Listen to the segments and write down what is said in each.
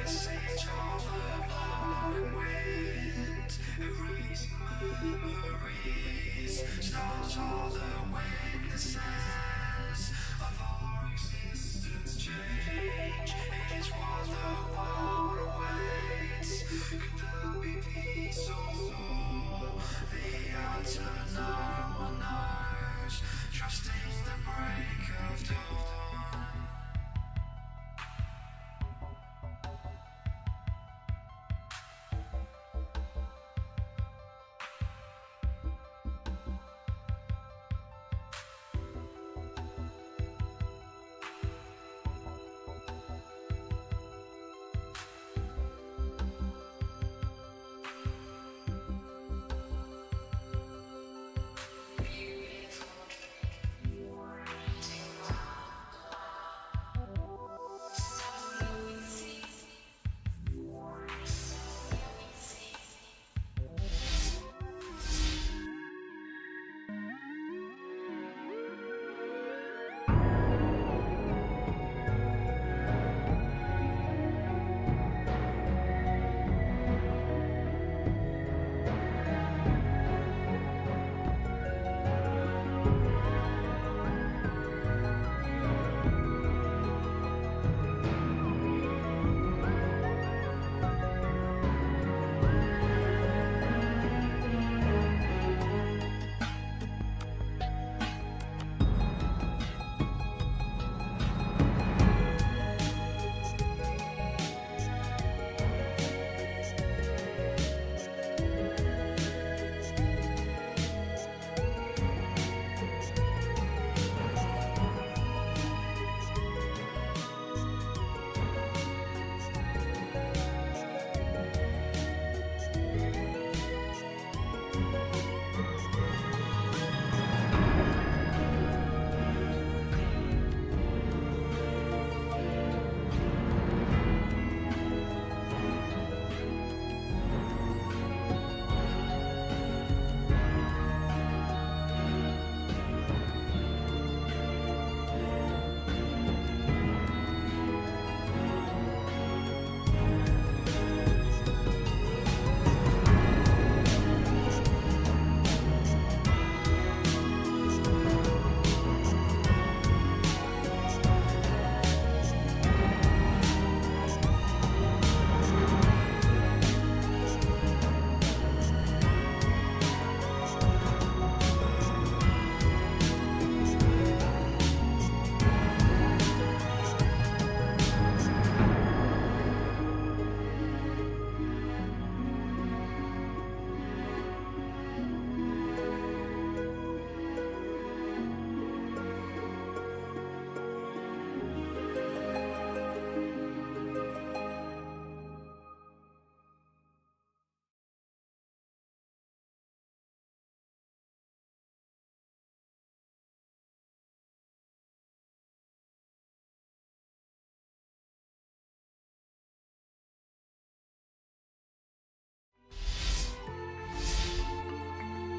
Message of the blowing wind, erasing memories. Stars are the witnesses of our existence change. It is what the world awaits. Could there be peace or war? The answer no one knows. Trusting the break of dawn.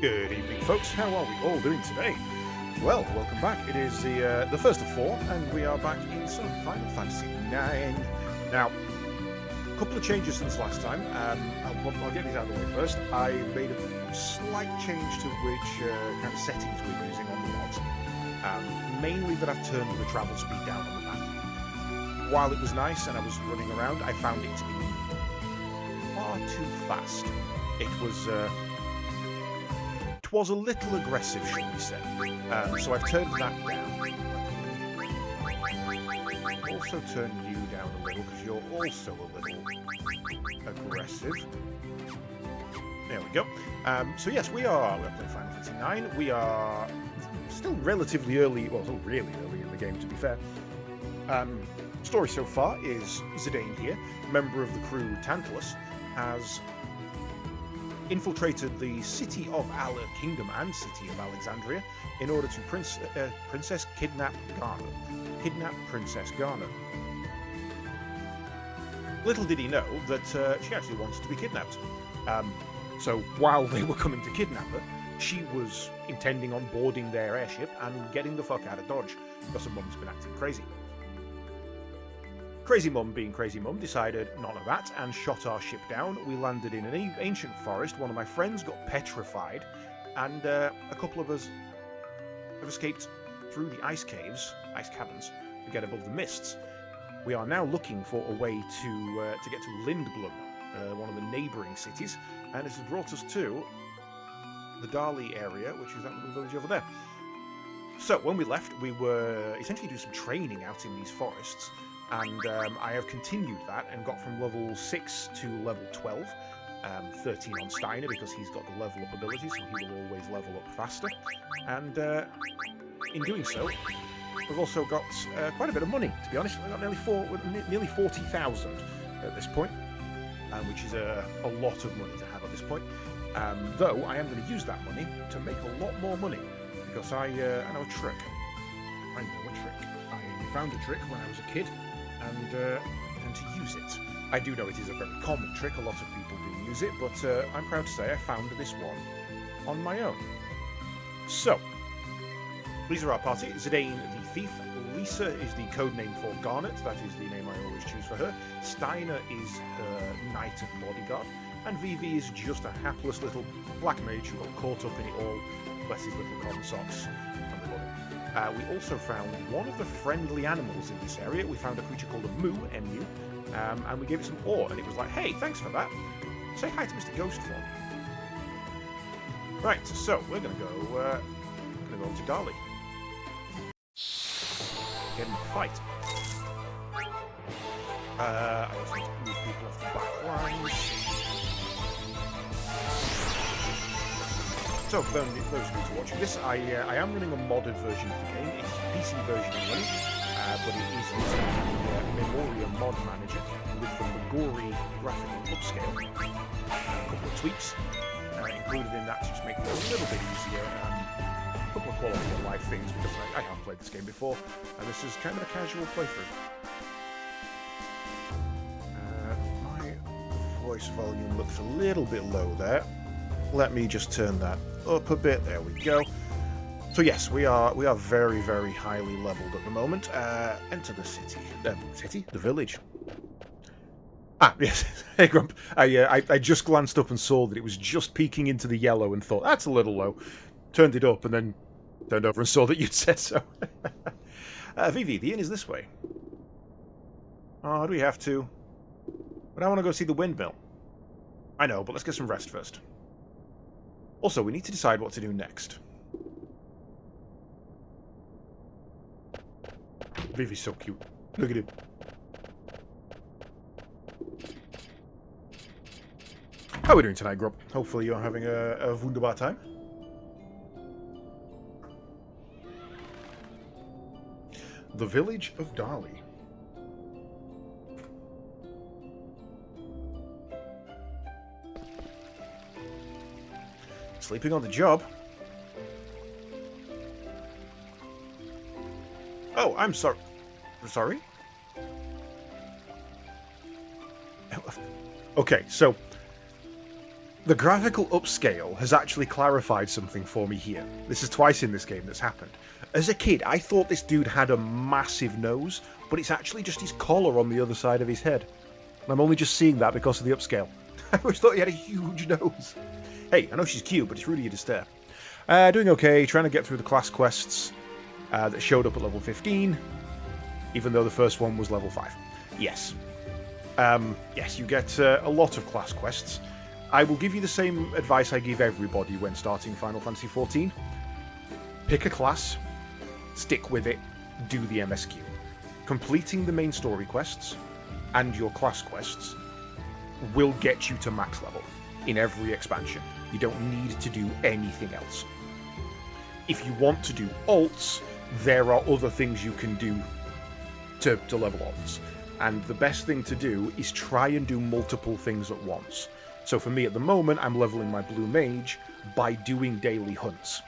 Good evening, folks. How are we all doing today? Well, welcome back. It is the first of 4, and we are back in some Final Fantasy IX. Now, a couple of changes since last time. I'll get these out of the way first. I made a slight change to which kind of settings we're using on the mods. Mainly that I've turned the travel speed down on the map. While it was nice and I was running around, I found it to be far too fast. It was a little aggressive, shall we say. So I've turned that down. Also turn you down a little because you're also a little aggressive. There we go. So yes, we're playing Final Fantasy IX. We are still relatively early, well, still really early in the game, to be fair. Story so far is Zidane here, member of the crew Tantalus, has infiltrated the city of Kingdom and city of Alexandria in order to kidnap Princess Garner. Little did he know that she actually wanted to be kidnapped. So while they were coming to kidnap her, she was intending on boarding their airship and getting the fuck out of Dodge because her mum's been acting crazy. Crazy Mum, being Crazy Mum, decided none of that and shot our ship down. We landed in an ancient forest. One of my friends got petrified, and a couple of us have escaped through the ice caverns, to get above the mists. We are now looking for a way to get to Lindblum, one of the neighbouring cities, and this has brought us to the Dali area, which is that little village over there. So when we left, we were essentially doing some training out in these forests. And I have continued that and got from level 6 to level 12, 13 on Steiner because he's got the level up ability, so he will always level up faster. And in doing so, we've also got quite a bit of money, to be honest. We've got nearly 40,000 at this point, which is a lot of money to have at this point. Though I am going to use that money to make a lot more money because I know a trick. I know a trick. I found a trick when I was a kid. And to use it. I do know it is a very common trick, a lot of people do use it, but I'm proud to say I found this one on my own. So, these are our party. Zidane the Thief, Lisa is the code name for Garnet, that is the name I always choose for her, Steiner is her knight and bodyguard, and Vivi is just a hapless little black mage who got caught up in it all, bless his little cotton socks. We also found one of the friendly animals in this area. We found a creature called a Moo, M-U, and we gave it some ore, and it was like, hey, thanks for that. Say hi to Mr. Ghost for me. Right, so we're going to go to Dali. Get in the fight. I also need to move people off the back lines. So, for those of you watching this, I am running a modded version of the game. It's the PC version I'm running, but it is using the Memoria mod manager with the Megori graphical upscale. A couple of tweaks included in that to just make it a little bit easier. A couple of quality of life things because I have played this game before, and this is kind of a casual playthrough. My voice volume looks a little bit low there. Let me just turn that up a bit. There we go. So yes, we are very, very highly leveled at the moment. Enter the city. The village. Ah, yes. Hey, Grump. I just glanced up and saw that it was just peeking into the yellow and thought, that's a little low. Turned it up and then turned over and saw that you'd said so. Vivi, the inn is this way. Oh, do we have to? But I want to go see the windmill. I know, but let's get some rest first. Also, we need to decide what to do next. Vivi's so cute. Look at him. How are we doing tonight, Grub? Hopefully you're having a wunderbar time. The village of Dali. Sleeping on the job? Oh, I'm sorry. Sorry? Okay, so The graphical upscale has actually clarified something for me here. This is twice in this game that's happened. As a kid, I thought this dude had a massive nose, but it's actually just his collar on the other side of his head. And I'm only just seeing that because of the upscale. I always thought he had a huge nose. Hey, I know she's cute, but it's really to stare. Doing okay, trying to get through the class quests that showed up at level 15, even though the first one was level 5. Yes. Yes, you get a lot of class quests. I will give you the same advice I give everybody when starting Final Fantasy XIV. Pick a class, stick with it, do the MSQ. Completing the main story quests and your class quests will get you to max level in every expansion. You don't need to do anything else. If you want to do alts, there are other things you can do to level alts. And the best thing to do is try and do multiple things at once. So for me at the moment, I'm leveling my Blue Mage by doing daily hunts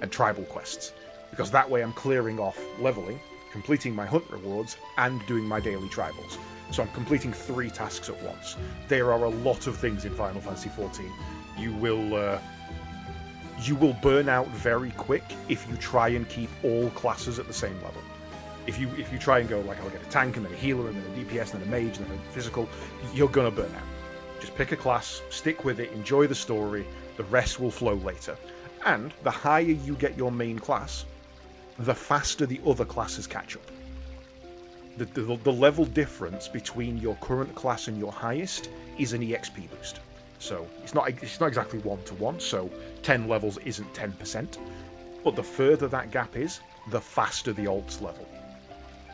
and tribal quests. Because that way I'm clearing off leveling, completing my hunt rewards, and doing my daily tribals. So I'm completing 3 tasks at once. There are a lot of things in Final Fantasy XIV. You will burn out very quick if you try and keep all classes at the same level. If you try and go like, I'll get a tank and then a healer and then a DPS and then a mage and then a physical, you're gonna burn out. Just pick a class, stick with it, enjoy the story, the rest will flow later. And the higher you get your main class, the faster the other classes catch up. The level difference between your current class and your highest is an EXP boost. So it's not exactly 1-to-1, so 10 levels isn't 10%, but the further that gap is, the faster the alts level.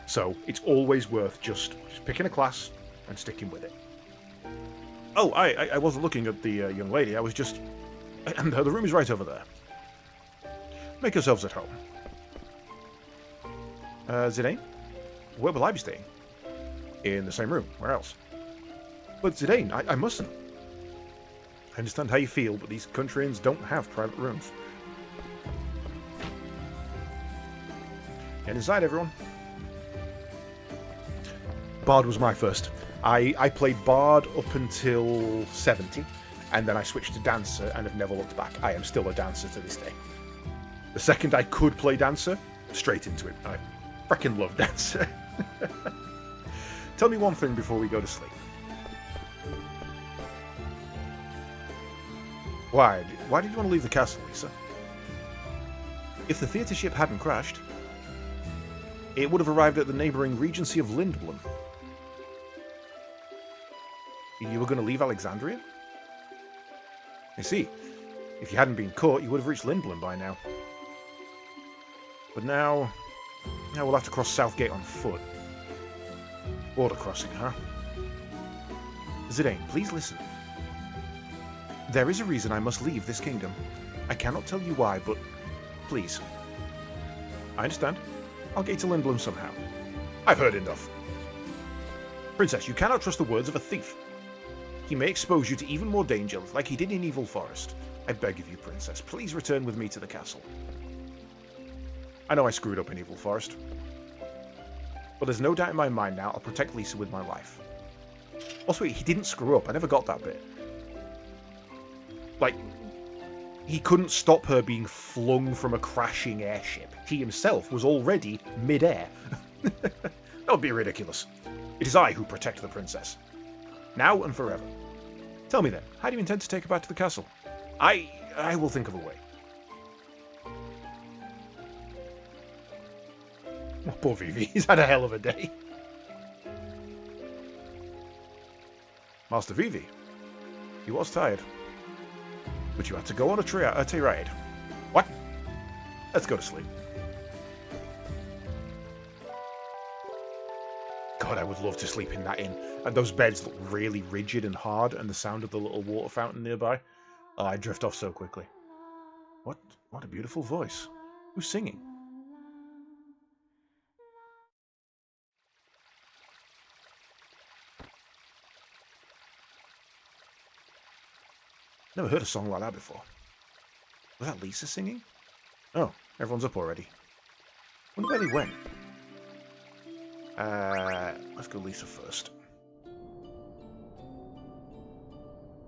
So it's always worth just picking a class and sticking with it. Oh, I wasn't looking at the young lady, I was just... And the room is right over there. Make yourselves at home. Zidane? Where will I be staying? In the same room. Where else? But Zidane, I mustn't. I understand how you feel, but these Countryans don't have private rooms. Get inside, everyone. Bard was my first. I played Bard up until 70, and then I switched to Dancer and have never looked back. I am still a Dancer to this day. The second I could play Dancer, straight into it. I freaking love Dancer. Tell me one thing before we go to sleep. Why did you want to leave the castle, Lisa? If the theatre ship hadn't crashed, it would have arrived at the neighbouring Regency of Lindblum. You were going to leave Alexandria? I see. If you hadn't been caught, you would have reached Lindblum by now. But now we'll have to cross Southgate on foot. Border crossing, huh? Zidane, please listen. There is a reason I must leave this kingdom. I cannot tell you why, but please. I understand. I'll get to Lindblum somehow. I've heard enough. Princess, you cannot trust the words of a thief. He may expose you to even more danger, like he did in Evil Forest. I beg of you, Princess, please return with me to the castle. I know I screwed up in Evil Forest. But there's no doubt in my mind now I'll protect Lisa with my life. Also, he didn't screw up. I never got that bit. Like, he couldn't stop her being flung from a crashing airship. He himself was already mid-air. That would be ridiculous. It is I who protect the princess. Now and forever. Tell me then, how do you intend to take her back to the castle? I will think of a way. Oh, poor Vivi, he's had a hell of a day. Master Vivi, he was tired. But you had to go on a tirade. What? Let's go to sleep. God, I would love to sleep in that inn. And those beds look really rigid and hard, and the sound of the little water fountain nearby. Oh, I drift off so quickly. What a beautiful voice. Who's singing? Never heard a song like that before. Was that Lisa singing? Oh, everyone's up already. Wonder where they went. Let's go Lisa first.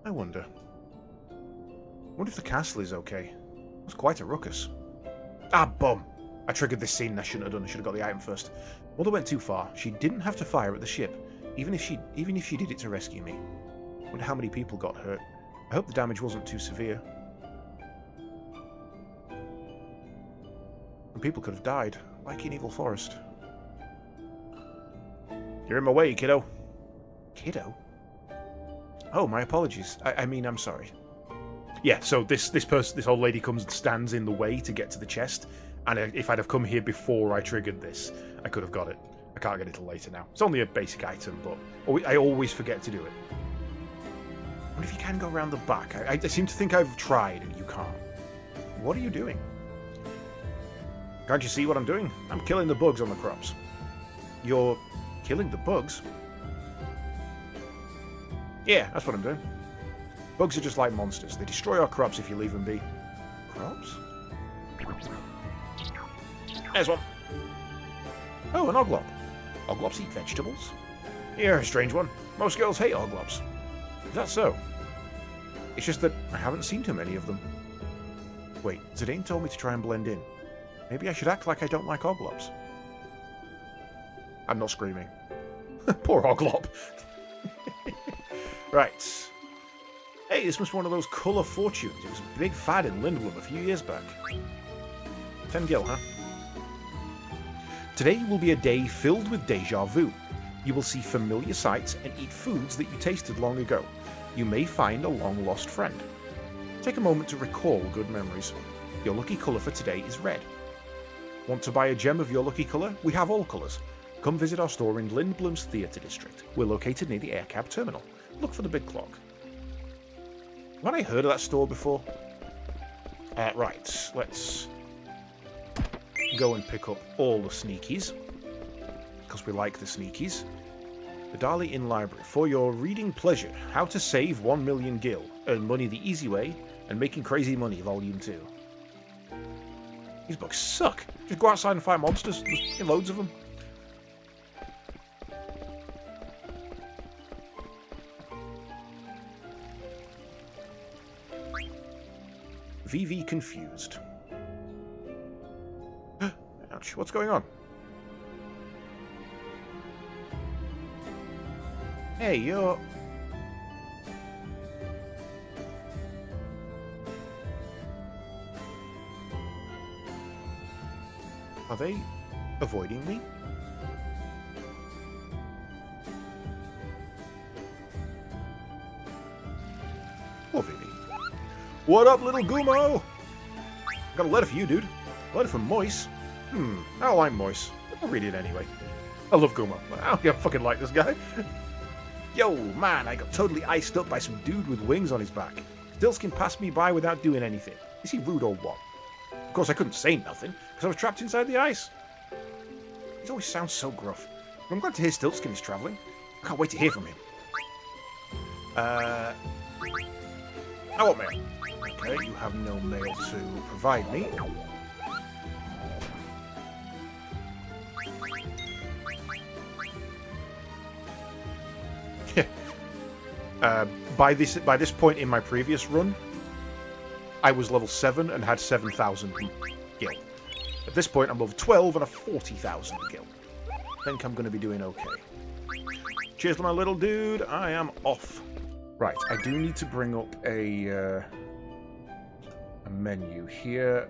I wonder. Wonder if the castle is okay. It was quite a ruckus. Ah, bum! I triggered this scene and I shouldn't have done. I should have got the item first. Mother went too far. She didn't have to fire at the ship, even if she did it to rescue me. Wonder how many people got hurt. I hope the damage wasn't too severe. And people could have died, like in Evil Forest. You're in my way, kiddo. Kiddo? Oh, my apologies. I mean, I'm sorry. Yeah, so this old lady comes and stands in the way to get to the chest, and if I'd have come here before I triggered this, I could have got it. I can't get it till later now. It's only a basic item, but I always forget to do it. I wonder if you can go around the back. I seem to think I've tried, and you can't. What are you doing? Can't you see what I'm doing? I'm killing the bugs on the crops. You're killing the bugs? Yeah, that's what I'm doing. Bugs are just like monsters. They destroy our crops if you leave them be. Crops? There's one. Oh, an oglop. Oglops eat vegetables? You're a strange one. Most girls hate oglops. Is that so? It's just that I haven't seen too many of them. Wait, Zidane told me to try and blend in. Maybe I should act like I don't like oglops. I'm not screaming. Poor oglop. Right. Hey, this must be one of those colour fortunes. It was a big fad in Lindblum a few years back. 10 gil, huh? Today will be a day filled with deja vu. You will see familiar sights and eat foods that you tasted long ago. You may find a long-lost friend. Take a moment to recall good memories. Your lucky colour for today is red. Want to buy a gem of your lucky colour? We have all colours. Come visit our store in Lindblum's Theatre District. We're located near the AirCab terminal. Look for the big clock. Have I heard of that store before? Right, let's go and pick up all the sneakies, because we like the sneakies. The Dali Inn Library. For your reading pleasure, How to Save 1 Million Gil, Earn Money the Easy Way, and Making Crazy Money, Volume 2. These books suck. Just go outside and fight monsters. There's loads of them. VV confused. Ouch, what's going on? Hey, you're... Are they avoiding me? Poor Vivi. What up, little Gumo? Got a letter for you, dude. A letter from Moise. I don't like Moise. I'll read it anyway. I love Gumo. I fucking like this guy. Yo, man, I got totally iced up by some dude with wings on his back. Stiltskin passed me by without doing anything. Is he rude or what? Of course, I couldn't say nothing, because I was trapped inside the ice. He always sounds so gruff. But I'm glad to hear Stiltskin is travelling. I can't wait to hear from him. I want mail. Okay, you have no mail to provide me. By this point in my previous run, I was level 7 and had 7,000 gil. At this point, I'm level 12 and have 40,000 gil. I think I'm going to be doing okay. Cheers, my little dude. I am off. Right, I do need to bring up a menu here.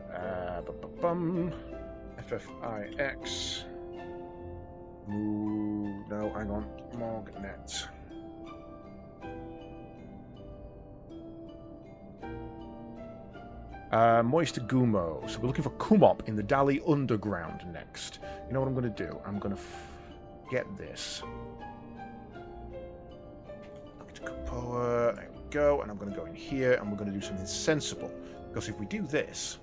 FFIX. Ooh, no, hang on. Mognet. Moist Gumo. So we're looking for Kumop in the Dali Underground next. You know what I'm going to do? I'm going to get this. Kapoa. There we go. And I'm going to go in here and we're going to do something sensible. Because if we do this,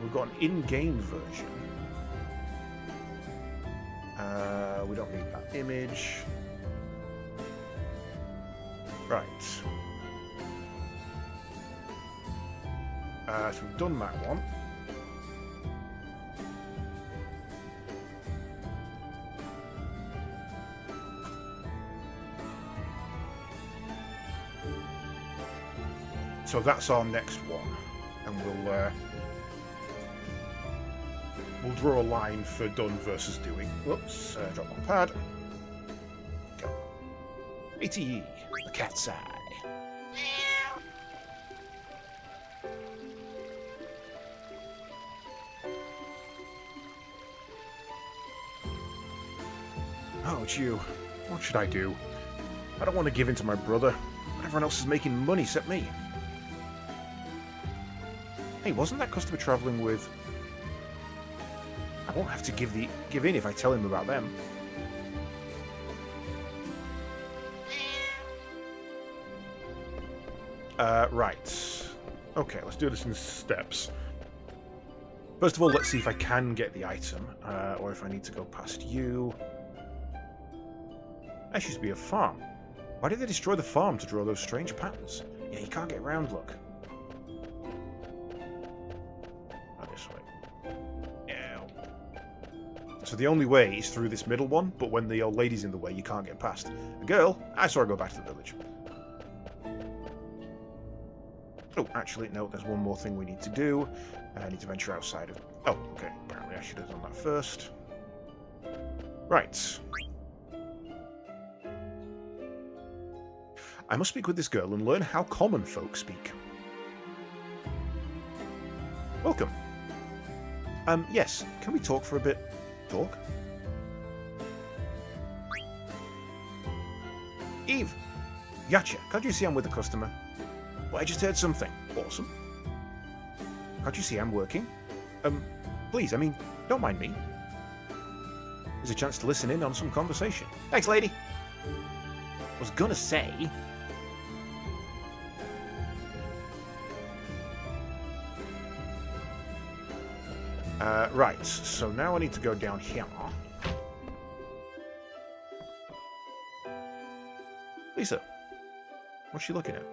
we've got an in-game version. We don't need that image. Right. So we've done that one. so that's our next one. And we'll draw a line for done versus doing. Whoops, drop my pad. Go. ATE, the cat's eye. Oh, it's you. What should I do? I don't want to give in to my brother. Everyone else is making money except me. Hey, wasn't that customer travelling with... I won't have to give in if I tell him about them. Right. Okay, let's do this in steps. First of all, let's see if I can get the item, or if I need to go past you. That used to be a farm. Why did they destroy the farm to draw those strange patterns? Yeah, you can't get round, look. Oh, this way. Yeah. So the only way is through this middle one, but when the old lady's in the way, you can't get past. The girl, I saw her go back to the village. Oh, actually, no, there's one more thing we need to do. I need to venture outside of... Oh, okay. Apparently I should have done that first. Right. I must speak with this girl and learn how common folk speak. Welcome. Yes, can we talk for a bit? Talk? Eve! Gotcha. Can't you see I'm with a customer? Well, I just heard something. Awesome. Can't you see I'm working? Please, I mean, don't mind me. There's a chance to listen in on some conversation. Thanks, lady. I was gonna say... right, so now I need to go down here. Lisa, what's she looking at?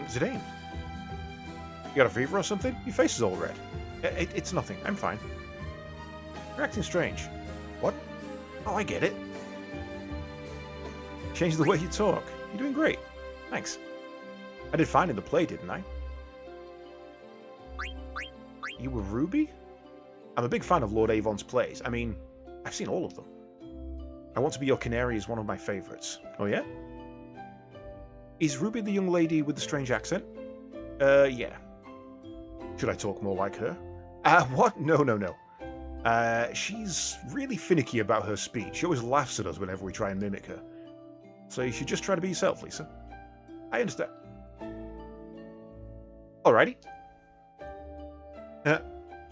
Is it aimed? You got a fever or something? Your face is all red. It's nothing. I'm fine. You're acting strange. What? Oh, I get it. Change the way you talk. You're doing great. Thanks. I did fine in the play, didn't I? You were Ruby? I'm a big fan of Lord Avon's plays. I mean, I've seen all of them. I Want to Be Your Canary is one of my favourites. Oh, yeah? Is Ruby the young lady with the strange accent? Yeah. Should I talk more like her? What? No. She's really finicky about her speech. She always laughs at us whenever we try and mimic her. So you should just try to be yourself, Lisa. I understand. Alrighty.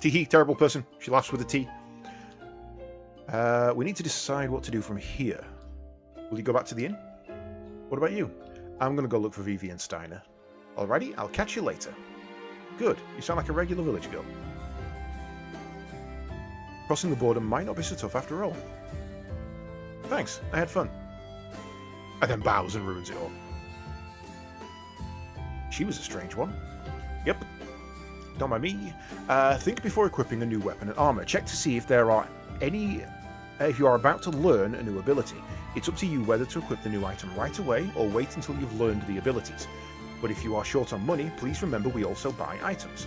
Tee-hee, terrible person. She laughs with a T. We need to decide what to do from here. Will you go back to the inn? What about you? I'm going to go look for Vivi and Steiner. Alrighty, I'll catch you later. Good, you sound like a regular village girl. Crossing the border might not be so tough after all. Thanks, I had fun. And then bows and ruins it all. She was a strange one. Yep. Don't mind me. Think before equipping a new weapon and armor. Check to see if there are any... if you are about to learn a new ability. It's up to you whether to equip the new item right away or wait until you've learned the abilities. But if you are short on money, please remember we also buy items.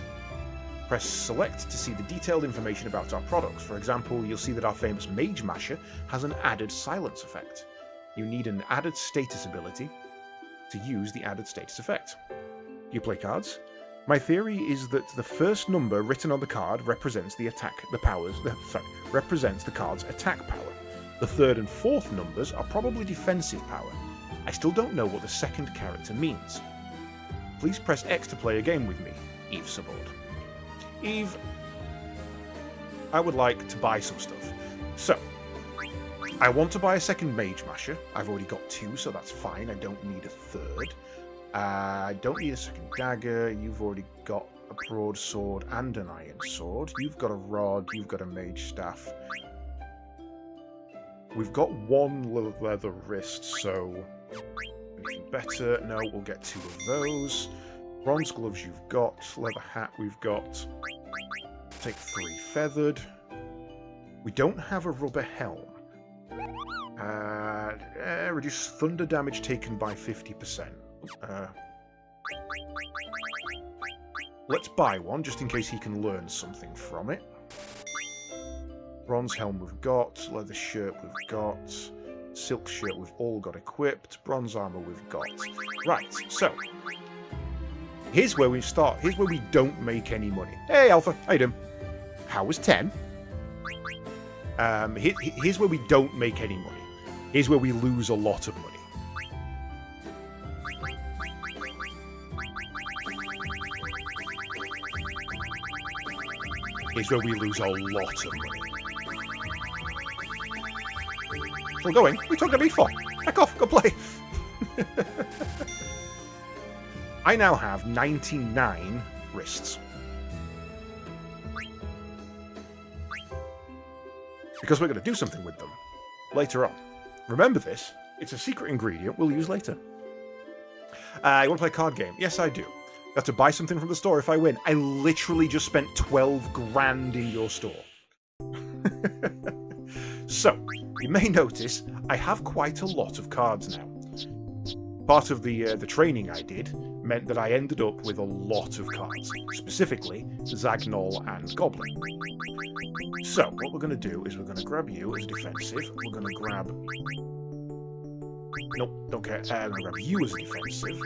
Press select to see the detailed information about our products. For example, you'll see that our famous Mage Masher has an added silence effect. You need an added status ability to use the added status effect. You play cards? My theory is that the first number written on the card represents the represents the card's attack power. The third and fourth numbers are probably defensive power. I still don't know what the second character means. Please press X to play a game with me, Eve Subold. Eve, I would like to buy some stuff. So, I want to buy a second Mage Masher. I've already got two, so that's fine. I don't need a third. I don't need a second dagger. You've already got a broadsword and an iron sword. You've got a rod. You've got a mage staff. We've got one leather wrist, so anything better? No, we'll get two of those. Bronze gloves you've got. Leather hat we've got. take 3 feathered. We don't have a rubber helm. Reduce thunder damage taken by 50%. Let's buy one, just in case he can learn something from it. Bronze helm we've got, leather shirt we've got, silk shirt we've all got equipped, bronze armor we've got. Right, so here's where we start. Here's where we don't make any money. Hey, Alpha, how you doing? How was 10? Here's where we don't make any money. Here's where we lose a lot of money. Here's where we lose a lot of money. Still going? What are you talking to me for? Back off, go play. I now have 99 wrists. Because we're going to do something with them later on. Remember this, it's a secret ingredient we'll use later. You want to play a card game? Yes, I do. I have to buy something from the store if I win. I literally just spent 12 grand in your store. So, you may notice I have quite a lot of cards now. Part of the training I did meant that I ended up with a lot of cards, specifically Zagnol and Goblin. So, what we're going to do is we're going to grab you as a defensive, we're going to grab... Nope, don't care. I'm going to grab you as a defensive.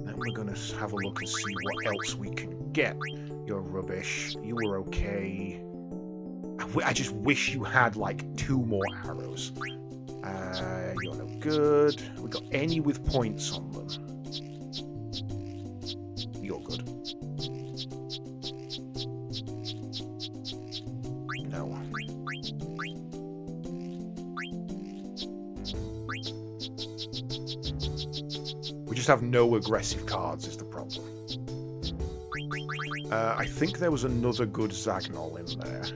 Then we're going to have a look and see what else we can get. You're rubbish, you were okay. I just wish you had, like, 2 more arrows. You're no good. We got any with points on them? You're good. No. We just have no aggressive cards is the problem. I think there was another good Zagnol in there.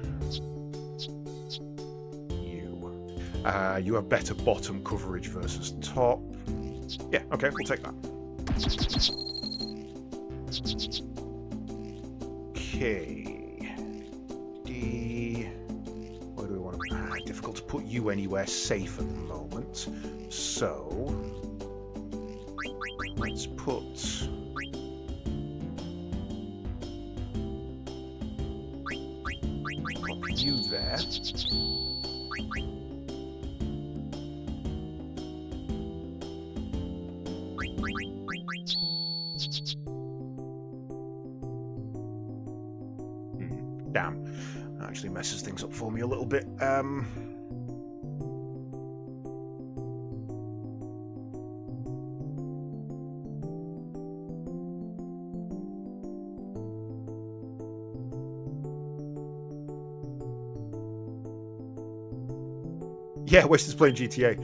You have better bottom coverage versus top. Yeah, okay, we'll take that. Okay. D. Where do we want to... difficult to put you anywhere safe at the moment. So... let's put... pop you there. Damn. That actually messes things up for me a little bit. Yeah, Weston's playing GTA.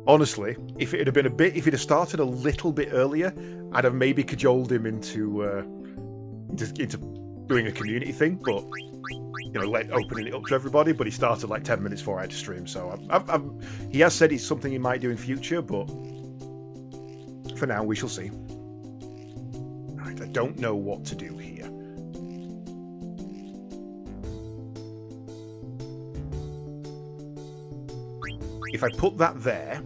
Honestly, if it had been if it had started a little bit earlier, I'd have maybe cajoled him into doing a community thing, but opening it up to everybody. But he started like 10 minutes before I had to stream, so he has said it's something he might do in future, but for now we shall see. Right, I don't know what to do here. If I put that there,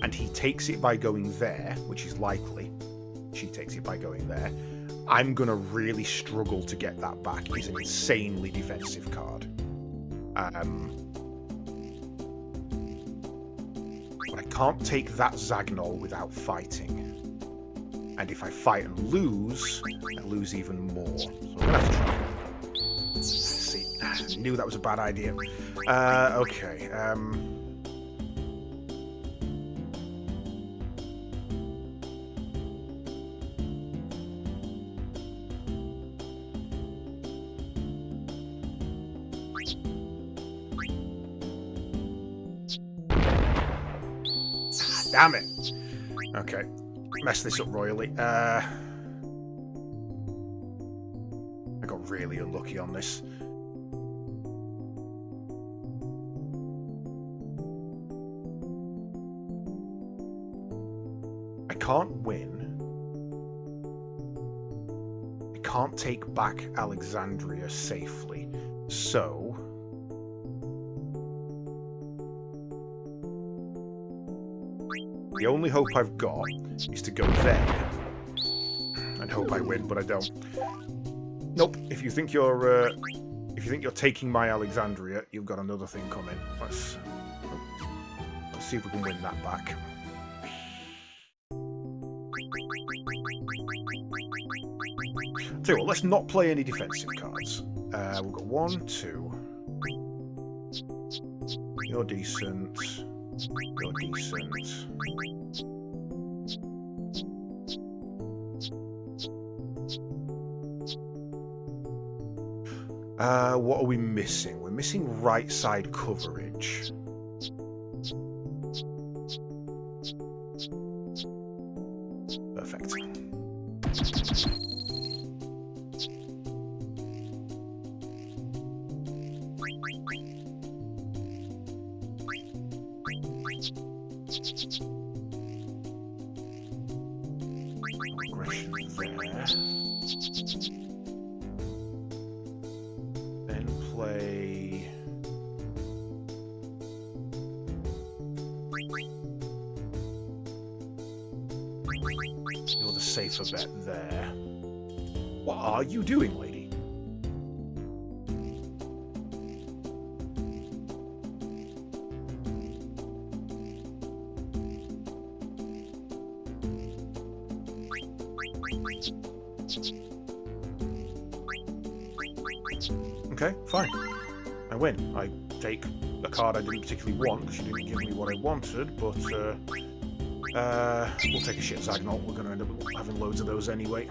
and he takes it by going there, which is likely, she takes it by going there, I'm going to really struggle to get that back. He's an insanely defensive card. But I can't take that Zagnol without fighting. And if I fight and lose, I lose even more. So I'm going to have to try. Let's see. I knew that was a bad idea. Okay. Damn it. Okay. Messed this up royally. I got really unlucky on this. I can't win. can't take back Alexandria safely. So... the only hope I've got is to go there. And hope I win, but I don't. Nope. If you think you're taking my Alexandria, you've got another thing coming. Let's see if we can win that back. Tell you what, let's not play any defensive cards. We've got 1, 2. You're decent. You're decent. What are we missing? We're missing right side coverage. Perfect. Aggression there. Then play... you're the safer bet there. What are you doing, lady? Okay, fine. I win. I take a card I didn't particularly want because she didn't give me what I wanted, but we'll take a shit Zagnol. We're going to end up having loads of those anyway.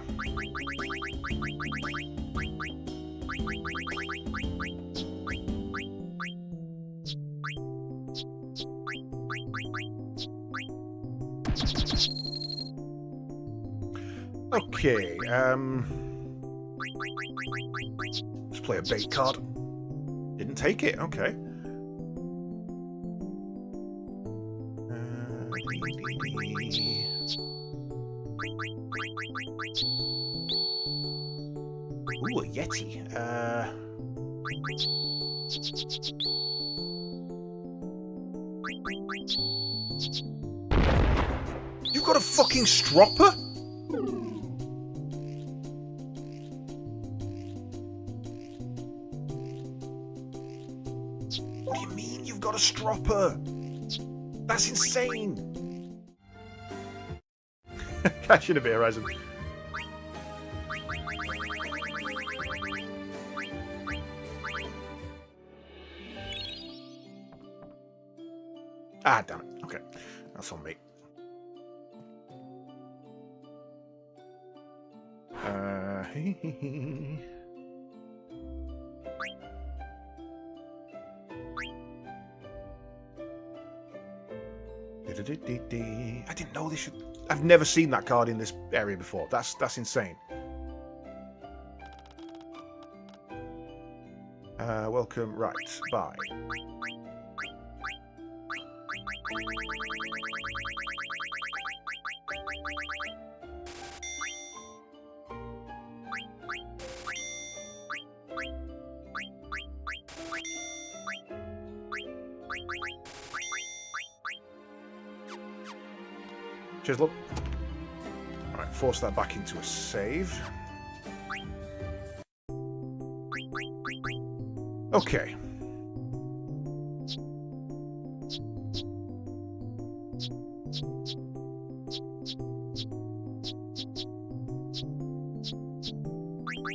Okay, let's play a bait card. Didn't take it, okay. Ooh, a Yeti. You got a fucking stropper? What do you mean you've got a stropper? That's insane. Catching a bit, Horizon. Ah, damn it. Okay. That's on me. I didn't know this should... I've never seen that card in this area before. That's insane. Welcome. Right. Bye. Cheers, love. Alright, force that back into a save. Okay.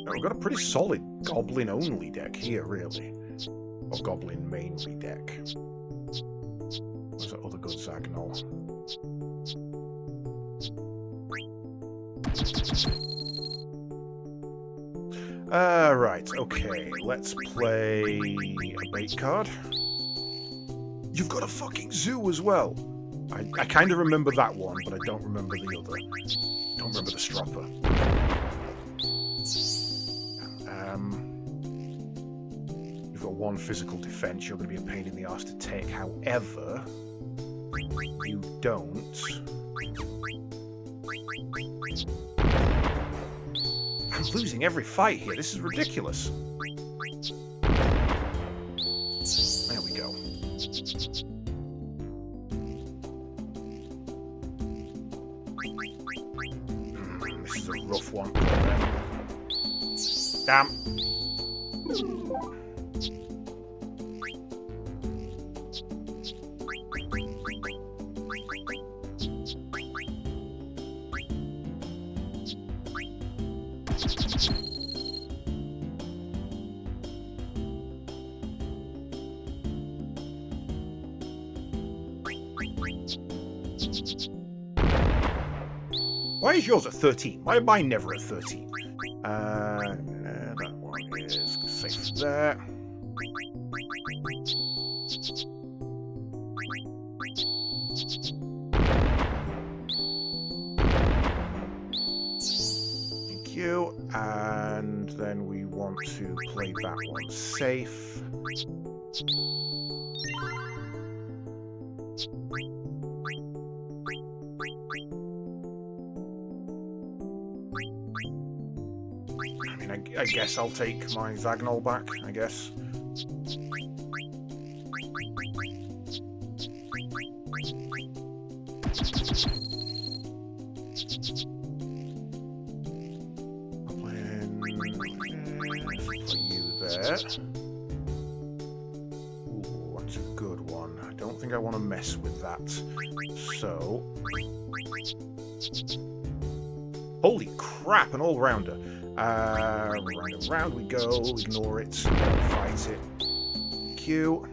Now, we've got a pretty solid goblin-only deck here, really. Or goblin-mainly deck. What's that other good Zagnol? Right, okay, let's play a bait card. You've got a fucking zoo as well. I kind of remember that one, but I don't remember the other. Don't remember the stropper. You've got 1 physical defense. You're going to be a pain in the arse to take. However, you don't. I'm I'm losing every fight here. This is ridiculous. There we go. This is a rough one. Damn. Why is yours at 13? Why am I never at 13? That one is safe there. Thank you. And then we want to play that one safe. I guess I'll take my Zagnol back, I guess. I'll play you there. Ooh, that's a good one. I don't think I want to mess with that. So... Holy crap, an all-rounder. Round and round we go, ignore it, fight it. Q.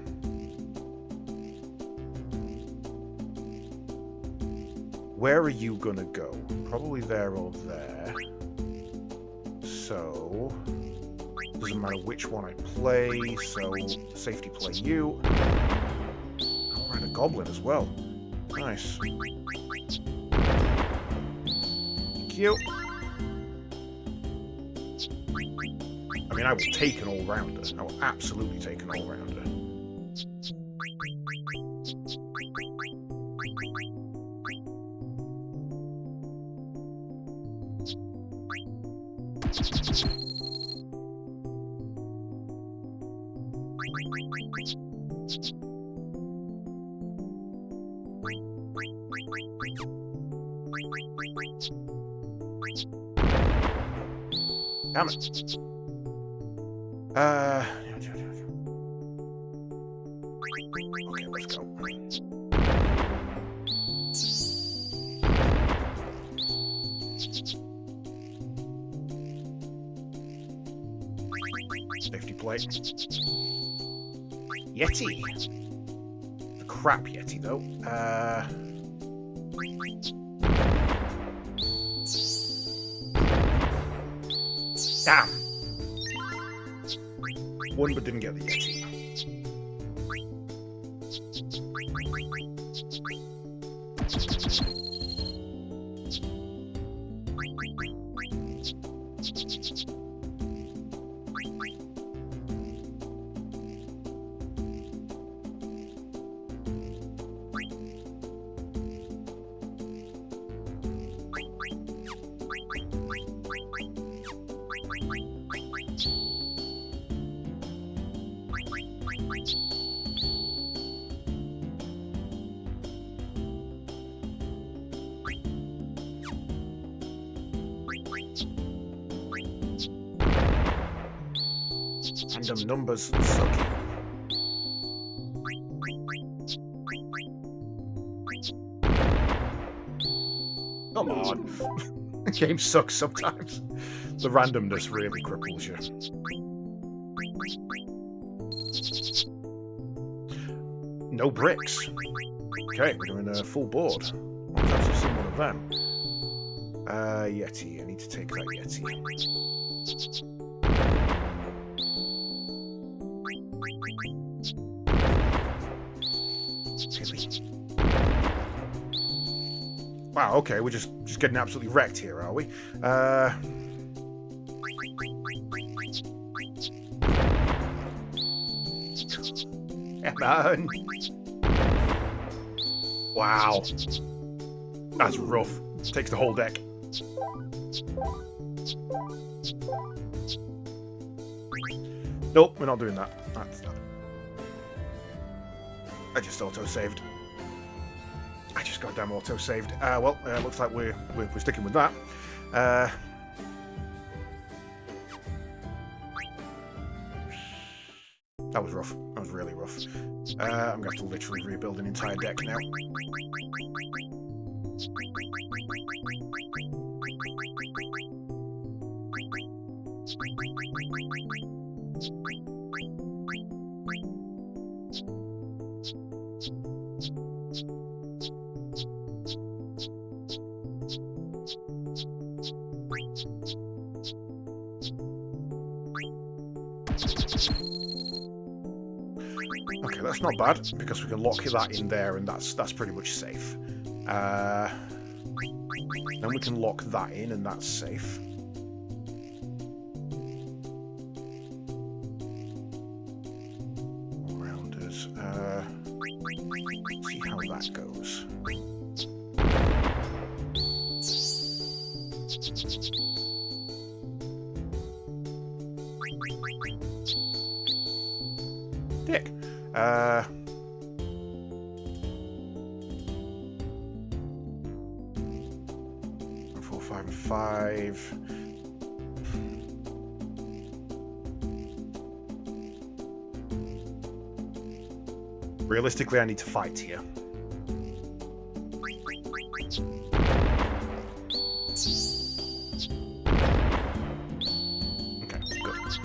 Where are you gonna go? Probably there or there. So, doesn't matter which one I play, so safety play you. Oh, we're in a goblin as well. Nice. Thank you. I mean, I will take an all-rounder. I will absolutely take an all-rounder. Damn it. Okay, let's go. Safety plate. Yeti. The crap Yeti, though. Damn. One but didn't get the Yeti. Random numbers suck. Come on. The game sucks sometimes. The randomness really cripples you. No bricks. Okay, we're doing a full board. I've actually seen one of them. Yeti. I need to take that Yeti. Wow, okay, we're just getting absolutely wrecked here, are we? Come on. Wow. That's rough. Takes the whole deck. Nope, we're not doing that. I just auto-saved. I just goddamn auto-saved. Well, looks like we're sticking with that. That was rough. That was really rough. I'm going to have to literally rebuild an entire deck now. Okay, that's not bad, because we can lock that in there, and that's pretty much safe. Then we can lock that in, and that's safe. All-rounders. See how that goes. Dick. 4, 5, and 5. Realistically, I need to fight here. Okay, good.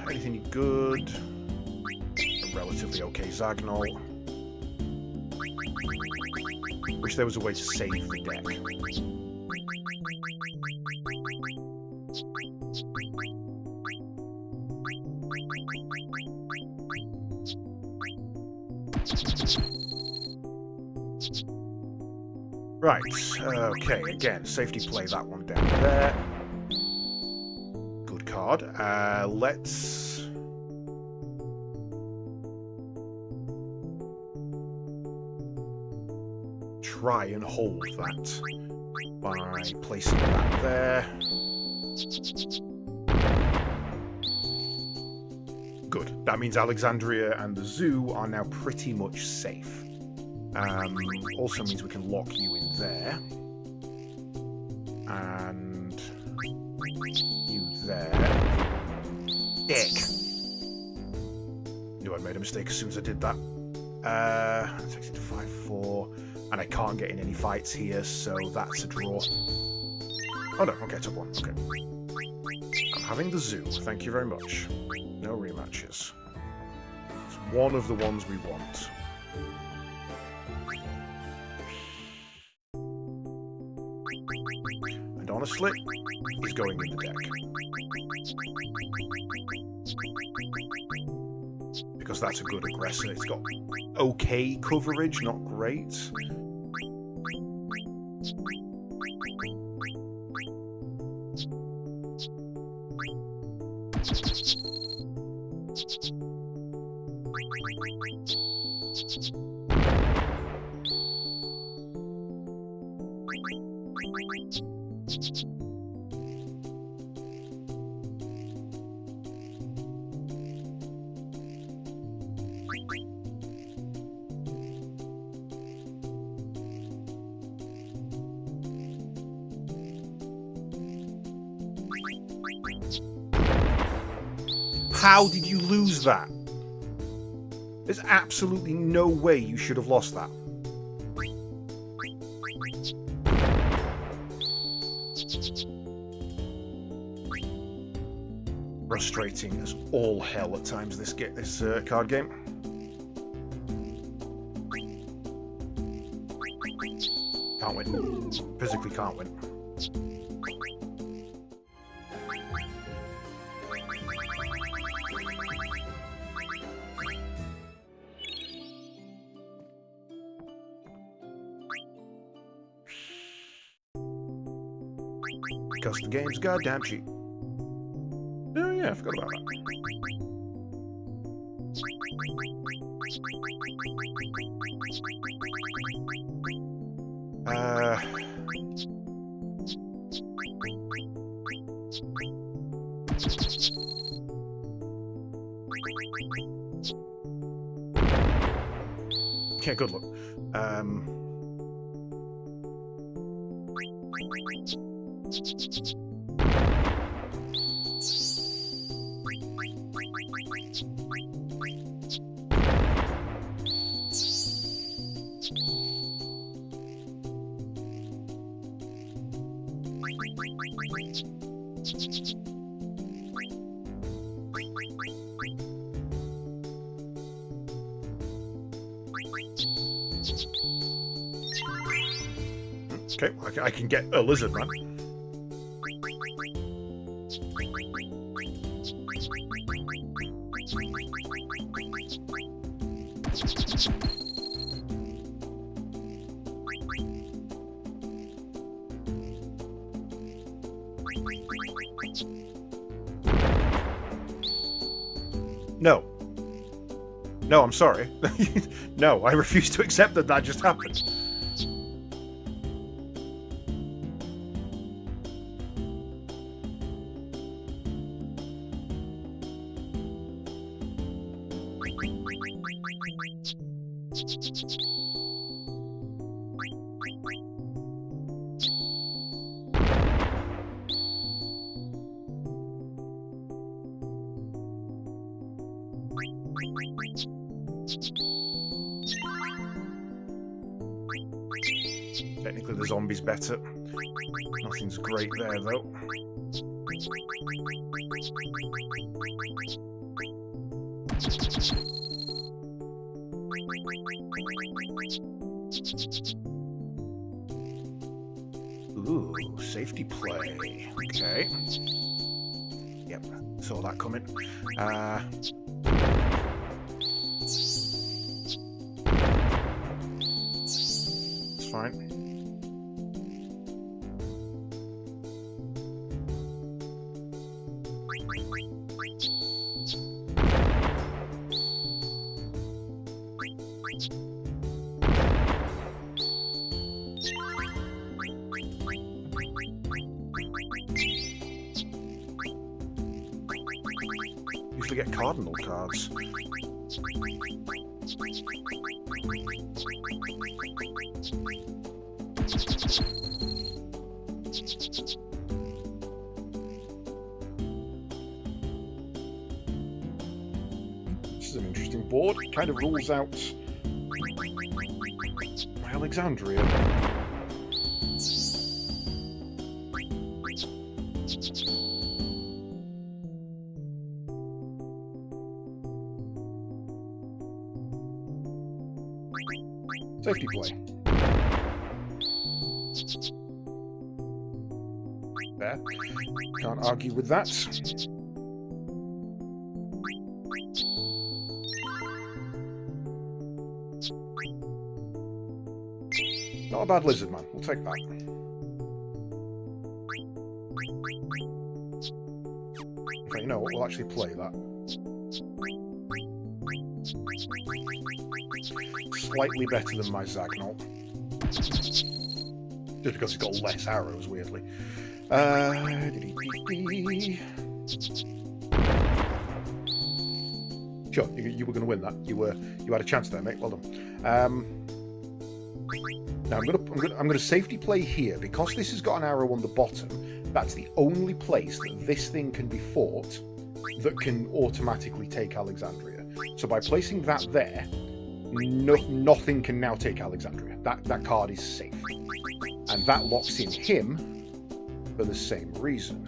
Anything good? A relatively okay Zagnol. Wish there was a way to save the deck. Right, okay, again, safety play that one down there. Good card. Let's... try and hold that by placing that there. Good. That means Alexandria and the zoo are now pretty much safe. Also means we can lock you in there. And you there. Dick! Knew I'd made a mistake as soon as I did that. That takes it to 5-4. And I can't get in any fights here, so that's a draw. Oh no, okay, top one. Okay. I'm having the zoo. Thank you very much. No rematches. It's one of the ones we want. And honestly, he's going in the deck. Because that's a good aggressor. It's got okay coverage, not great. How did you lose that? There's absolutely no way you should have lost that. Frustrating as all hell at times, this card game. Can't win. Physically can't win. Because the game's goddamn cheap. Oh yeah, I forgot about that. Okay, good luck. Okay, I can get a lizard man. No. No, I'm sorry. No, I refuse to accept that that just happened. Technically the zombie's better. Nothing's great there though. Ooh, safety play. Okay. Yep, saw that coming. It's fine. Usually get cardinal cards. This is an interesting board. It kind of rules out Alexandria. Safety play. There. Can't argue with that. Not a bad lizard man. We'll take that. In fact, you know what? We'll actually play that. Slightly better than my Zagnol. Just because it's got less arrows, weirdly. Sure, you were going to win that. You had a chance there, mate. Well done. Now I'm gonna safety play here because this has got an arrow on the bottom. That's the only place that this thing can be fought that can automatically take Alexandria. So by placing that there, nothing can now take Alexandria. That card is safe, and that locks in him for the same reason.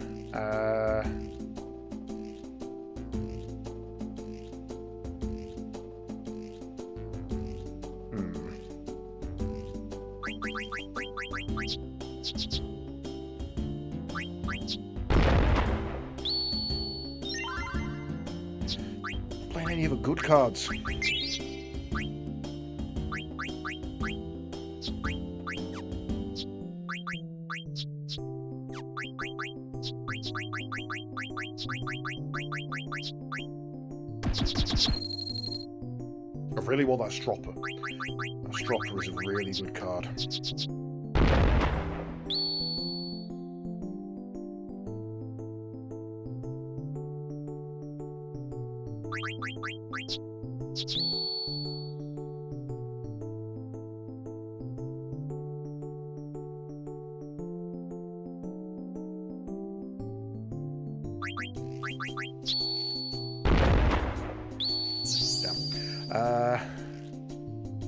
Playing any of the good cards. I really want that Stropper. That Stropper is a really good card.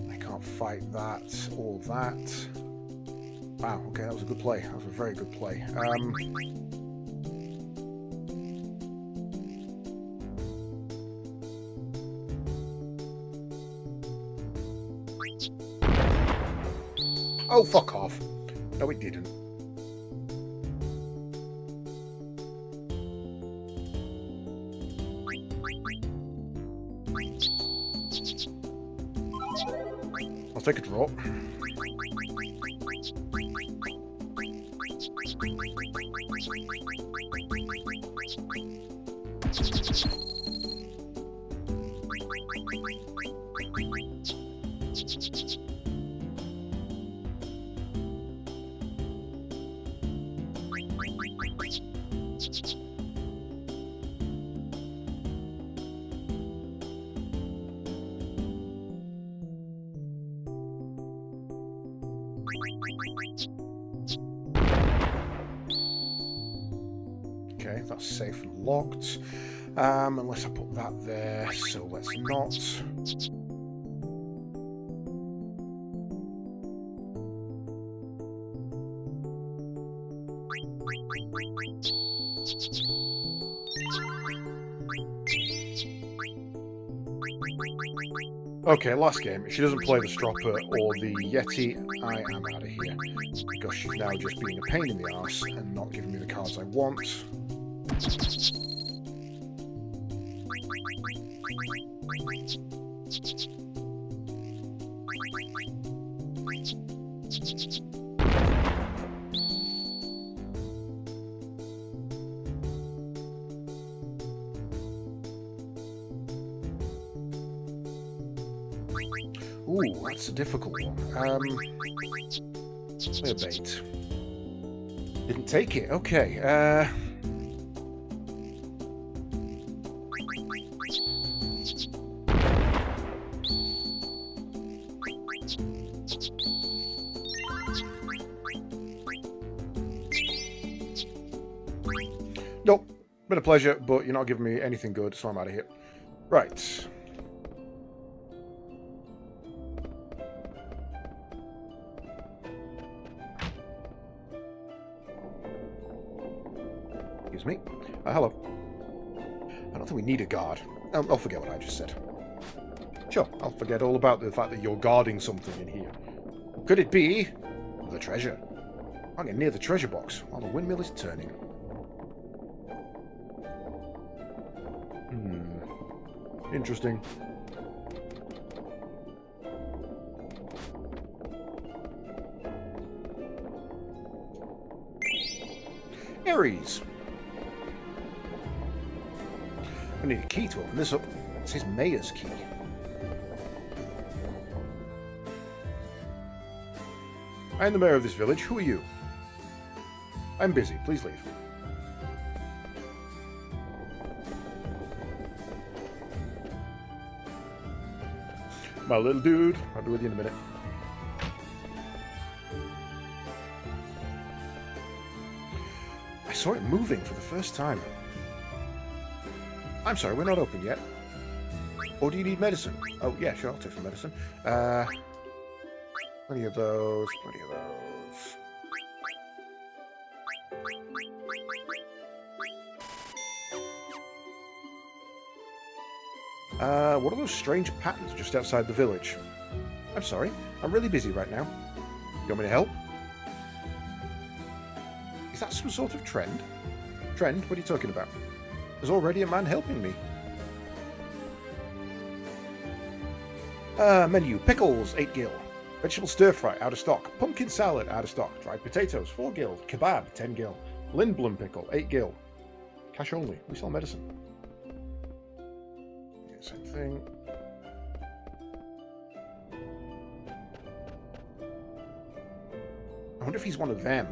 I can't fight that or that. Wow, okay, that was a good play. That was a very good play. Oh, fuck off. No, it didn't. I'll take a draw. Okay, that's safe and locked. Unless I put that there, so let's not. Okay, last game. If she doesn't play the Stropper or the Yeti, I am out of here. Because she's now just being a pain in the arse and not giving me the cards I want. Ooh, that's a difficult one. Play a bait. Didn't take it. Okay. Nope. Been a pleasure, but you're not giving me anything good, so I'm out of here. Right. Excuse me. Hello. I don't think we need a guard. I'll forget what I just said. Sure, I'll forget all about the fact that you're guarding something in here. Could it be the treasure? I'll get near the treasure box while the windmill is turning. Interesting. Ares. I need a key to open this up. It's his mayor's key. I am the mayor of this village. Who are you? I'm busy. Please leave. My little dude. I'll be with you in a minute. I saw it moving for the first time. I'm sorry, we're not open yet. Or do you need medicine? Oh, yeah, sure, I'll take some medicine. Plenty of those, plenty of those. What are those strange patterns just outside the village? I'm sorry, I'm really busy right now. You want me to help? Is that some sort of trend? Trend? What are you talking about? There's already a man helping me. Menu. Pickles, 8 gil. Vegetable stir-fry, out of stock. Pumpkin salad, out of stock. Dried potatoes, 4 gil. Kebab, 10 gil. Lindblom pickle, 8 gil. Cash only. We sell medicine. Yeah, same thing. I wonder if he's one of them.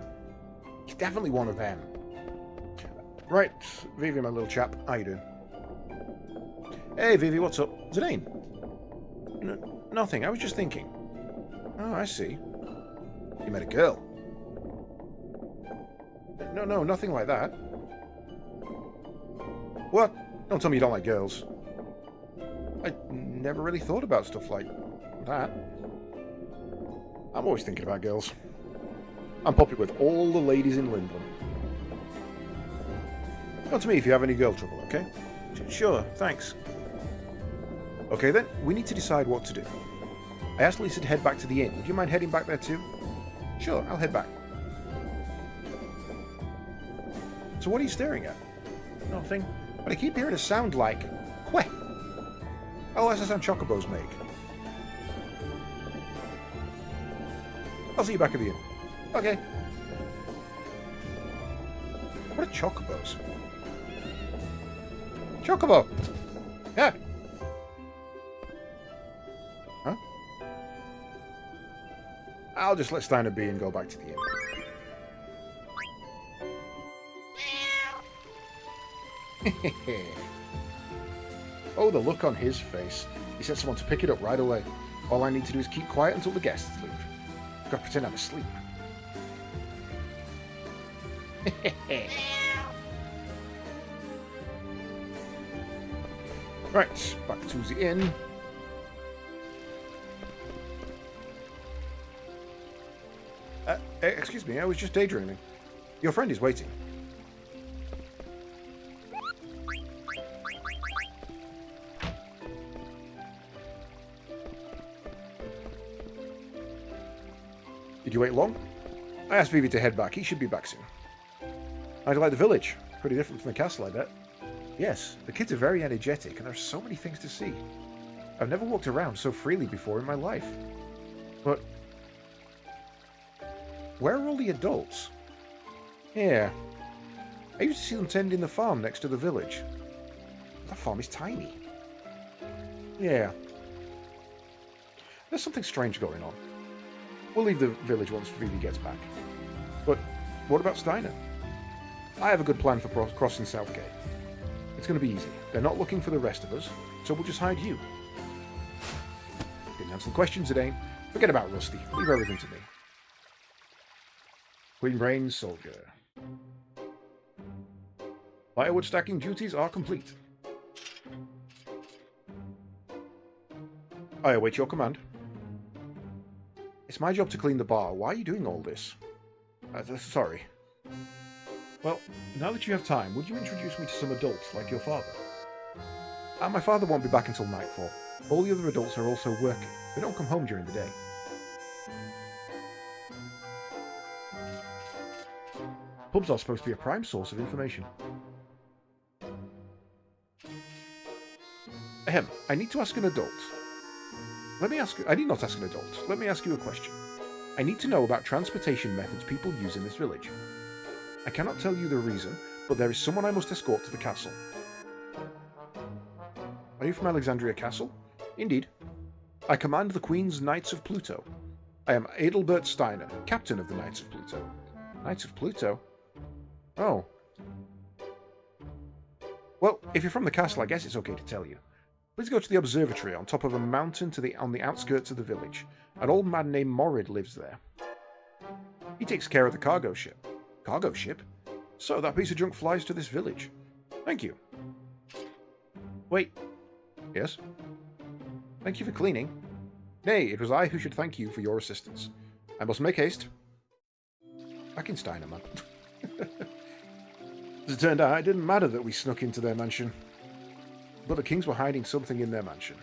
He's definitely one of them. Right, Vivi, my little chap. How you doing? Hey, Vivi, what's up? Zidane? Nothing. I was just thinking. Oh, I see. You met a girl? No, nothing like that. What? Don't tell me you don't like girls. I never really thought about stuff like that. I'm always thinking about girls. I'm popular with all the ladies in Lindblum. Come to me if you have any girl trouble, okay? Sure, thanks. Okay then, we need to decide what to do. I asked Lisa to head back to the inn. Would you mind heading back there too? Sure, I'll head back. So what are you staring at? Nothing. But I keep hearing a sound like queh. Oh, that's the sound chocobos make. I'll see you back at the inn. Okay. What are chocobos? Chocobo! Yeah. Huh? I'll just let Steiner be and go back to the inn. Oh, the look on his face. He sent someone to pick it up right away. All I need to do is keep quiet until the guests leave. I've got to pretend I'm asleep. Right, back to the inn. Excuse me, I was just daydreaming. Your friend is waiting. Did you wait long? I asked Vivi to head back. He should be back soon. How do you like the village? Pretty different from the castle, I bet. Yes, the kids are very energetic and there are so many things to see. I've never walked around so freely before in my life. But where are all the adults? Yeah. I used to see them tending the farm next to the village. That farm is tiny. Yeah. There's something strange going on. We'll leave the village once Vivi gets back. But what about Steiner? I have a good plan for crossing Southgate. It's going to be easy. They're not looking for the rest of us, so we'll just hide you. Didn't answer the questions, Zidane. Forget about Rusty. Leave everything to me. Queen Brains Soldier. Firewood stacking duties are complete. I await your command. It's my job to clean the bar. Why are you doing all this? Sorry. Well, now that you have time, would you introduce me to some adults like your father? My father won't be back until nightfall. All the other adults are also working. They don't come home during the day. Pubs are supposed to be a prime source of information. Ahem, I need to ask an adult. I need not ask an adult. Let me ask you a question. I need to know about transportation methods people use in this village. I cannot tell you the reason, but there is someone I must escort to the castle. Are you from Alexandria Castle? Indeed. I command the Queen's Knights of Pluto. I am Adelbert Steiner, captain of the Knights of Pluto. Knights of Pluto? Oh. Well, if you're from the castle, I guess it's okay to tell you. Please go to the observatory on top of a mountain on the outskirts of the village. An old man named Morid lives there. He takes care of the cargo ship. Cargo ship? So that piece of junk flies to this village. Thank you. Wait. Yes? Thank you for cleaning. Nay, it was I who should thank you for your assistance. I must make haste. Back in Steiner, man. As it turned out, it didn't matter that we snuck into their mansion. But the Kings were hiding something in their mansion.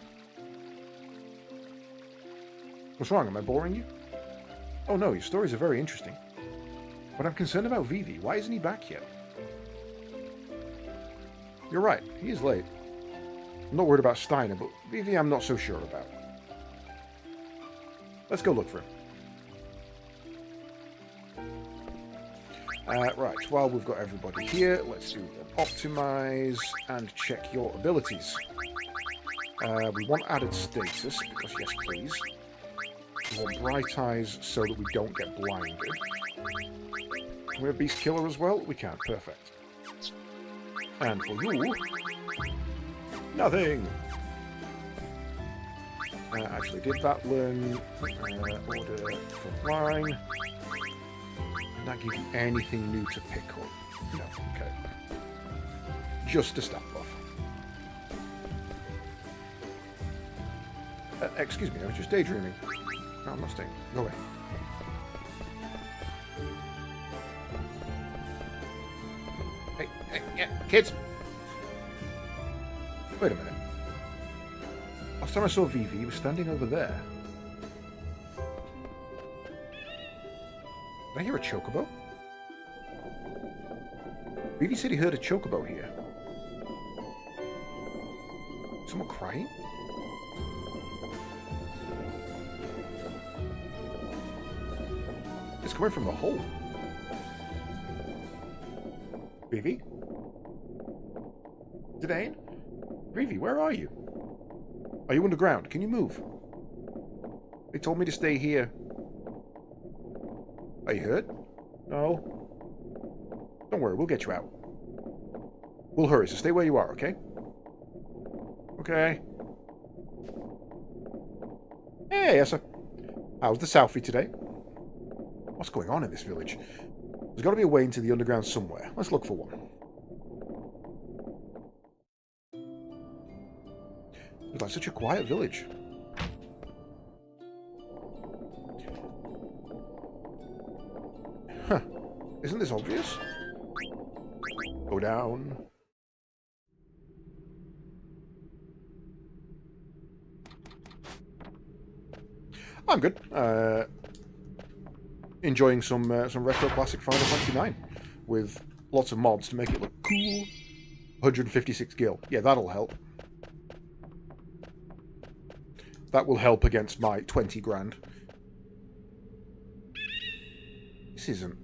What's wrong? Am I boring you? Oh no, your stories are very interesting. But I'm concerned about Vivi. Why isn't he back yet? You're right, he is late. I'm not worried about Steiner, but Vivi I'm not so sure about. Let's go look for him. Right, while we've got everybody here, let's do an optimize and check your abilities. We want added status, because yes please. We want bright eyes so that we don't get blinded. Can we have Beast Killer as well? We can, perfect. And for you, Nothing! Actually, did that learn order front line? Did that give you anything new to pick up? No, okay. Just a stat buff. Excuse me, I was just daydreaming. No, I'm not staying. Go away. Hey, yeah, kids! Wait a minute. Last time I saw Vivi, he was standing over there. Did I hear a chocobo? Vivi said he heard a chocobo here. Someone crying? It's coming from the hole. Vivi? Zidane? Vivi, where are you? Are you underground? Can you move? They told me to stay here. Are you hurt? No. Don't worry, we'll get you out. We'll hurry, so stay where you are, okay? Okay. Hey, Essa. How's the Southie today? What's going on in this village? There's got to be a way into the underground somewhere. Let's look for one. It's like such a quiet village. Huh. Isn't this obvious? Go down. I'm good. Enjoying some retro classic Final Fantasy IX with lots of mods to make it look cool. 156 gil. Yeah, that'll help. That will help against my 20 grand. This isn't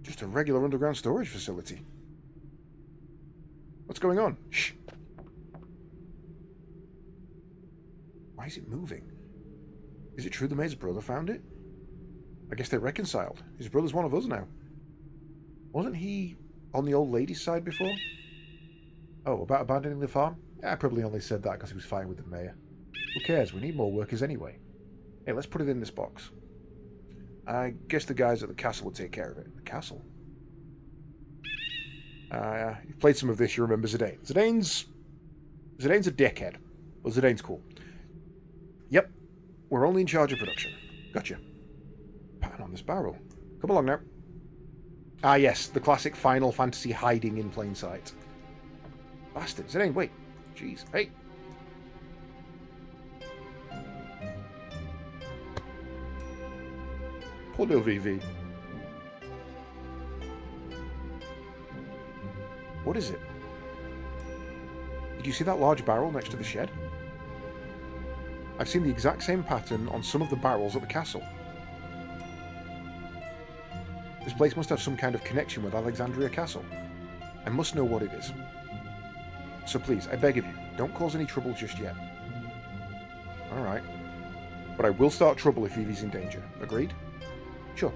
just a regular underground storage facility. What's going on? Shh. Why is it moving? Is it true the maid's brother found it? I guess they're reconciled. His brother's one of us now. Wasn't he on the old lady's side before? Oh, about abandoning the farm? Yeah, I probably only said that because he was fighting with the mayor. Who cares? We need more workers anyway. Hey, let's put it in this box. I guess the guys at the castle will take care of it. The castle? You've played some of this, you remember Zidane. Zidane's a dickhead. Well, Zidane's cool. Yep. We're only in charge of production. Gotcha. Pattern on this barrel. Come along now. Ah, yes. The classic Final Fantasy hiding in plain sight. Bastard. Zidane, wait. Jeez. Hey. Poor little Vivi. What is it? Did you see that large barrel next to the shed? I've seen the exact same pattern on some of the barrels at the castle. This place must have some kind of connection with Alexandria Castle. I must know what it is. So please, I beg of you, don't cause any trouble just yet. Alright. But I will start trouble if Vivi's in danger. Agreed? Sure.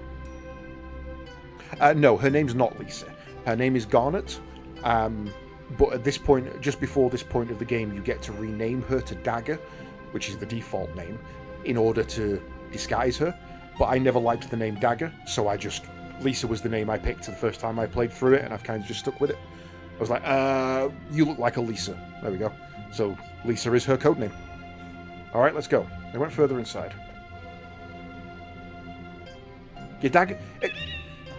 No, her name's not Lisa. Her name is Garnet. But at this point, just before this point of the game, you get to rename her to Dagger, which is the default name, in order to disguise her. But I never liked the name Dagger, so Lisa was the name I picked the first time I played through it, and I've kind of just stuck with it. I was like, you look like a Lisa. There we go. So Lisa is her codename. Alright, let's go. They went further inside. Yeah, Dagger...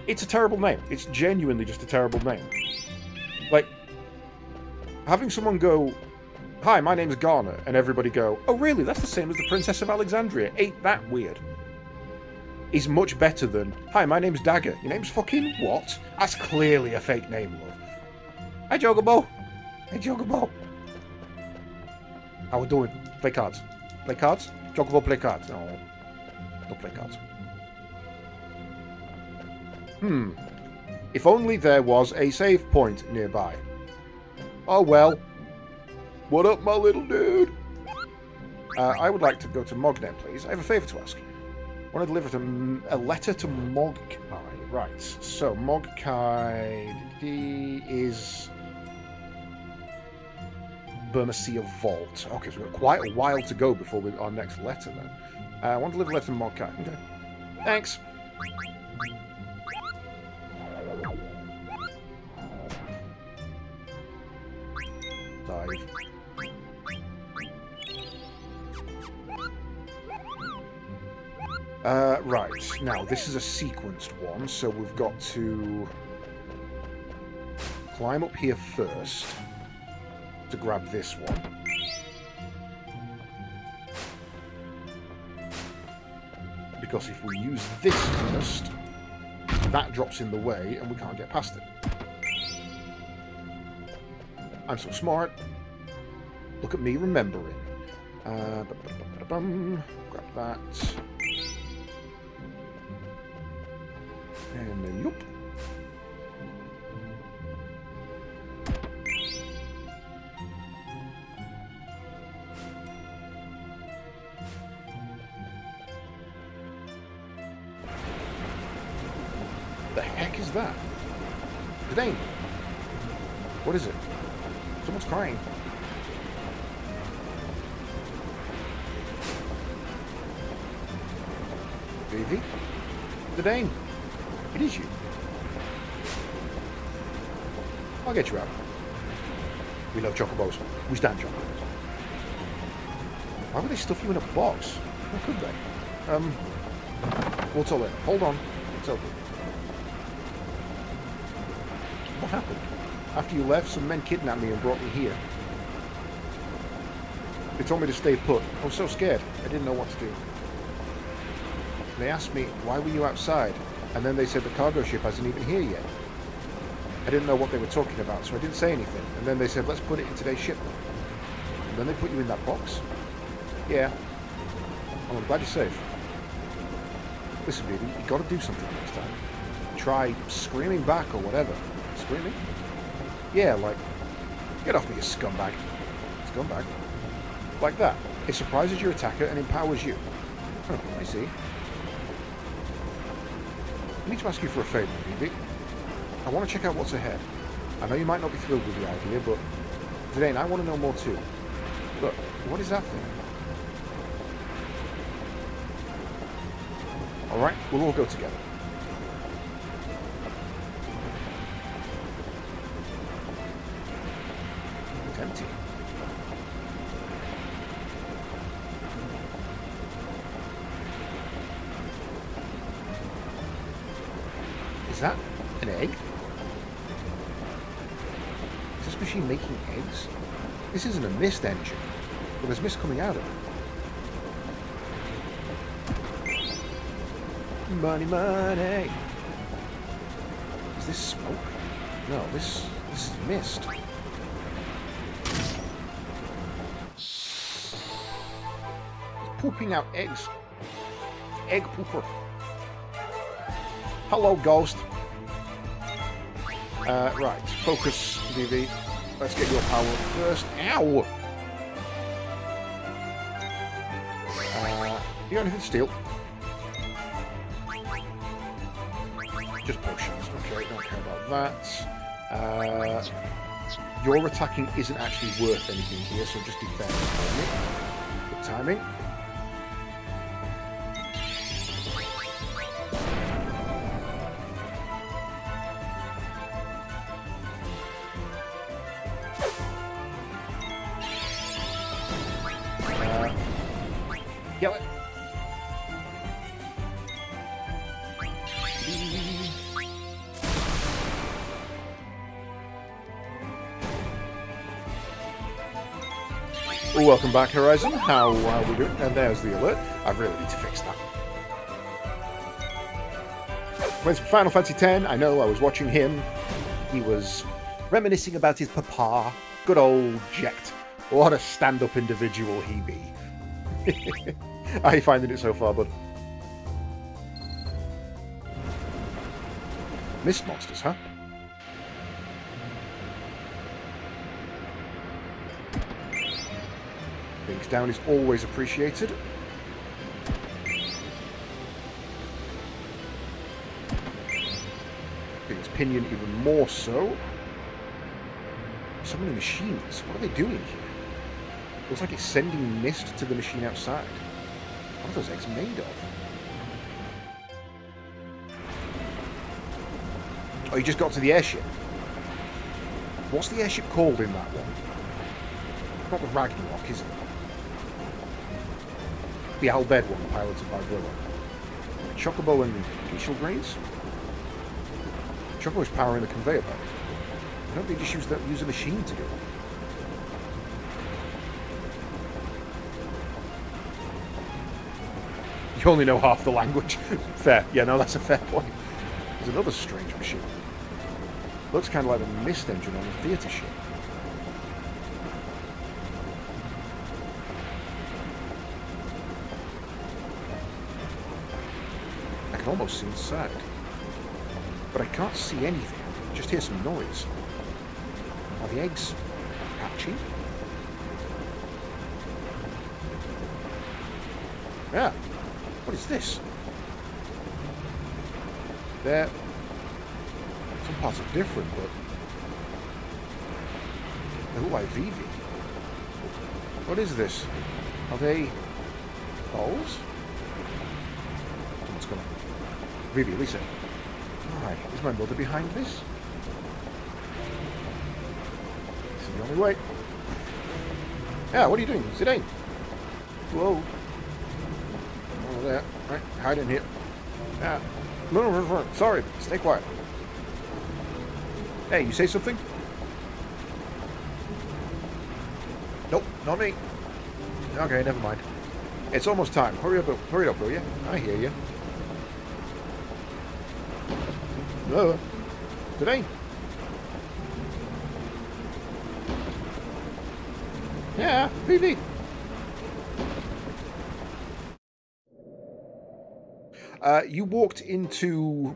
It's a terrible name. It's genuinely just a terrible name. Like, having someone go, "Hi, my name's Garnet," and everybody go, "Oh, really? That's the same as the Princess of Alexandria. Ain't that weird?" is much better than, "Hi, my name's Dagger." Your name's fucking what? That's clearly a fake name, love. Hi, Jogobo. Hey, Jogobo. How we doing? Play cards. Play cards? Jogobo, play cards. No. Don't play cards. If only there was a save point nearby. Oh well. What up, my little dude? I would like to go to Mognet, please. I have a favour to ask. Want to deliver a letter to Mogkai. Right. So Mogkai is Burmecia Vault. Okay, so we've got quite a while to go before our next letter then. I want to deliver a letter to Mogkai. Okay. Thanks. Dive. Right, now this is a sequenced one, so we've got to climb up here first to grab this one. Because if we use this first, that drops in the way and we can't get past it. I'm so smart. Look at me remembering. Grab that. And then, yup. The heck is that? Dane! What is it? Someone's crying. Vivi? Dane! It is you. I'll get you out. We love chocobos. We stand chocobos. Why would they stuff you in a box? How could they? What's all in? Hold on. It's open. What happened? After you left, some men kidnapped me and brought me here. They told me to stay put. I was so scared. I didn't know what to do. They asked me, why were you outside? And then they said the cargo ship hasn't even here yet. I didn't know what they were talking about, so I didn't say anything. And then they said, let's put it in today's shipment. And then they put you in that box? Yeah. Well, I'm glad you're safe. Listen, baby, you got to do something next time. Try screaming back or whatever. Screaming? Yeah, like, get off me, you scumbag. Scumbag? Like that. It surprises your attacker and empowers you. Oh, I see. I need to ask you for a favour, Vivi. I want to check out what's ahead. I know you might not be thrilled with the idea, but Zidane, I want to know more too. Look, what is that thing? Alright, we'll all go together. It's empty. Is that an egg? Is this machine making eggs? This isn't a mist engine, but there's mist coming out of it. Money, money! Is this smoke? No, this is mist. It's pooping out eggs. Egg pooper. Hello, ghost. Right, focus, Vivi. Let's get your power first. Ow! You got anything to steal? Just potions. Okay, don't care about that. Your attacking isn't actually worth anything here, so just defend for me. Good timing. Kill it. Welcome back, Horizon. How are we doing? And there's the alert. I really need to fix that. Went to Final Fantasy X. I know, I was watching him. He was reminiscing about his papa. Good old Jecht. What a stand-up individual he be. How are you finding it so far, bud? Mist monsters, huh? Things down is always appreciated. Its pinion even more so. So many machines. What are they doing here? Looks like it's sending mist to the machine outside. What are those eggs made of? Oh, you just got to the airship. What's the airship called in that one? Not the Ragnarok, is it? The Albed one, piloted by Willow. Chocobo and Geishel Grains? Chocobo is powering the conveyor belt. Why don't they just use a machine to do it? You only know half the language. Fair. Yeah, no, that's a fair point. There's another strange machine. Looks kind of like the mist engine on a theatre ship. I can almost see inside. But I can't see anything. Just hear some noise. Are the eggs hatching? Yeah. What is this? There. Some parts are different, but they look like Vivi. What is this? Are they balls? Someone's gonna. Vivi, Lisa. Why? Is my mother behind this? This is the only way. Yeah, what are you doing? Sit down. Whoa. Over there. Right, hide in here. Yeah. No, sorry. Stay quiet. Hey, you say something? Nope, not me. Okay, never mind. It's almost time. Hurry up, will you? I hear you. No. Today. Yeah, Vivi. You walked into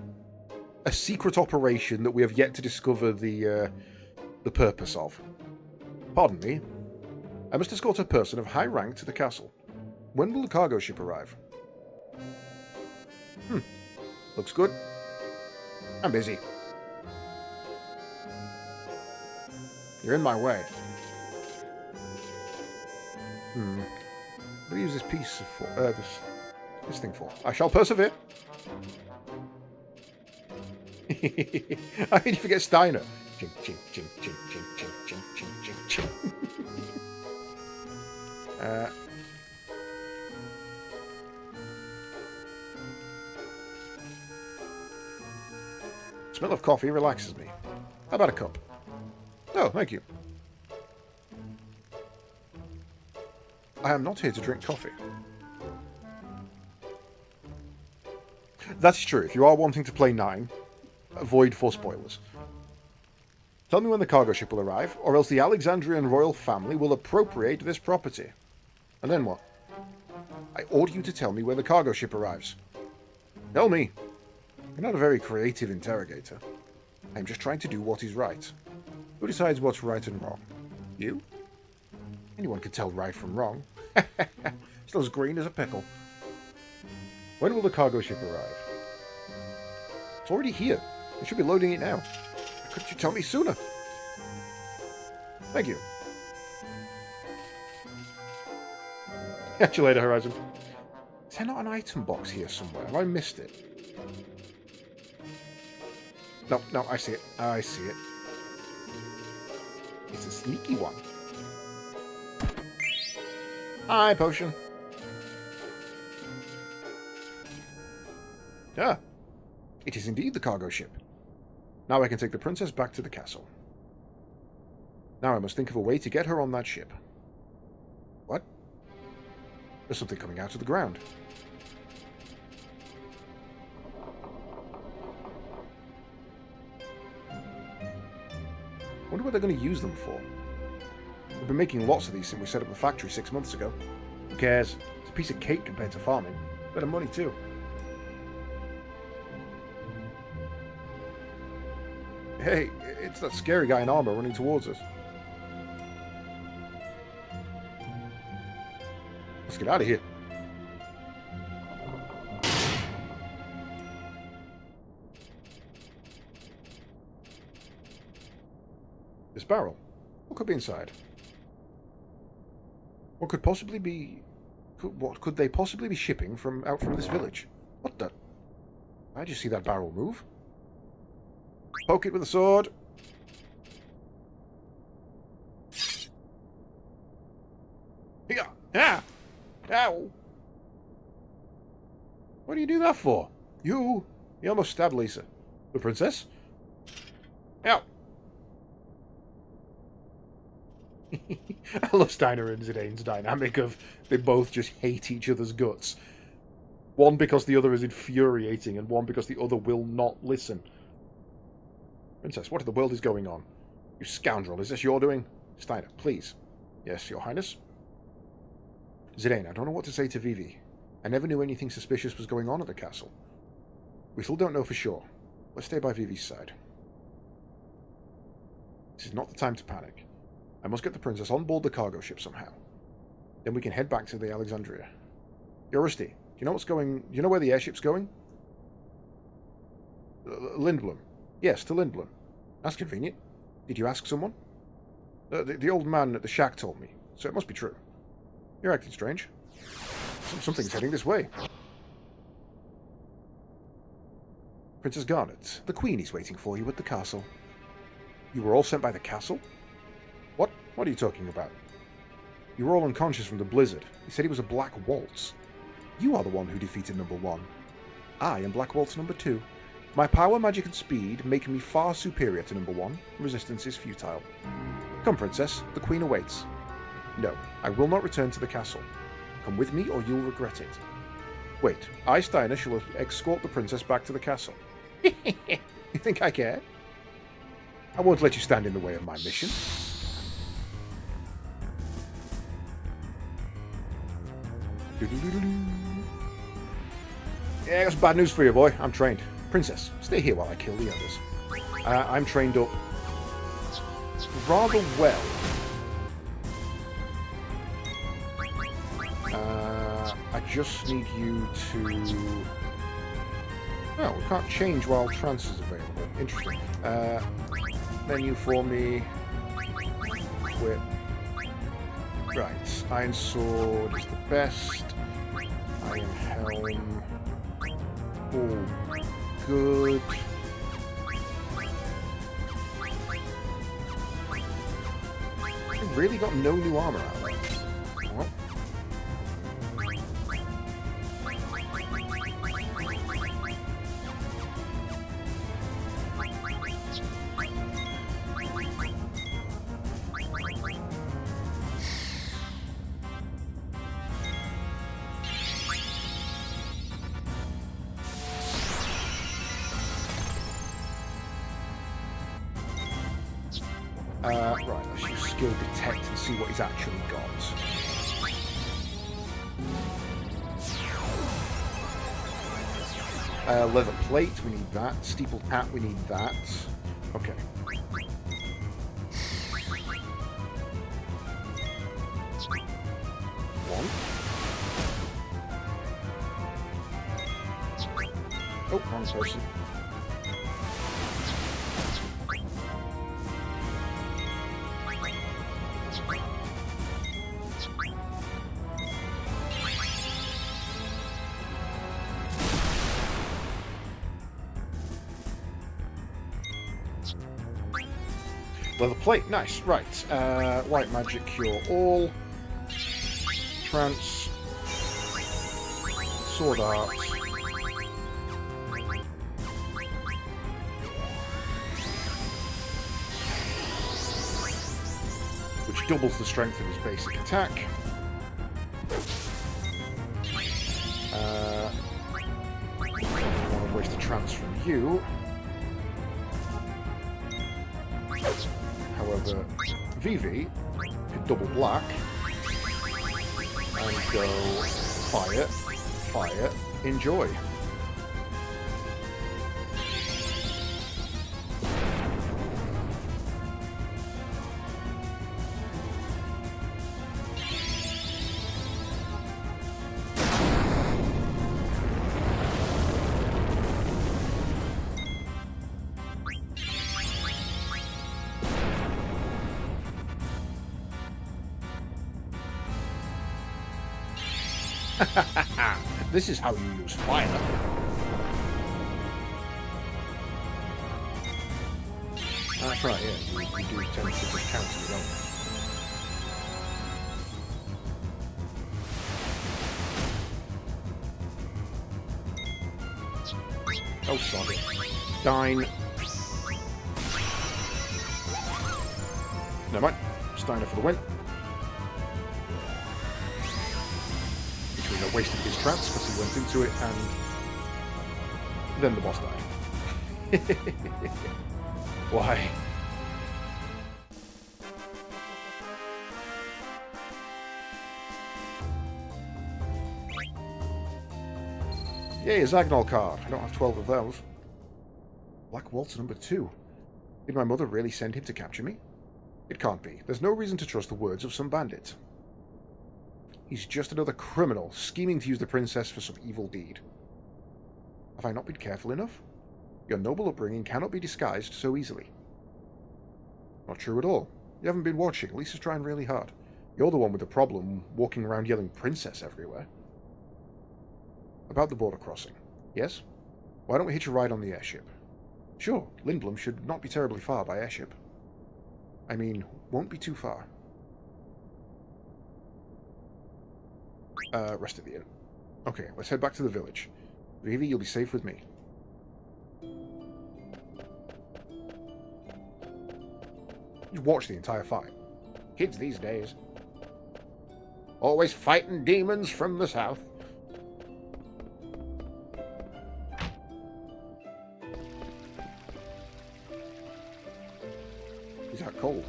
a secret operation that we have yet to discover the purpose of. Pardon me. I must escort a person of high rank to the castle. When will the cargo ship arrive? Looks good. I'm busy. You're in my way. What do I use this piece for? This thing for? I shall persevere. I mean, you forget Steiner. Ching, ching, ching, ching, ching, ching, ching, ching, ching, ching. Smell of coffee relaxes me. How about a cup? Oh, thank you. I am not here to drink coffee. That's true. If you are wanting to play 9, avoid for spoilers. Tell me when the cargo ship will arrive, or else the Alexandrian royal family will appropriate this property. And then what? I order you to tell me when the cargo ship arrives. Tell me. You're not a very creative interrogator. I'm just trying to do what is right. Who decides what's right and wrong? You? Anyone can tell right from wrong. Still as green as a pickle. When will the cargo ship arrive? It's already here. You should be loading it now. Why couldn't you tell me sooner? Thank you. Catch you later, Horizon. Is there not an item box here somewhere? Have I missed it? No, I see it. I see it. It's a sneaky one. Hi, potion. Ah, it is indeed the cargo ship. Now I can take the princess back to the castle. Now I must think of a way to get her on that ship. What? There's something coming out of the ground. I wonder what they're going to use them for. We've been making lots of these since we set up the factory 6 months ago. Who cares? It's a piece of cake compared to farming. Better money too. Hey, it's that scary guy in armor running towards us. Let's get out of here. This barrel. What could be inside? What could possibly be... What could they possibly be shipping out from this village? What the... Why'd you see that barrel move? Poke it with a sword. Yeah. Ah! Ow! What do you do that for? You almost stabbed Lisa. The princess? Ow! I love Steiner and Zidane's dynamic of they both just hate each other's guts. One because the other is infuriating, and one because the other will not listen. Princess, what in the world is going on? You scoundrel, is this your doing? Steiner, please. Yes, your highness? Zidane, I don't know what to say to Vivi. I never knew anything suspicious was going on at the castle. We still don't know for sure. Let's stay by Vivi's side. This is not the time to panic. I must get the princess on board the cargo ship somehow. Then we can head back to the Alexandria. Yorusti, do you know what's going... Do you know where the airship's going? Lindblom. Yes, to Lindblom. That's convenient. Did you ask someone? The old man at the shack told me, so it must be true. You're acting strange. Something's heading this way. Princess Garnet, the Queen is waiting for you at the castle. You were all sent by the castle? What? What are you talking about? You were all unconscious from the blizzard. He said he was a Black Waltz. You are the one who defeated number 1. I am Black Waltz number 2. My power, magic, and speed make me far superior to number 1. Resistance is futile. Come, Princess. The Queen awaits. No, I will not return to the castle. Come with me or you'll regret it. Wait, I, Steiner, shall escort the princess back to the castle. You think I care? I won't let you stand in the way of my mission. Yeah, I got some bad news for you, boy. I'm trained. Princess, stay here while I kill the others. I'm trained up rather well. I just need you to... Oh, we can't change while trance is available. Interesting. Menu for me. Whip. Right. Iron Sword is the best. Iron Helm. All good. I've really got no new armor out there. What? Right, let's use skill detect and see what he's actually got. Leather plate, we need that. Steepled hat, we need that. Okay. One. Oh, wrong person. Leather plate, nice. Right. White magic cure all. Trance. Sword art. Which doubles the strength of his basic attack. I don't want to waste a trance from you. However, Vivi could double black and go fire, fire, enjoy. This is how you use fire. That's right, yeah. You do tend to just counter it, don't you? Oh, sorry. Dine. Never mind. Steiner for the win. Which means I wasted his trance because he went into it and then the boss died. Why? Yay, a Zagnol card. I don't have 12 of those. Black Waltz number 2. Did my mother really send him to capture me? It can't be. There's no reason to trust the words of some bandit. He's just another criminal, scheming to use the princess for some evil deed. Have I not been careful enough? Your noble upbringing cannot be disguised so easily. Not true at all. You haven't been watching. Lisa's trying really hard. You're the one with the problem, walking around yelling princess everywhere. About the border crossing. Yes? Why don't we hitch a ride on the airship? Sure, Lindblum should not be terribly far by airship. I mean, won't be too far. Rest at the inn. Okay, let's head back to the village. Vivi, you'll be safe with me. You watch the entire fight. Kids these days. Always fighting demons from the south. He's out cold.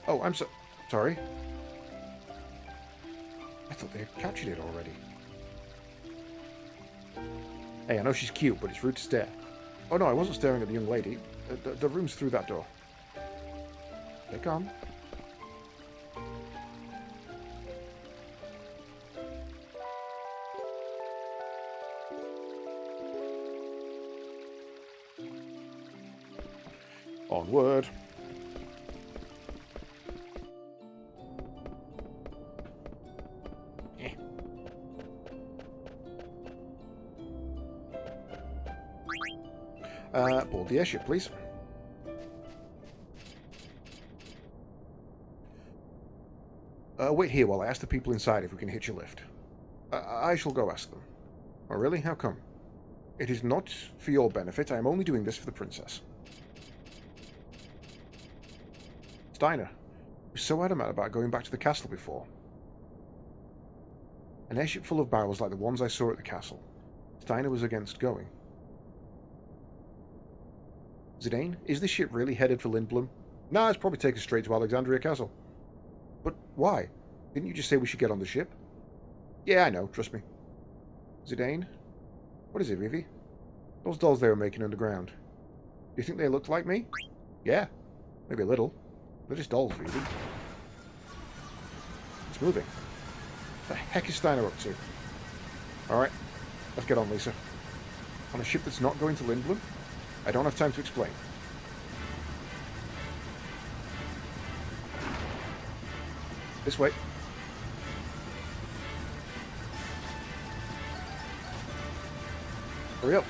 Oh, I'm sorry. I thought they had captured it already. Hey, I know she's cute, but it's rude to stare. Oh no, I wasn't staring at the young lady. The room's through that door. Stay calm. Onward. Board the airship, please. Wait here while I ask the people inside if we can hitch a lift. I shall go ask them. Oh, really? How come? It is not for your benefit. I am only doing this for the princess. Steiner, you were so adamant about going back to the castle before. An airship full of barrels like the ones I saw at the castle. Steiner was against going. Zidane, is this ship really headed for Lindblum? Nah, it's probably take us straight to Alexandria Castle. But why? Didn't you just say we should get on the ship? Yeah, I know, trust me. Zidane? What is it, Vivi? Those dolls they were making underground. Do you think they looked like me? Yeah, maybe a little. They're just dolls, Vivi. It's moving. What the heck is Steiner up to? Alright, let's get on, Lisa. On a ship that's not going to Lindblum? I don't have time to explain. This way. Hurry up.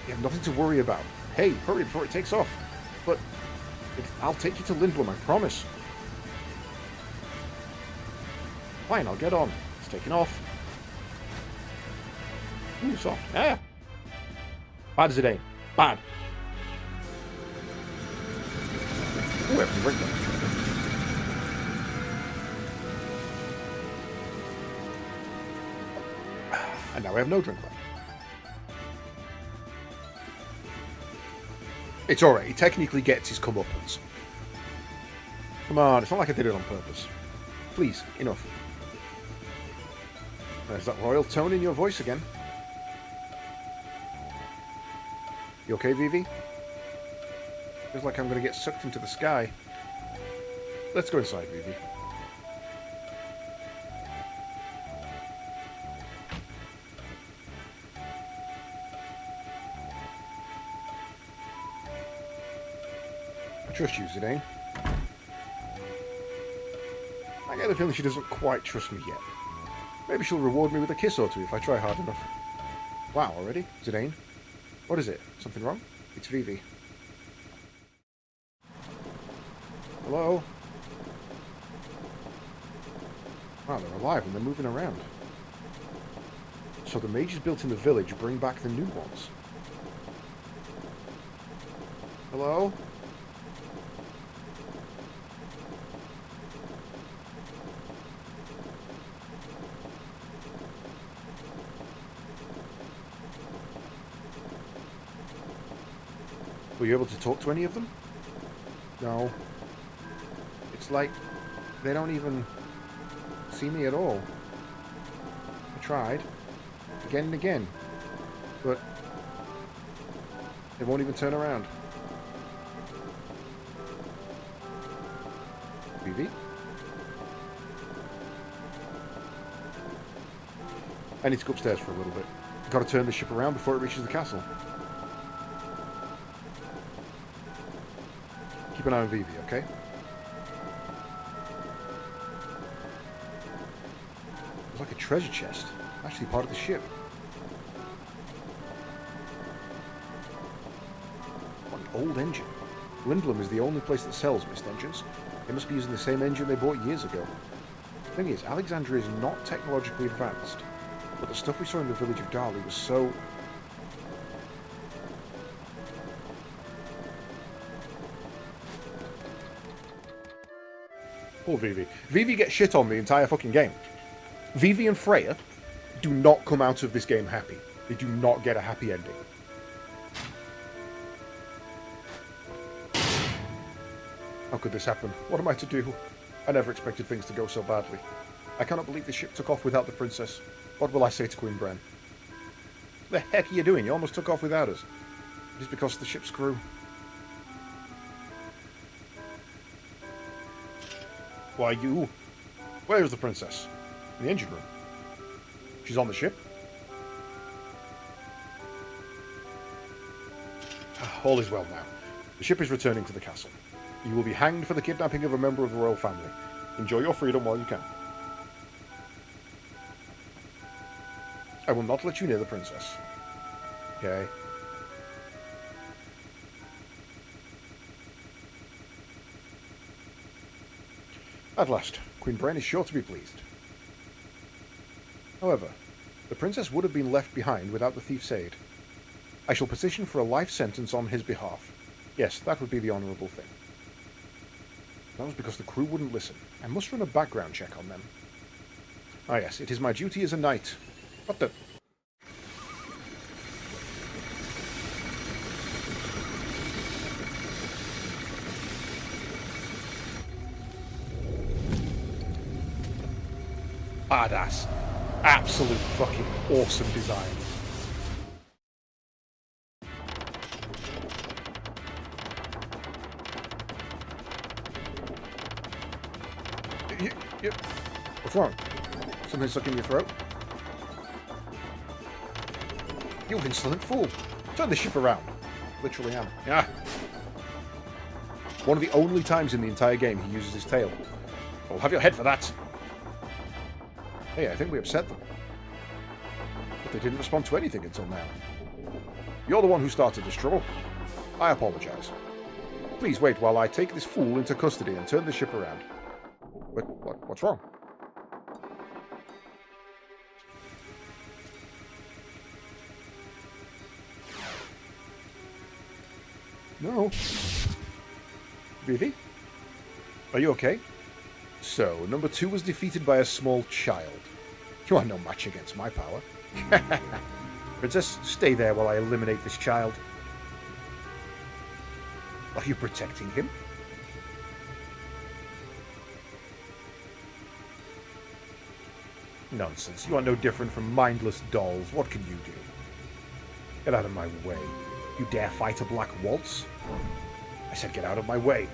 You have nothing to worry about. Hey, hurry before it takes off. But I'll take you to Lindblum, I promise. Fine, I'll get on. It's taking off. Ooh, soft. Ah! Bad as it ain't. Bad. Ooh, I have to drink that. And now we have no drink left. It's alright, he technically gets his comeuppance. Come on, it's not like I did it on purpose. Please, enough. There's that royal tone in your voice again. You okay, Vivi? Feels like I'm going to get sucked into the sky. Let's go inside, Vivi. I trust you, Zidane. I get the feeling she doesn't quite trust me yet. Maybe she'll reward me with a kiss or two if I try hard enough. Wow, already? Zidane? What is it? Something wrong? It's Vivi. Hello? Wow, they're alive and they're moving around. So the mages built in the village bring back the new ones. Hello? Were you able to talk to any of them? No. It's like they don't even see me at all. I tried. Again and again. But they won't even turn around. Vivi? I need to go upstairs for a little bit. Gotta turn the ship around before it reaches the castle. Keep an eye on Vivi, okay? It's like a treasure chest. Actually part of the ship. What an old engine. Lindblom is the only place that sells mist engines. They must be using the same engine they bought years ago. The thing is, Alexandria is not technologically advanced, but the stuff we saw in the village of Dali was so... Poor Vivi. Vivi gets shit on the entire fucking game. Vivi and Freya do not come out of this game happy. They do not get a happy ending. How could this happen? What am I to do? I never expected things to go so badly. I cannot believe the ship took off without the princess. What will I say to Queen Bran? The heck are you doing? You almost took off without us. It is because of the ship's crew. Why you? Where is the princess? In the engine room. She's on the ship. All is well now. The ship is returning to the castle. You will be hanged for the kidnapping of a member of the royal family. Enjoy your freedom while you can. I will not let you near the princess. Okay. At last, Queen Bran is sure to be pleased. However, the princess would have been left behind without the thief's aid. I shall petition for a life sentence on his behalf. Yes, that would be the honourable thing. That was because the crew wouldn't listen. I must run a background check on them. Ah yes, it is my duty as a knight. What the... Badass. Absolute fucking awesome design. What's wrong? Something stuck in your throat? You insolent fool! Turn the ship around. Literally am. Yeah. One of the only times in the entire game he uses his tail. I'll have your head for that. Hey, I think we upset them. But they didn't respond to anything until now. You're the one who started this trouble. I apologize. Please wait while I take this fool into custody and turn the ship around. What's wrong? No. Vivi? Are you okay? So, number 2 was defeated by a small child. You are no match against my power. Princess, stay there while I eliminate this child. Are you protecting him? Nonsense. You are no different from mindless dolls. What can you do? Get out of my way. You dare fight a black waltz? I said get out of my way.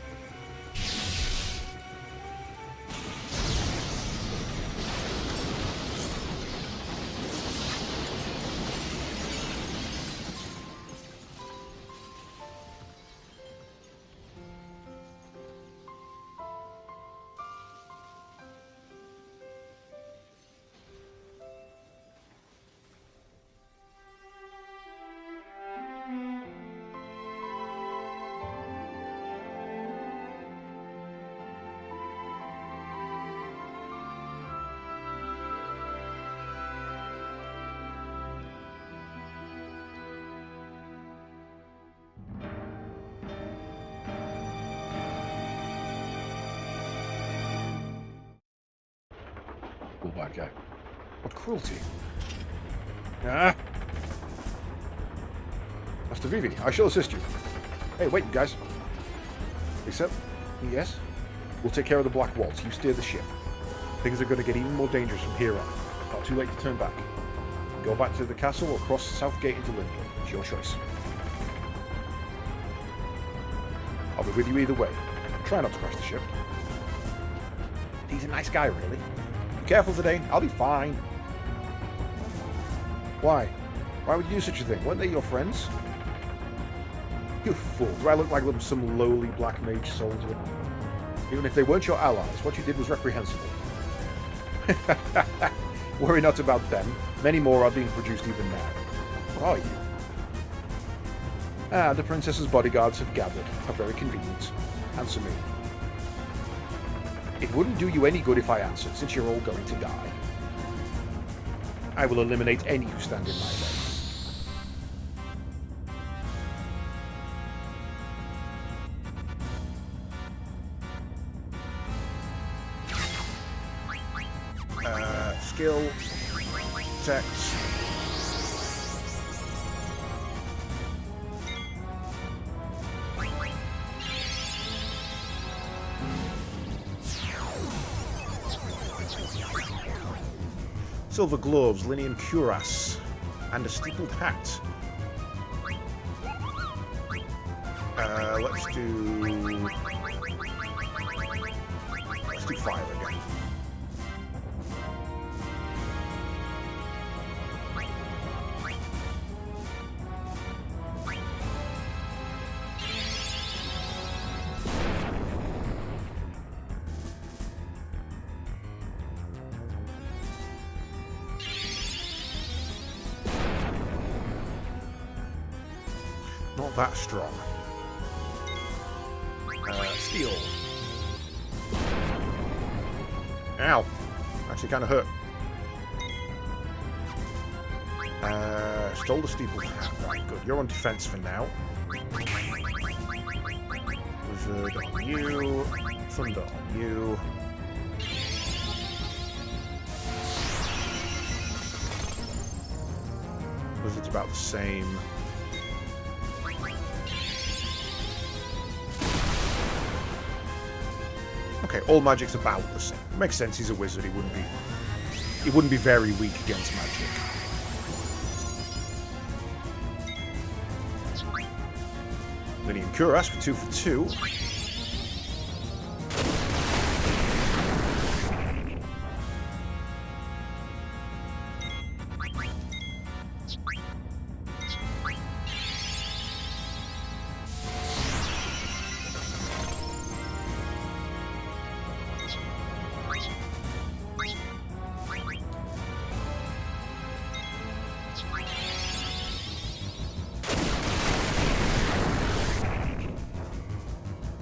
that guy. What cruelty. Ah! Master Vivi, I shall assist you. Hey, wait, you guys. Except, yes? We'll take care of the Black Waltz. You steer the ship. Things are going to get even more dangerous from here on. Not too late to turn back. Go back to the castle or cross the south gate into Lindblum. It's your choice. I'll be with you either way. Try not to crash the ship. He's a nice guy, really. Be careful, Zidane. I'll be fine. Why? Why would you do such a thing? Weren't they your friends? You fool. Do I look like some lowly black mage soldier? Even if they weren't your allies, what you did was reprehensible. Worry not about them. Many more are being produced even now. What are you? Ah, the princess's bodyguards have gathered. How very convenient. Answer me. It wouldn't do you any good if I answered, since you're all going to die. I will eliminate any who stand in my way. Skill, text. Silver gloves, Linian cuirass, and a steepled hat. Let's do fire again. Not that strong. Steel. Ow. Actually kind of hurt. Stole the steeple hat. Right, good. You're on defense for now. Wizard on you. Thunder on you. Wizard's about the same. Okay, all magic's about the same. Makes sense. He's a wizard. He wouldn't be very weak against magic. Linian cuirass for 2 for 2.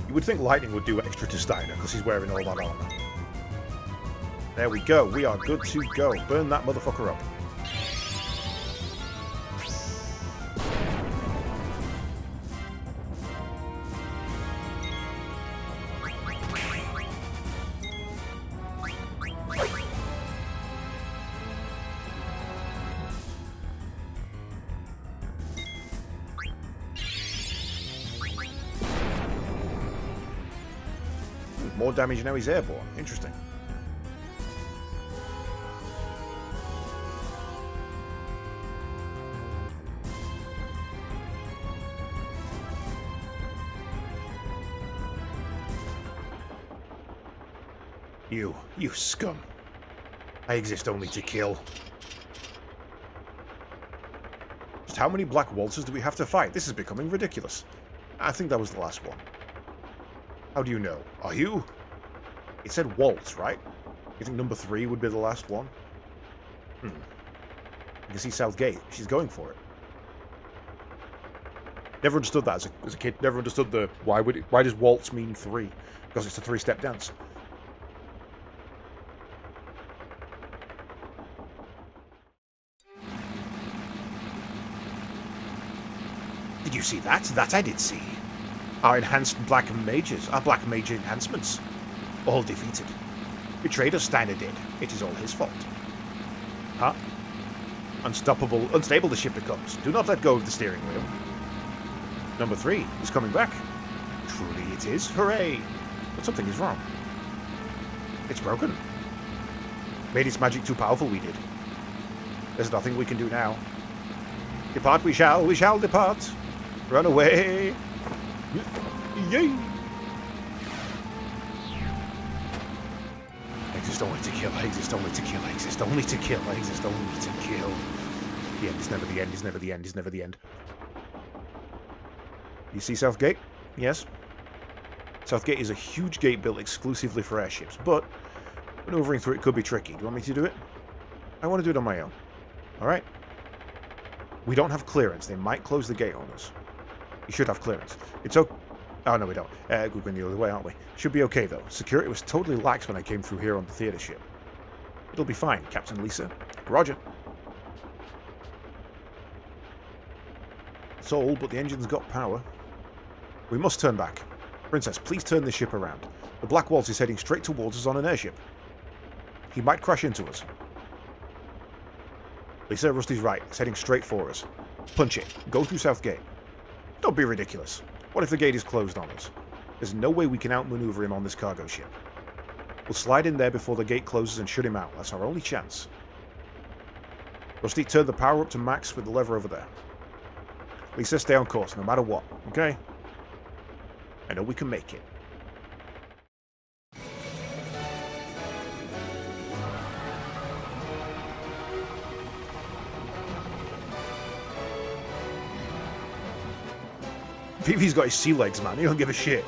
You would think lightning would do extra to Steiner because he's wearing all that armor. There we go. We are good to go. Burn that motherfucker up. More damage now he's airborne. Interesting. You scum. I exist only to kill. Just how many Black Waltzers do we have to fight? This is becoming ridiculous. I think that was the last one. How do you know? Are you? It said Waltz, right? You think number 3 would be the last one? You can see South Gate. She's going for it. Never understood that as a kid. Never understood the why does waltz mean 3? Because it's a 3-step dance. Did you see that? That I did see. Our enhanced black mages, our black mage enhancements. All defeated. Betrayed us, Steiner did. It is all his fault. Huh? Unstable the ship becomes. Do not let go of the steering wheel. Number 3 is coming back. Truly it is. Hooray! But something is wrong. It's broken. Made its magic too powerful, we did. There's nothing we can do now. Depart we shall depart. Run away. Yay! Exist only to kill, exist only to kill, exist only to kill, exist only to kill. The end is never the end, is never the end, is never the end. You see Southgate? Yes. Southgate is a huge gate built exclusively for airships, but maneuvering through it could be tricky. Do you want me to do it? I want to do it on my own. Alright. We don't have clearance. They might close the gate on us. You should have clearance. It's okay. Oh, no, we don't. We're going the other way, aren't we? Should be okay, though. Security was totally lax when I came through here on the theatre ship. It'll be fine, Captain Lisa. Roger. It's old, but the engine's got power. We must turn back. Princess, please turn the ship around. The Black Waltz is heading straight towards us on an airship. He might crash into us. Lisa, Rusty's right. It's heading straight for us. Punch it. Go through Southgate. Don't be ridiculous. What if the gate is closed on us? There's no way we can outmaneuver him on this cargo ship. We'll slide in there before the gate closes and shut him out. That's our only chance. Rusty, turn the power up to max with the lever over there. Lisa, stay on course, no matter what, okay? I know we can make it. Vivi's got his sea legs, man. He don't give a shit.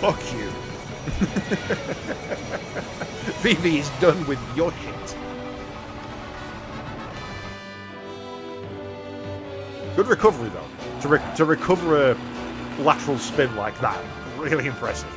Fuck you. Vivi is done with your shit. Good recovery, though. To recover a lateral spin like that. Really impressive.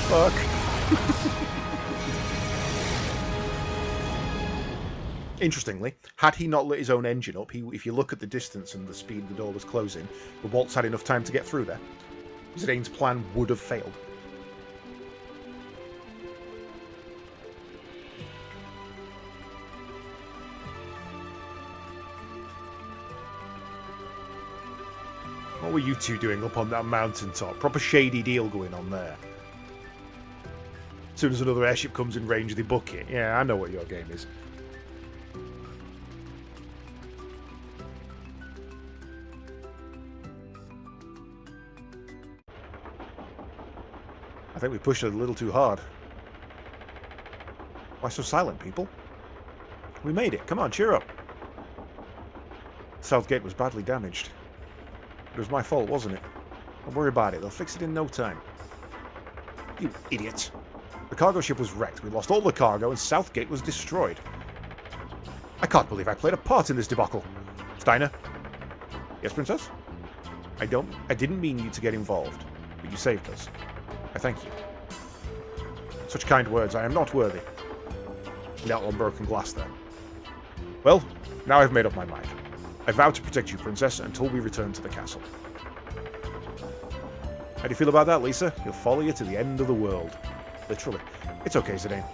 Fuck. Interestingly, had he not lit his own engine up, if you look at the distance and the speed the door was closing, the Waltz had enough time to get through there. Zidane's plan would have failed. What were you two doing up on that mountaintop? Proper shady deal going on there. As soon as another airship comes in range, they book it. Yeah, I know what your game is. I think we pushed it a little too hard. Why so silent, people? We made it. Come on, cheer up. Southgate was badly damaged. It was my fault, wasn't it? Don't worry about it. They'll fix it in no time. You idiot. The cargo ship was wrecked. We lost all the cargo and Southgate was destroyed. I can't believe I played a part in this debacle. Steiner? Yes, Princess? I didn't mean you to get involved, but you saved us. I thank you. Such kind words. I am not worthy. Knelt on broken glass there. Well, now I've made up my mind. I vow to protect you, Princess, until we return to the castle. How do you feel about that, Lisa? He'll follow you to the end of the world. Literally. It's okay, Zidane.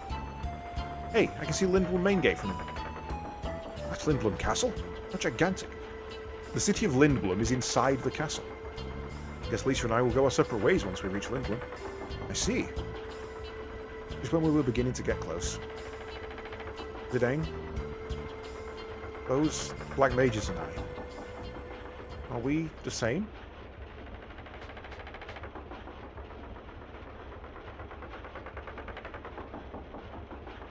Hey, I can see Lindblum main gate from here. That's Lindblum Castle? How gigantic. The city of Lindblum is inside the castle. I guess Lisa and I will go our separate ways once we reach Lindblum. I see. Just when we were beginning to get close. Zidane, those Black Mages and I, are we the same?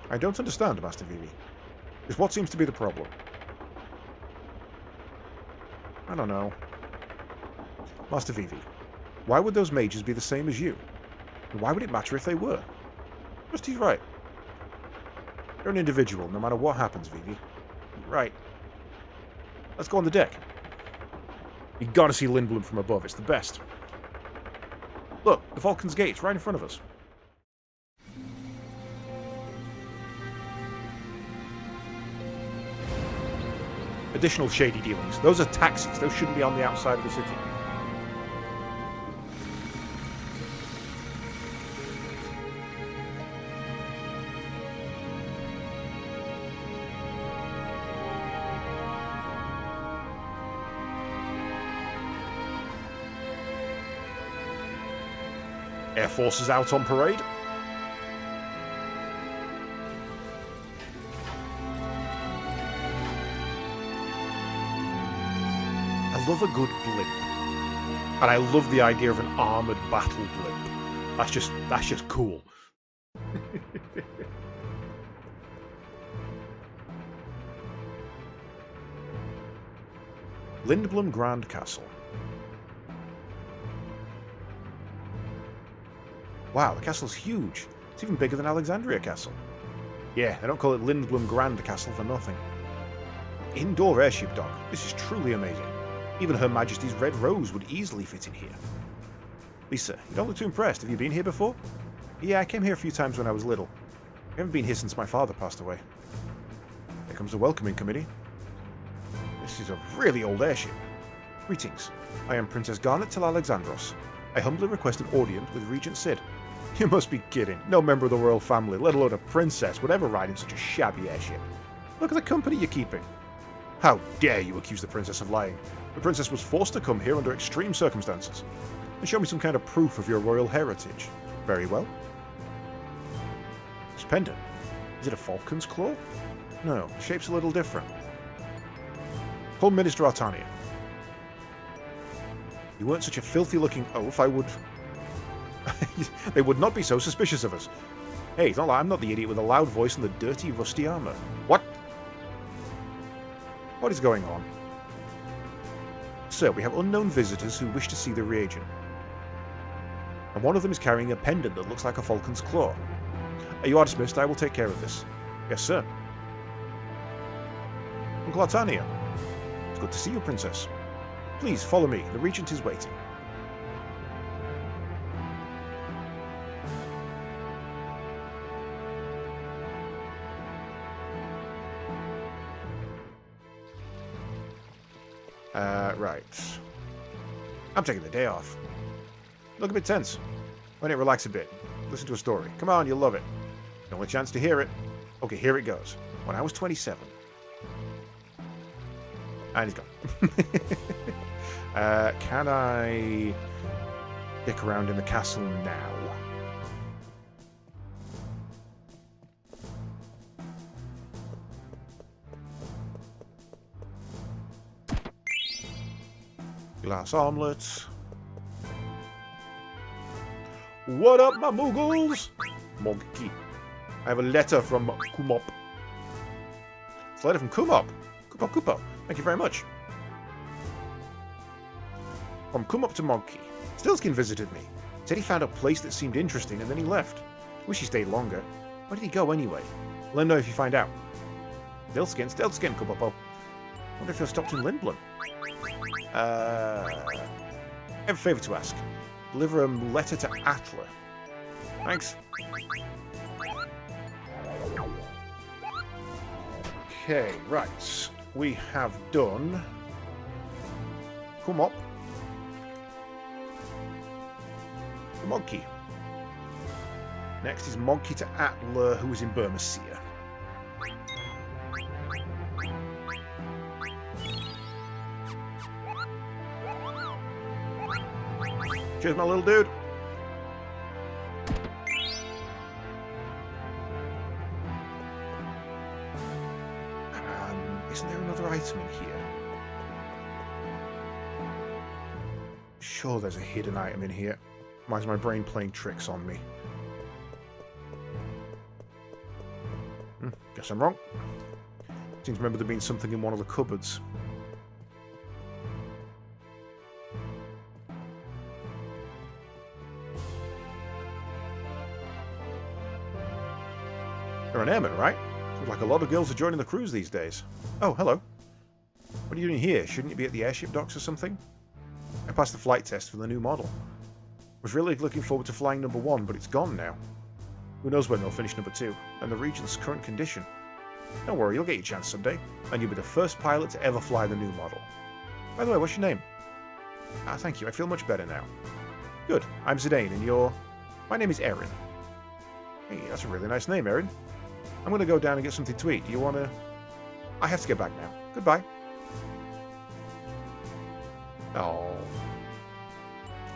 I don't understand, Master Vivi. Just what seems to be the problem? I don't know. Master Vivi, why would those mages be the same as you? And why would it matter if they were? Rusty's right. You're an individual, no matter what happens, Vivi. Right. Let's go on the deck. You gotta see Lindblum from above, it's the best. Look, the Vulcan's Gate's right in front of us. Additional shady dealings. Those are taxis. Those shouldn't be on the outside of the city. Air Force is out on parade. I love a good blimp. And I love the idea of an armoured battle blimp. That's just cool. Lindblum Grand Castle. Wow, the castle's huge. It's even bigger than Alexandria Castle. Yeah, they don't call it Lindblum Grand Castle for nothing. Indoor airship dock. This is truly amazing. Even Her Majesty's Red Rose would easily fit in here. Lisa, you don't look too impressed. Have you been here before? Yeah, I came here a few times when I was little. I haven't been here since my father passed away. Here comes the welcoming committee. This is a really old airship. Greetings. I am Princess Garnet Tel Alexandros. I humbly request an audience with Regent Sid. You must be kidding. No member of the royal family, let alone a princess, would ever ride in such a shabby airship. Look at the company you're keeping. How dare you accuse the princess of lying? The princess was forced to come here under extreme circumstances. And show me some kind of proof of your royal heritage. Very well. This pendant. Is it a falcon's claw? No, the shape's a little different. Call Minister Artania. You weren't such a filthy-looking oaf, I would... They would not be so suspicious of us. Hey, it's not like I'm not the idiot with a loud voice and the dirty, rusty armour. What? What is going on? Sir, we have unknown visitors who wish to see the reagent. And one of them is carrying a pendant that looks like a falcon's claw. You are dismissed. I will take care of this. Yes, sir. Uncle Artania. It's good to see you, Princess. Please, follow me. The regent is waiting. Right. I'm taking the day off. Look a bit tense. Why don't you relax a bit? Listen to a story. Come on, you'll love it. The only chance to hear it. Okay, here it goes. When I was 27. And he's gone. Can I stick around in the castle now? Glass omelette. What up, my Mughals? Monkey. I have a letter from Kumop. It's a letter from Kumop. Kupo. Thank you very much. From Kumop to Monkey. Stillskin visited me. Said he found a place that seemed interesting and then he left. Wish he stayed longer. Where did he go anyway? Let him know if you find out. Stillskin, Kupopo. Wonder if he'll stopped in Lindblum. I have a favour to ask. Deliver a letter to Atla. Thanks. Okay, right. We have done Kumop. The Monkey. Next is Monkey to Atla, who is in Burmecia. Cheers, my little dude. Isn't there another item in here? Sure, there's a hidden item in here. Why is my brain playing tricks on me? Guess I'm wrong. Seems to remember there being something in one of the cupboards. You're an airman, right? Seems like a lot of girls are joining the crews these days. Oh, hello. What are you doing here? Shouldn't you be at the airship docks or something? I passed the flight test for the new model. Was really looking forward to flying number 1, but it's gone now. Who knows when they'll finish number 2, and the Regent's current condition. Don't worry, you'll get your chance someday, and you'll be the first pilot to ever fly the new model. By the way, what's your name? Ah, thank you, I feel much better now. Good, I'm Zidane, and you're... My name is Erin. Hey, that's a really nice name, Erin. I'm going to go down and get something to eat. Do you want to... I have to get back now. Goodbye. Oh.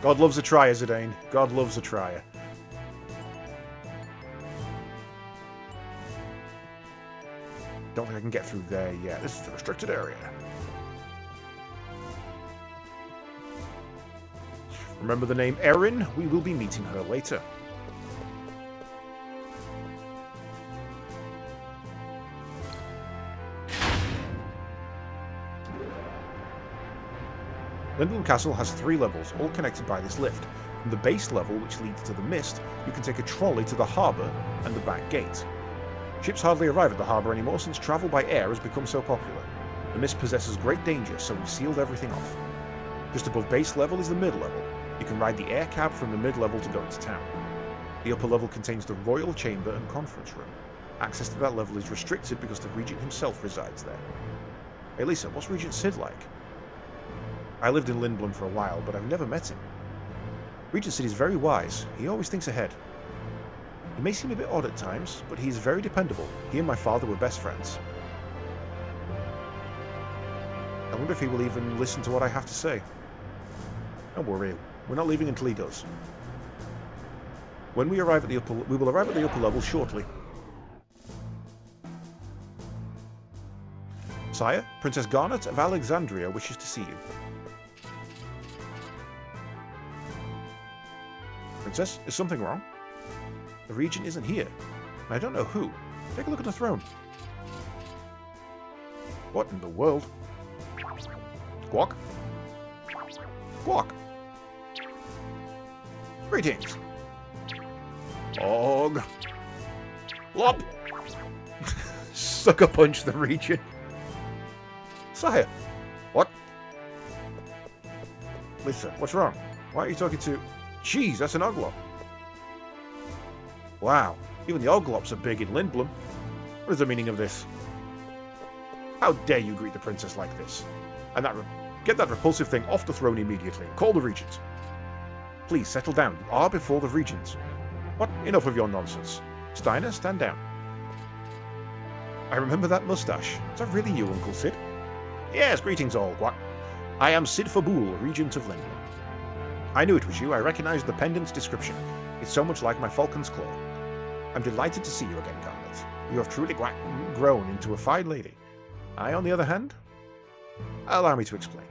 God loves a trier, Zidane. God loves a trier. Don't think I can get through there yet. This is the restricted area. Remember the name Erin? We will be meeting her later. Lindblum Castle has 3 levels, all connected by this lift. From the base level, which leads to the mist, you can take a trolley to the harbour and the back gate. Ships hardly arrive at the harbour anymore since travel by air has become so popular. The mist possesses great danger, so we've sealed everything off. Just above base level is the mid-level. You can ride the air cab from the mid-level to go into town. The upper level contains the royal chamber and conference room. Access to that level is restricted because the Regent himself resides there. Hey Lisa, what's Regent Sid like? I lived in Lindblum for a while, but I've never met him. Regent Sid is very wise. He always thinks ahead. He may seem a bit odd at times, but he is very dependable. He and my father were best friends. I wonder if he will even listen to what I have to say. Don't worry, we're not leaving until he does. When we arrive at the we will arrive at the upper level shortly. Sire, Princess Garnet of Alexandria wishes to see you. Princess, is something wrong? The Regent isn't here. I don't know who. Take a look at the throne. What in the world? Squawk? Squawk! Greetings! Og! Lop! Sucker punch the Regent. Sire! What? Lisa, what's wrong? Why are you talking to... Jeez, that's an Oglop. Wow, even the Oglops are big in Lindblum. What is the meaning of this? How dare you greet the princess like this? And get that repulsive thing off the throne immediately. Call the Regent. Please, settle down. You are before the Regent. What? Enough of your nonsense. Steiner, stand down. I remember that mustache. Is that really you, Uncle Sid? Yes, greetings all. What? I am Sid Fabul, Regent of Lindblum. I knew it was you. I recognized the pendant's description. It's so much like my falcon's claw. I'm delighted to see you again, Garnet. You have truly grown into a fine lady. I, on the other hand? Allow me to explain.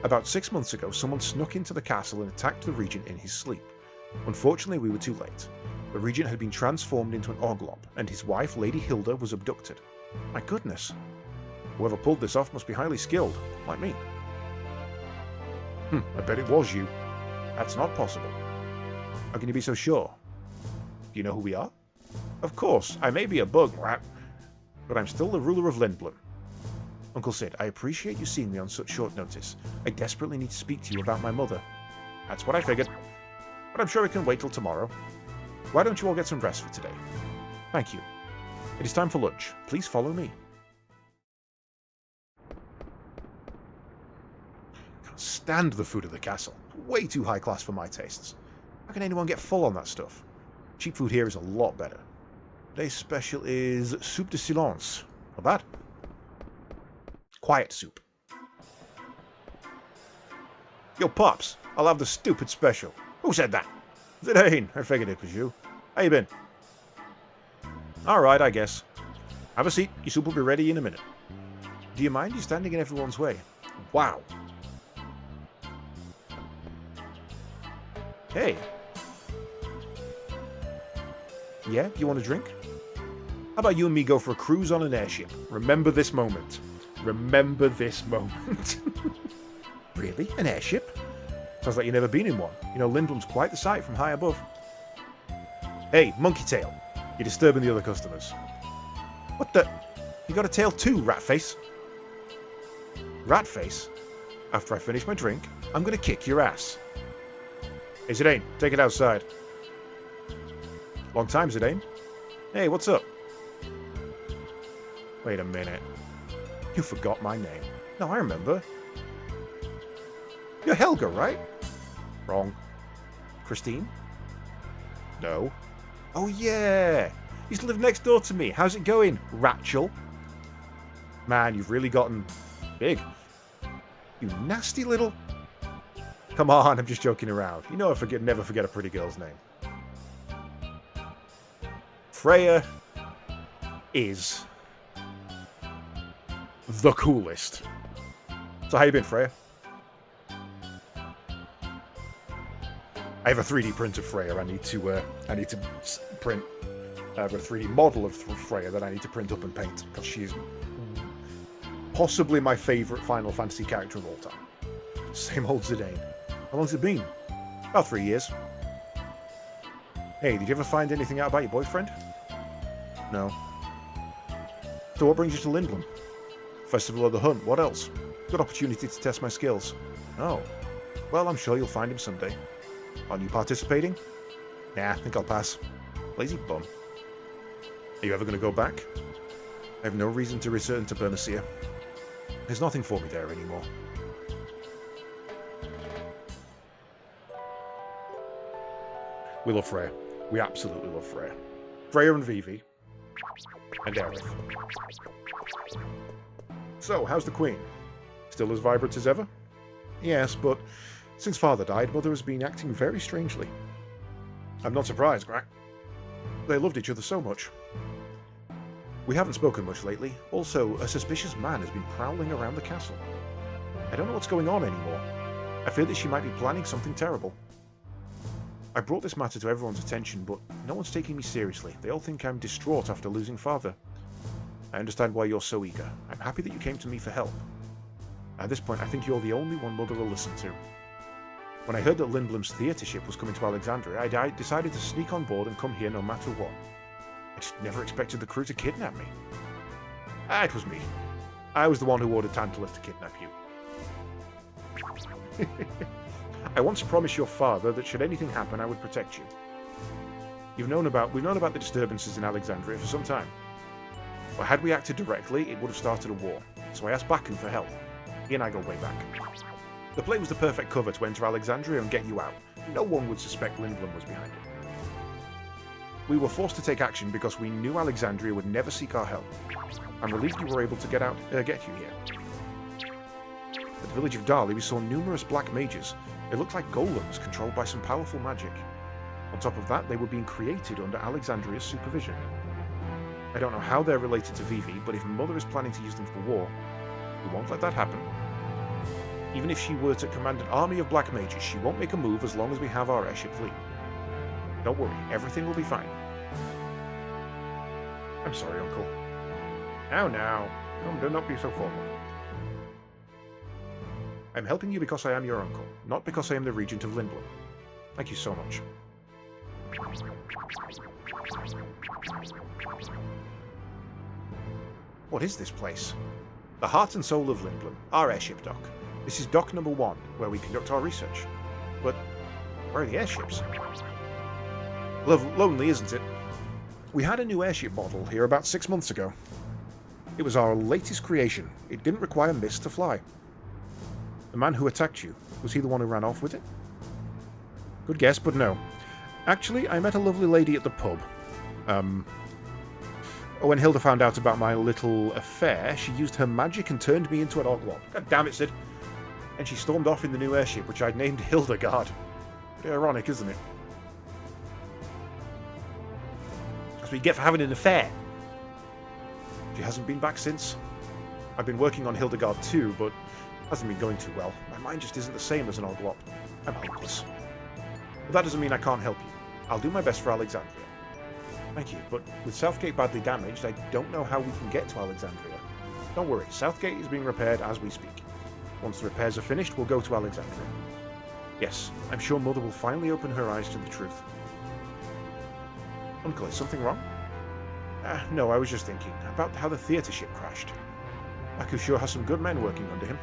About 6 months ago, someone snuck into the castle and attacked the Regent in his sleep. Unfortunately, we were too late. The Regent had been transformed into an Oglop, and his wife, Lady Hilda, was abducted. My goodness. Whoever pulled this off must be highly skilled, like me. I bet it was you. That's not possible. How can you be so sure? Do you know who we are? Of course, I may be a bug rat, but I'm still the ruler of Lindblum. Uncle Sid, I appreciate you seeing me on such short notice. I desperately need to speak to you about my mother. That's what I figured. But I'm sure it can wait till tomorrow. Why don't you all get some rest for today? Thank you. It is time for lunch. Please follow me. I can't stand the food at the castle. Way too high class for my tastes. How can anyone get full on that stuff? Cheap food here is a lot better. Today's special is soup de silence. Not bad. Quiet soup. Yo, Pops, I'll have the stupid special. Who said that? Zidane, I figured it was you. How you been? Alright, I guess. Have a seat, your soup will be ready in a minute. Do you mind you standing in everyone's way? Wow. Hey. Yeah, you want a drink? How about you and me go for a cruise on an airship? Remember this moment. Remember this moment. Really? An airship? Sounds like you've never been in one. You know, Lindblum's quite the sight from high above. Hey, Monkey Tail. You're disturbing the other customers. What the? You got a tail too, Ratface? Ratface? After I finish my drink, I'm gonna kick your ass. Hey, Zidane, take it outside. Long time, Zidane. Hey, what's up? Wait a minute. You forgot my name. No, I remember. You're Helga, right? Wrong. Christine? No. Oh, yeah. You used to live next door to me. How's it going, Rachel? Man, you've really gotten big. You nasty little... Come on, I'm just joking around. You know I never forget a pretty girl's name. Freya is the coolest. So how you been, Freya? I have a 3D print of Freya. I need to print. I have a 3D model of Freya that I need to print up and paint because she's possibly my favourite Final Fantasy character of all time. Same old Zidane. How long's it been? About 3 years. Hey, did you ever find anything out about your boyfriend? No. So what brings you to Lindblum? Festival of the Hunt, what else? Good opportunity to test my skills. Oh. Well, I'm sure you'll find him someday. Aren't you participating? Nah, I think I'll pass. Lazy bum. Are you ever going to go back? I have no reason to return to Bernicia. There's nothing for me there anymore. We love Freya. We absolutely love Freya. Freya and Vivi. And Aerith. So, how's the Queen? Still as vibrant as ever? Yes, but since Father died, Mother has been acting very strangely. I'm not surprised, Grak. They loved each other so much. We haven't spoken much lately. Also, a suspicious man has been prowling around the castle. I don't know what's going on anymore. I fear that she might be planning something terrible. I brought this matter to everyone's attention, but no one's taking me seriously. They all think I'm distraught after losing Father. I understand why you're so eager. I'm happy that you came to me for help. At this point, I think you're the only one Mother will listen to. When I heard that Lindblum's theatre ship was coming to Alexandria, I decided to sneak on board and come here no matter what. I just never expected the crew to kidnap me. It was me. I was the one who ordered Tantalus to kidnap you. I once promised your father that should anything happen, I would protect you. We've known about the disturbances in Alexandria for some time. But had we acted directly, it would have started a war. So I asked Baku for help. He and I go way back. The play was the perfect cover to enter Alexandria and get you out. No one would suspect Lindblum was behind it. We were forced to take action because we knew Alexandria would never seek our help. I'm relieved you were able to get you here. At the village of Dali, we saw numerous black mages. They looked like golems controlled by some powerful magic. On top of that, they were being created under Alexandria's supervision. I don't know how they're related to Vivi, but if Mother is planning to use them for war, we won't let that happen. Even if she were to command an army of black mages, she won't make a move as long as we have our airship fleet. Don't worry, everything will be fine. I'm sorry, Uncle. Now. Do not be so formal. I'm helping you because I am your uncle, not because I am the regent of Lindblum. Thank you so much. What is this place? The heart and soul of Lindblum, our airship dock. This is dock number 1, where we conduct our research. But where are the airships? Lonely, isn't it? We had a new airship model here about 6 months ago. It was our latest creation. It didn't require mist to fly. The man who attacked you, was he the one who ran off with it? Good guess, but no. Actually, I met a lovely lady at the pub. When Hilda found out about my little affair, she used her magic and turned me into an Oglop. God damn it, Sid. And she stormed off in the new airship, which I'd named Hildegard. Pretty ironic, isn't it? That's what you get for having an affair. She hasn't been back since. I've been working on Hildegard too, but hasn't been going too well. My mind just isn't the same as an Oglop. I'm hopeless. But that doesn't mean I can't help you. I'll do my best for Alexandria. Thank you, but with Southgate badly damaged, I don't know how we can get to Alexandria. Don't worry, Southgate is being repaired as we speak. Once the repairs are finished, we'll go to Alexandria. Yes, I'm sure Mother will finally open her eyes to the truth. Uncle, is something wrong? No, I was just thinking about how the theatre ship crashed. Baku sure has some good men working under him.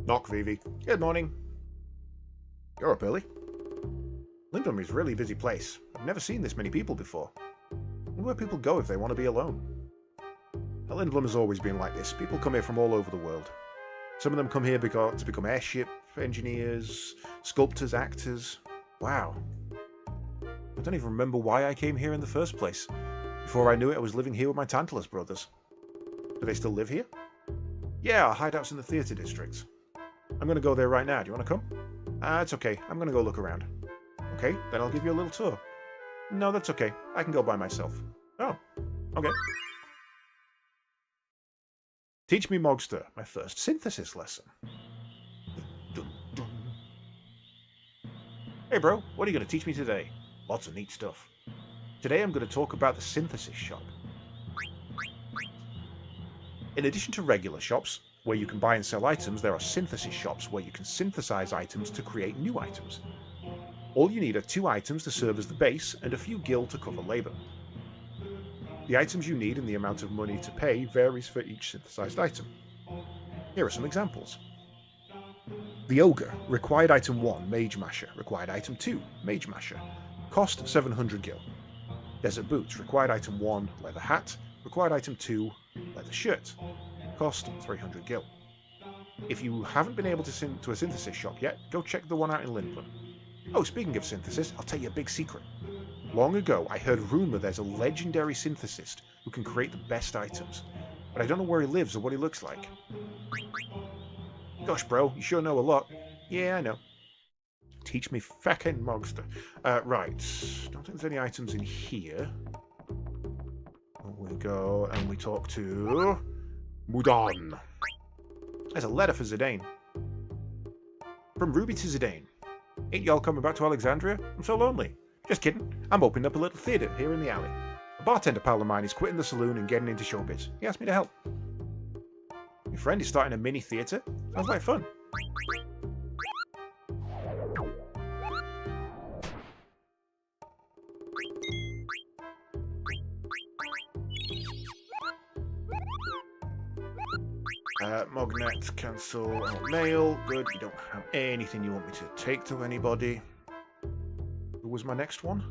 Knock, Vivi. Good morning. You're up early. Lindblum is a really busy place. I've never seen this many people before. I wonder where people go if they want to be alone. Lindblum has always been like this. People come here from all over the world. Some of them come here to become airship engineers, sculptors, actors. Wow. I don't even remember why I came here in the first place. Before I knew it, I was living here with my Tantalus brothers. Do they still live here? Yeah, our hideout's in the theatre district. I'm going to go there right now. Do you want to come? It's okay. I'm going to go look around. Okay, then I'll give you a little tour. No, that's okay. I can go by myself. Oh, okay. Teach me Mogster, my first synthesis lesson. Dun, dun. Hey bro, what are you going to teach me today? Lots of neat stuff. Today I'm going to talk about the synthesis shop. In addition to regular shops, where you can buy and sell items, there are synthesis shops where you can synthesize items to create new items. All you need are 2 items to serve as the base and a few gil to cover labor. The items you need and the amount of money to pay varies for each synthesized item. Here are some examples. The Ogre, required item 1, Mage Masher, required item 2, Mage Masher, cost 700 gil. Desert Boots, required item 1, Leather Hat, required item 2, Leather Shirt, cost 300 gil. If you haven't been able to a synthesis shop yet, go check the one out in Lindblum. Oh, speaking of synthesis, I'll tell you a big secret. Long ago, I heard rumour there's a legendary synthesist who can create the best items, but I don't know where he lives or what he looks like. Gosh, bro, you sure know a lot. Yeah, I know. Teach me feckin' Mogster. Right, don't think there's any items in here. We go and we talk to Mudan. There's a letter for Zidane. From Ruby to Zidane. Ain't y'all coming back to Alexandria? I'm so lonely. Just kidding. I'm opening up a little theatre here in the alley. A bartender pal of mine is quitting the saloon and getting into showbiz. He asked me to help. Your friend is starting a mini theatre? Sounds like fun. Mognet, cancel, mail. Good, you don't have anything you want me to take to anybody. Who was my next one?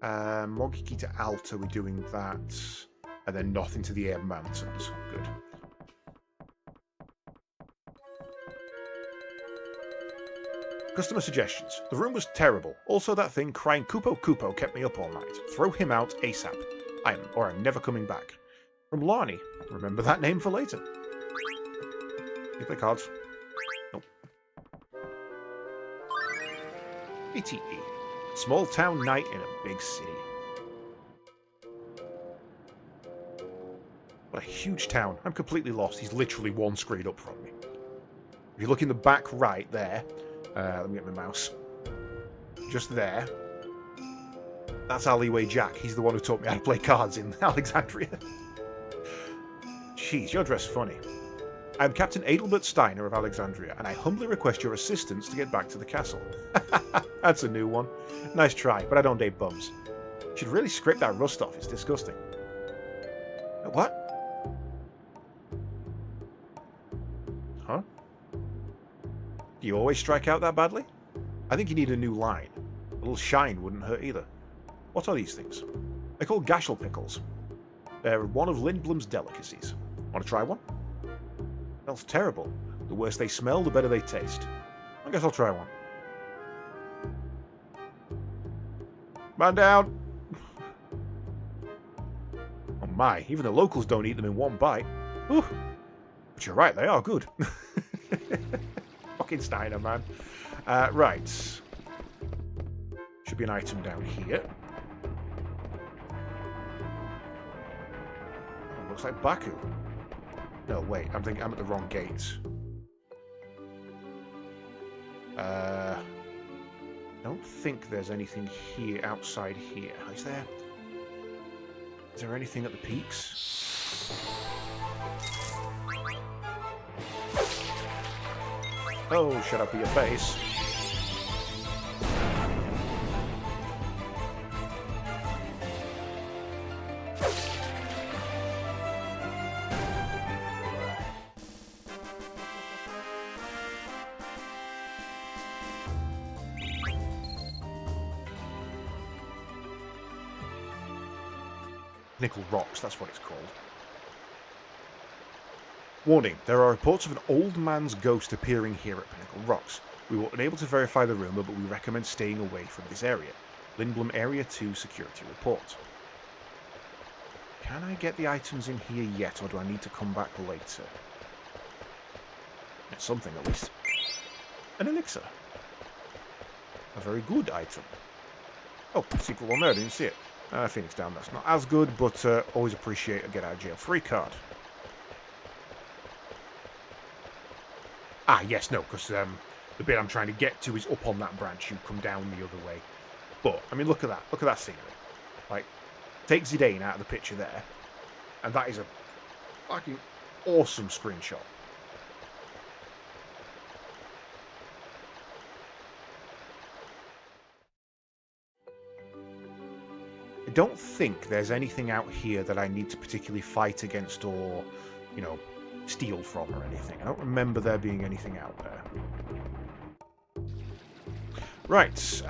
Mogiki to Alta, we're doing that. And then nothing to the Air Mountains. Good. Customer suggestions. The room was terrible. Also that thing crying Kupo Kupo kept me up all night. Throw him out ASAP. I'm never coming back. From Lani. Remember that name for later. You play cards? Nope. BTE. Small town night in a big city. What a huge town. I'm completely lost. He's literally one screen up from me. If you look in the back right there, let me get my mouse. Just there. That's Alleyway Jack. He's the one who taught me how to play cards in Alexandria. Jeez, you're dressed funny. I am Captain Adelbert Steiner of Alexandria, and I humbly request your assistance to get back to the castle. That's a new one. Nice try, but I don't date bums. You should really scrape that rust off. It's disgusting. What? Huh? Do you always strike out that badly? I think you need a new line. A little shine wouldn't hurt either. What are these things? They're called Gashel pickles. They're one of Lindblum's delicacies. Want to try one? Smells terrible. The worse they smell, the better they taste. I guess I'll try one. Man down! Oh my, even the locals don't eat them in one bite. Ooh. But you're right, they are good. Fucking Steiner, man. Right. Should be an item down here. Oh, looks like Baku. No, wait, I'm at the wrong gate. Don't think there's anything here outside here. Is there? Is there anything at the peaks? Oh, shut up with your face. Nickel Rocks, that's what it's called. Warning, there are reports of an old man's ghost appearing here at Pinnacle Rocks. We were unable to verify the rumour, but we recommend staying away from this area. Lindblom Area 2 Security Report. Can I get the items in here yet, or do I need to come back later? It's something, at least. An elixir. A very good item. Oh, secret one there, I didn't see it. Phoenix Down, that's not as good, but always appreciate a get out of jail free card. Ah, yes, no, because the bit I'm trying to get to is up on that branch. You come down the other way. But, I mean, look at that. Look at that scenery. Like, take Zidane out of the picture there, and that is a fucking awesome screenshot. I don't think there's anything out here that I need to particularly fight against or, you know, steal from or anything. I don't remember there being anything out there. Right,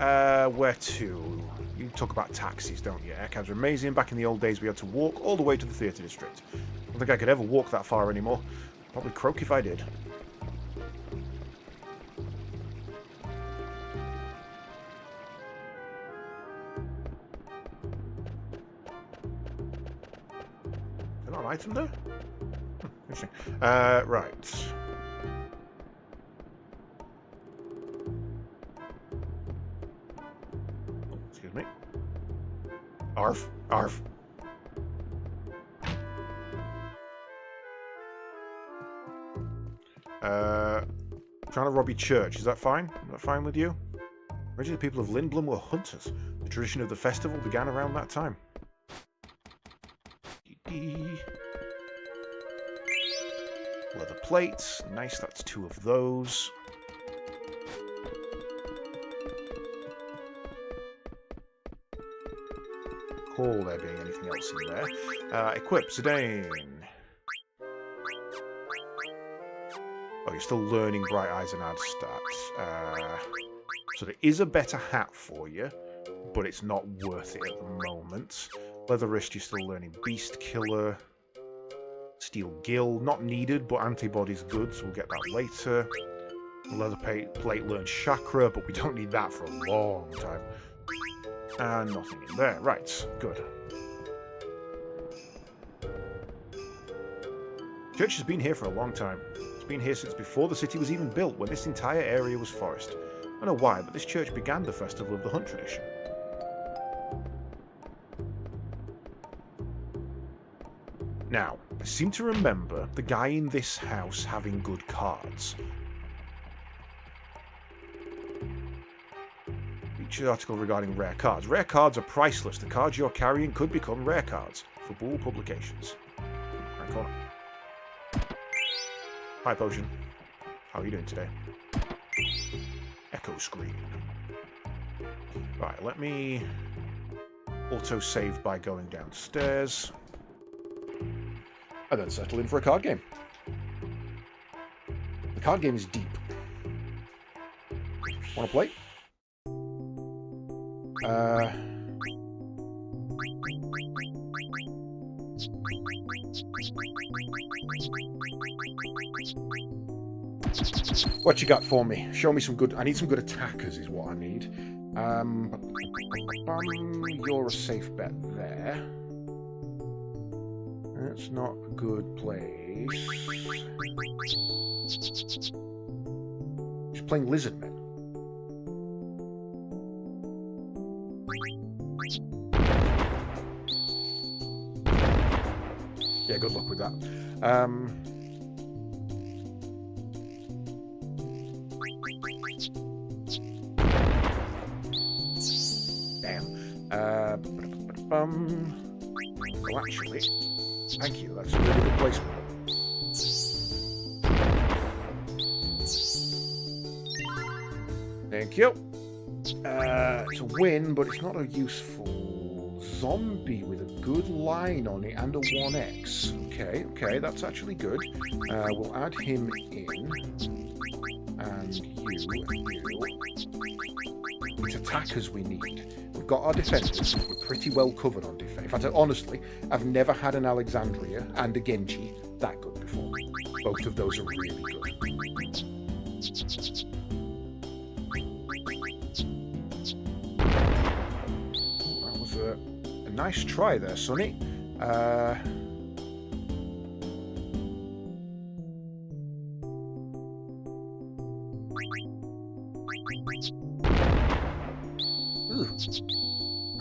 where to? You talk about taxis, don't you? Air cabs are amazing. Back in the old days, we had to walk all the way to the theatre district. I don't think I could ever walk that far anymore. Probably croak if I did. Item there? Interesting. Right. Oh, excuse me. Arf. Arf. Trying to rob your church. Is that fine? Is that fine with you? Originally, the people of Lindblom were hunters. The tradition of the festival began around that time. Leather plates, nice, that's 2 of those. Recall there being anything else in there. Equip, Zidane. Oh, you're still learning Bright Eyes and add stats. So there is a better hat for you, but it's not worth it at the moment. Leather wrist, you're still learning Beast Killer. Steel Gill, not needed, but Antibody's good, so we'll get that later. Leather plate learns Chakra, but we don't need that for a long time. And nothing in there. Right, good. Church has been here for a long time. It's been here since before the city was even built, when this entire area was forest. I don't know why, but this church began the Festival of the Hunt tradition. Now, I seem to remember the guy in this house having good cards. Featured article regarding rare cards. Rare cards are priceless. The cards you're carrying could become rare cards. For Bull Publications. Right corner. Hi, Potion. How are you doing today? Echo screen. Right, let me auto-save by going downstairs. And then settle in for a card game. The card game is deep. Want to play? What you got for me? Show me some good... I need some good attackers is what I need. You're a safe bet there. That's not a good place. She's playing Lizardmen. Yeah, good luck with that. Well, actually, thank you. That's a really good placement. Thank you. It's a win, but it's not a useful zombie with a good line on it and a 1x. Okay, that's actually good. We'll add him in. And you. It's attackers we need. We've got our defenders. We're pretty well covered on defense. In fact, honestly, I've never had an Alexandria and a Genji that good before. Both of those are really good. That was a nice try there, Sonny. That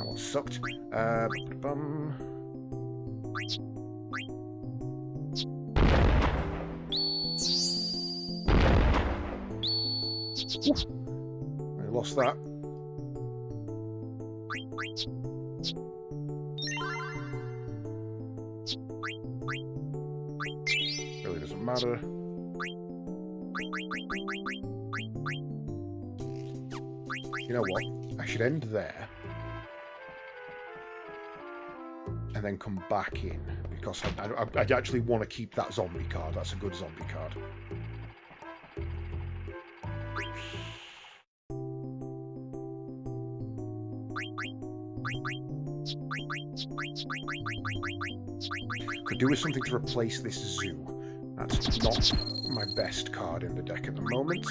one sucked. I lost that. Really doesn't matter. You know what? I should end there and then come back in because I actually want to keep that zombie card. That's a good zombie card. Could do with something to replace this zoo. That's not my best card in the deck at the moment.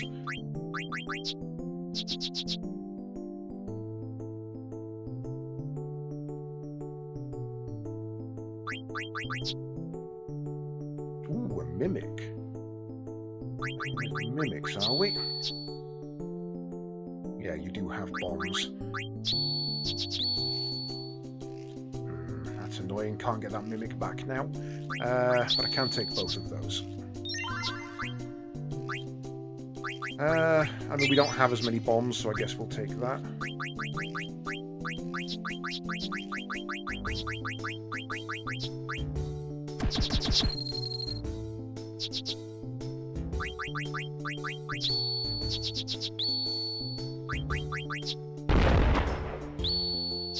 Ooh, a mimic. Mimics, are we? Yeah, you do have bombs. That's annoying. Can't get that mimic back now. But I can take both of those. I mean, we don't have as many bombs, so I guess we'll take that.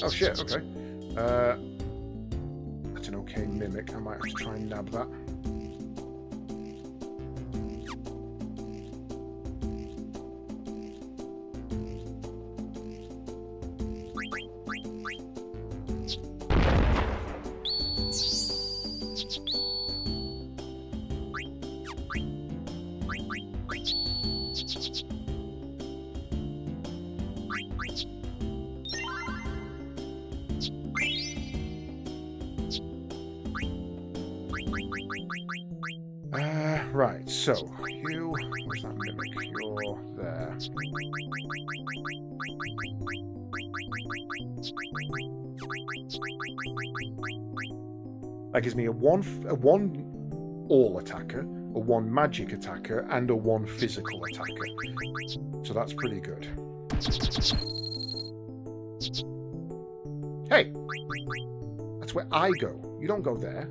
Oh shit, okay. That's an okay mimic. I might have to try and nab that. Right, so, you... Where's that mimic? You're there. That gives me a one all attacker, a 1 magic attacker, and a 1 physical attacker. So that's pretty good. Hey! That's where I go. You don't go there.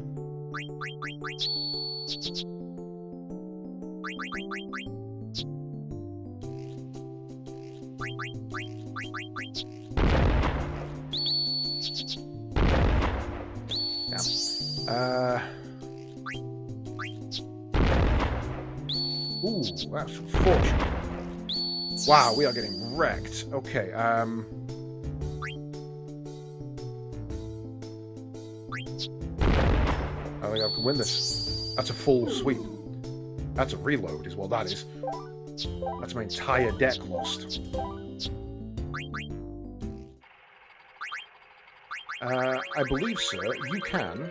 Ooh, that's unfortunate. Wow, we are getting wrecked. Okay, I think I can win this. That's a full sweep. That's a reload, is what that is. That's my entire deck lost. I believe, sir, you can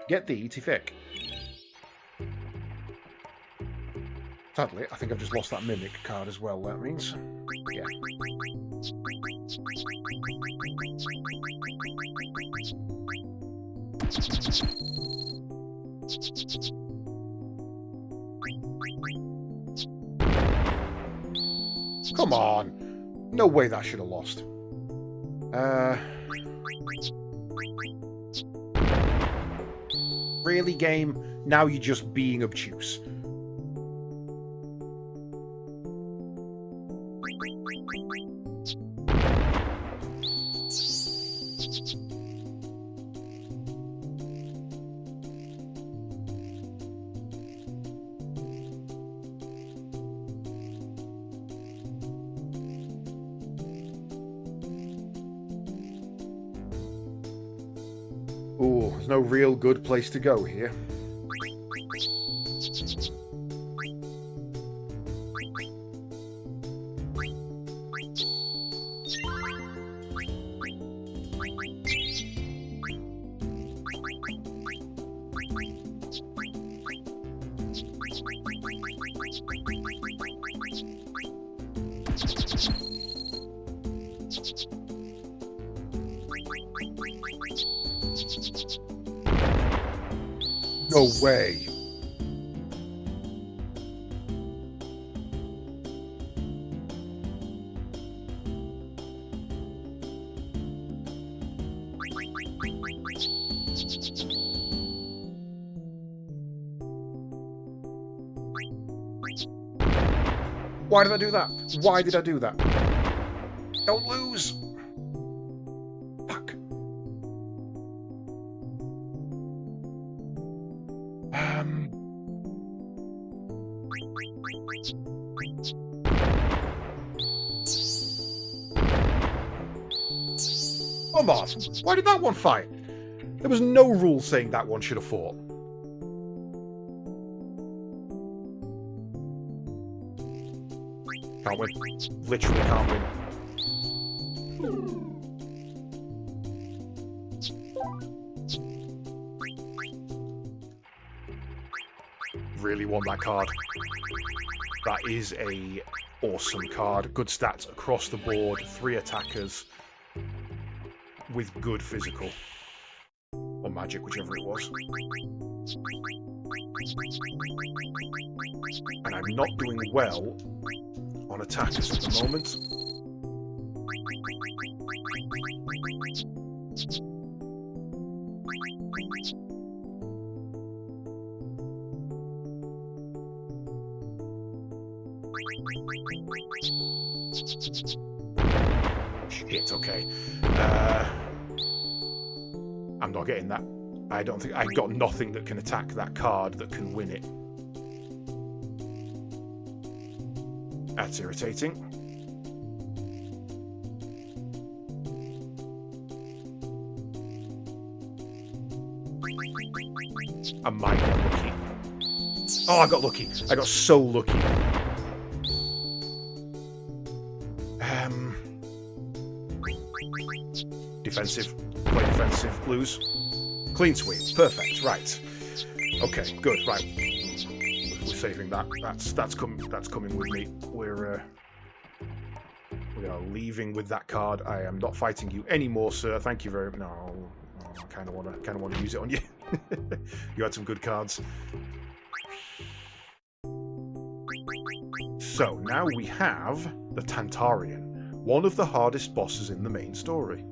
get the Tifik. Sadly, I think I've just lost that Mimic card as well, that means. Yeah. Come on! No way that should have lost. Really, game? Now you're just being obtuse. There's no real good place to go here. No way. Why did I do that? Why did I do that? Don't lose. Fuck. Come on. Why did that one fight? There was no rule saying that one should have fought. Can't win. Literally can't win. Really want that card. That is a awesome card. Good stats across the board. 3 attackers with good physical. Or magic, whichever it was. And I'm not doing well on attackers at the moment. Shit, okay. I'm not getting that. I don't think I got nothing that can attack that card that can win it. That's irritating. I might get lucky. Oh, I got lucky. I got so lucky. Defensive. Play defensive. Lose. Clean sweep. Perfect. Right. Okay. Good. Right. We're saving that. That's coming with me. We are leaving with that card. I am not fighting you anymore, sir. Thank you very much. No, I kind of want to use it on you. You had some good cards. So now we have the Tantarian, one of the hardest bosses in the main story.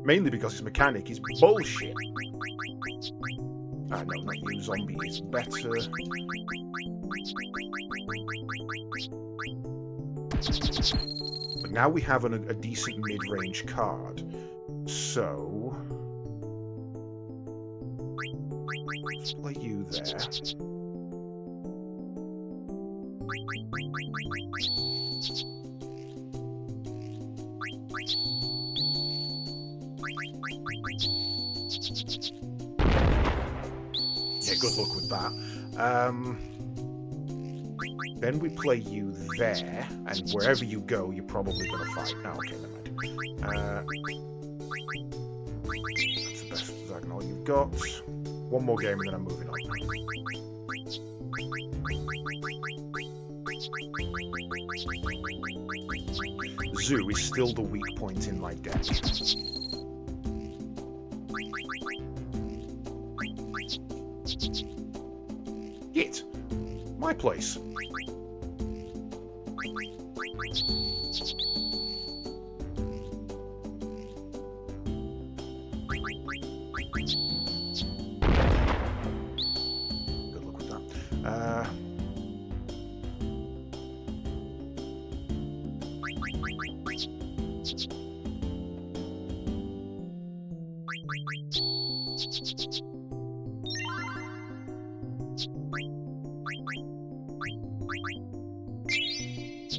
Mainly because his mechanic is bullshit. No, not you, zombie is better. But now we have a decent mid-range card. So... let's play you there. Yeah, good luck with that. Then we play you there, and wherever you go, you're probably going to fight. Oh, okay, never mind. That's the best diagonal you've got. One more game and then I'm moving on. Zoo is still the weak point in my deck. It. My place. Good luck with that.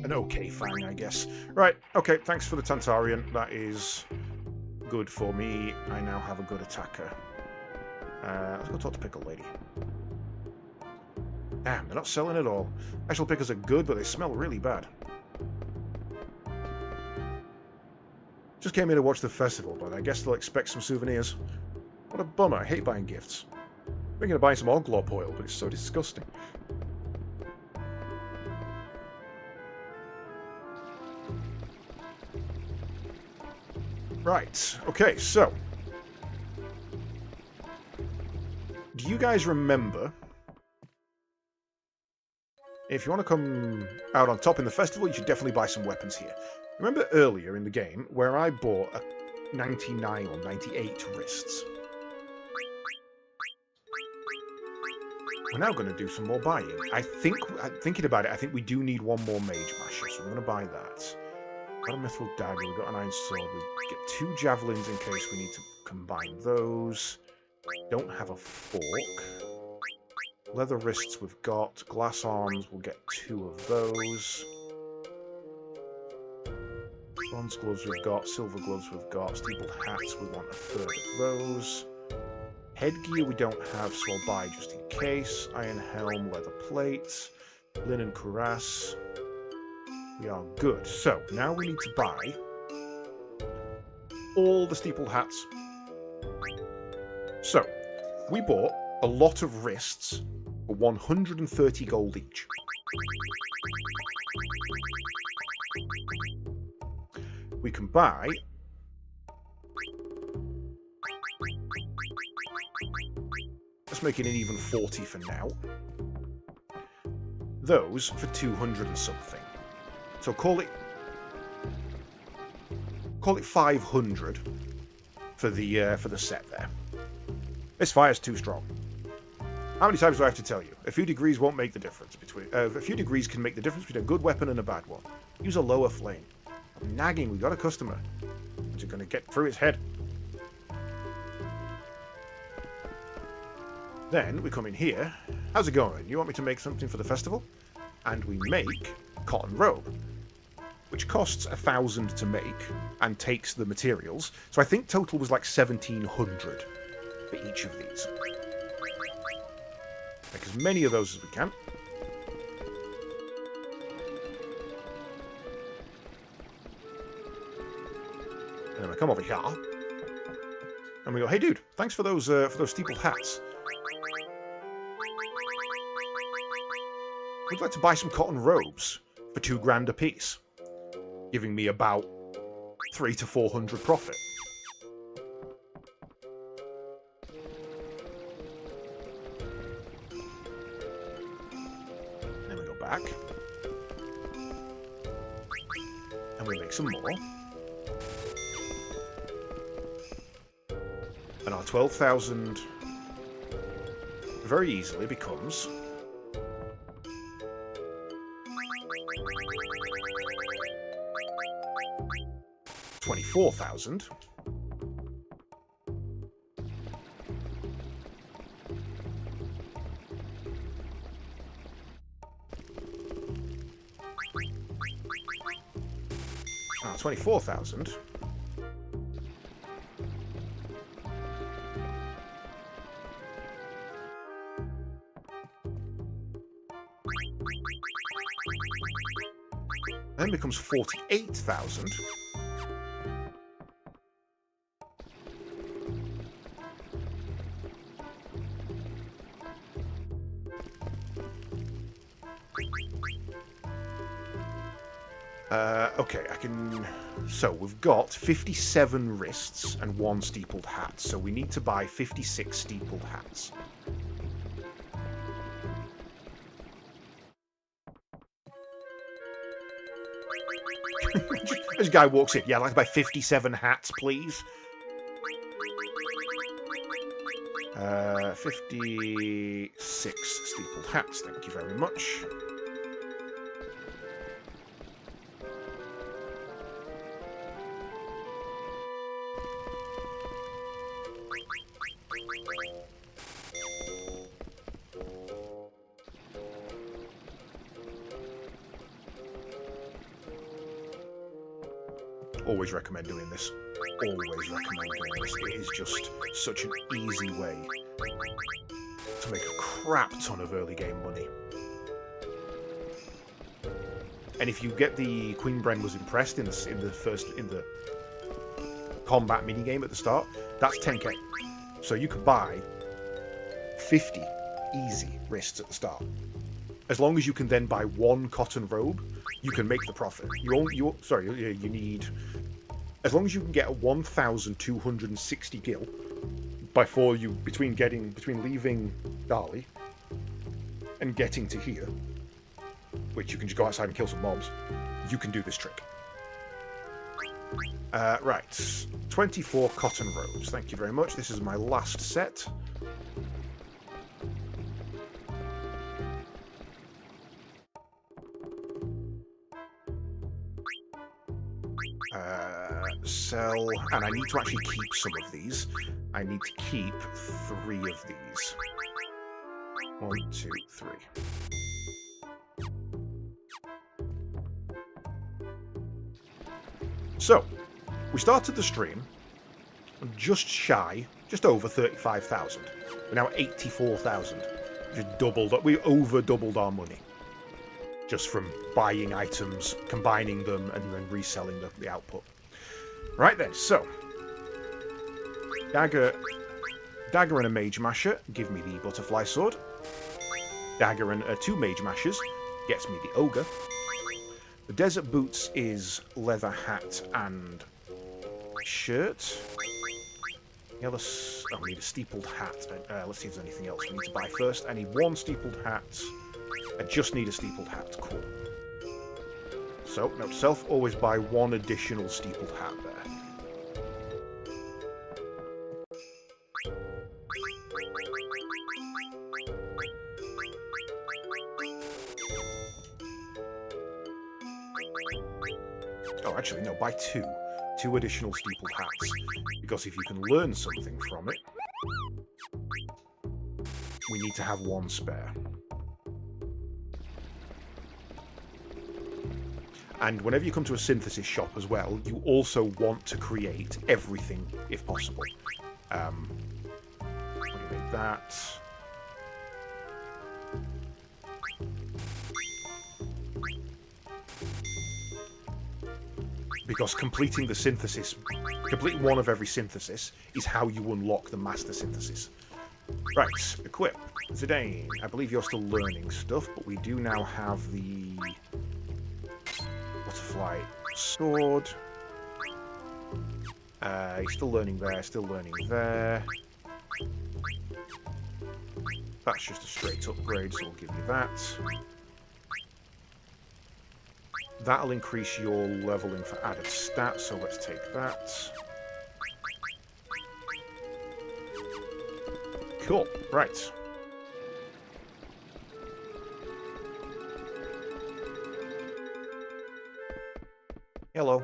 An okay fang, I guess. Right, okay, thanks for the Tantarian. That is good for me. I now have a good attacker. Let's go talk to Pickle Lady. Damn, they're not selling at all. Actual pickles are good, but they smell really bad. Just came here to watch the festival, but I guess they'll expect some souvenirs. What a bummer. I hate buying gifts. I'm thinking of buying some Oglop oil, but it's so disgusting. Right. Okay, so. Do you guys remember? If you want to come out on top in the festival, you should definitely buy some weapons here. Remember earlier in the game where I bought a 99 or 98 wrists? We're now going to do some more buying. Thinking about it, I think we do need one more Mage Masher, so I'm going to buy that. Got a Mithril Dagger, we've got an Iron Sword, we get 2 Javelins in case we need to combine those. Don't have a fork. Leather wrists we've got. Glass arms, we'll get 2 of those. Bronze gloves we've got. Silver gloves we've got. Steepled hats, we want a 1/3 of those. Headgear we don't have, so I'll buy just in case. Iron helm, leather plates, linen cuirass. We are good. So, now we need to buy all the steepled hats. So, we bought a lot of wrists for 130 gold each. We can buy let's make it an even 40 for now. Those for 200 and something. So call it 500 for the set there. This fire's too strong. How many times do I have to tell you? A few degrees won't make the difference between. A few degrees can make the difference between a good weapon and a bad one. Use a lower flame. I'm nagging. We got a customer. Is it going to get through his head? Then we come in here. How's it going? You want me to make something for the festival? And we make cotton robe, which costs 1,000 to make and takes the materials. So I think total was like 1,700 for each of these. Make as many of those as we can. And then we come over here, and we go, "Hey, dude, thanks for those steepled hats. We'd like to buy some cotton robes for 2 grand a piece, giving me about 300 to 400 profit." Then we go back, and we make some more. And our 12,000 very easily becomes 24,000. Ah, 24,000. Then becomes 48,000. Okay, I can... So, we've got 57 wrists and 1 steepled hat, so we need to buy 56 steepled hats. This guy walks in. Yeah, I'd like to buy 57 hats, please. 56 steepled hats, thank you very much. Always recommend doing this. always recommend doing this. It is just such an easy way to make a crap ton of early game money. And if you get the Queen Bren was impressed in the combat minigame at the start, that's 10k. So you could buy 50 easy wrists at the start. As long as you can then buy one cotton robe, you can make the profit. You need, as long as you can get a 1,260 gil between leaving Dali and getting to here, which you can just go outside and kill some mobs, you can do this trick. Right, 24 cotton robes. Thank you very much. This is my last set. Sell, and I need to actually keep some of these. I need to keep 3 of these. 1, 2, 3. So, we started the stream just over 35,000. We're now 84,000. We over doubled our money. Just from buying items, combining them, and then reselling the output. Right then, so dagger and a mage masher give me the butterfly sword. Dagger and 2 mage mashers gets me the ogre. The desert boots is leather hat and shirt. We need a steepled hat. Let's see if there's anything else we need to buy first. I need 1 steepled hat. I just need a steepled hat. Cool. So, note to self, always buy 1 additional steepled hat there. Oh, actually, no, buy 2. 2 additional steepled hats. Because if you can learn something from it, we need to have 1 spare. And whenever you come to a synthesis shop as well, you also want to create everything, if possible. Let me make that. Because completing one of every synthesis is how you unlock the master synthesis. Right, equip. Zidane, I believe you're still learning stuff, but we do now have the butterfly sword. He's still learning there, still learning there. That's just a straight upgrade, so we'll give you that. That'll increase your leveling for added stats, so let's take that. Cool, right. Hello.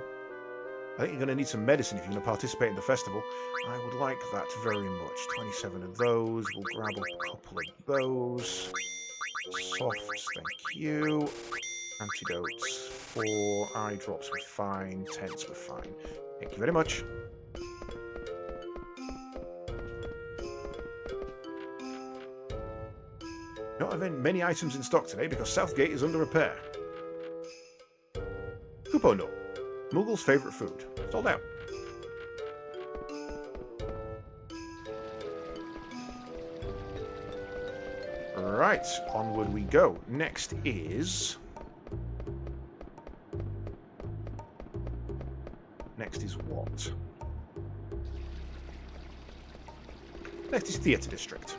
I think you're going to need some medicine if you're going to participate in the festival. I would like that very much. 27 of those. We'll grab a couple of those. Softs, thank you. Antidotes. 4. Eye drops were fine. Tents were fine. Thank you very much. Not having many items in stock today because Southgate is under repair. Kupono. Muggle's favourite food. Sold out. Right, onward we go. Next is what? Next is Theatre District.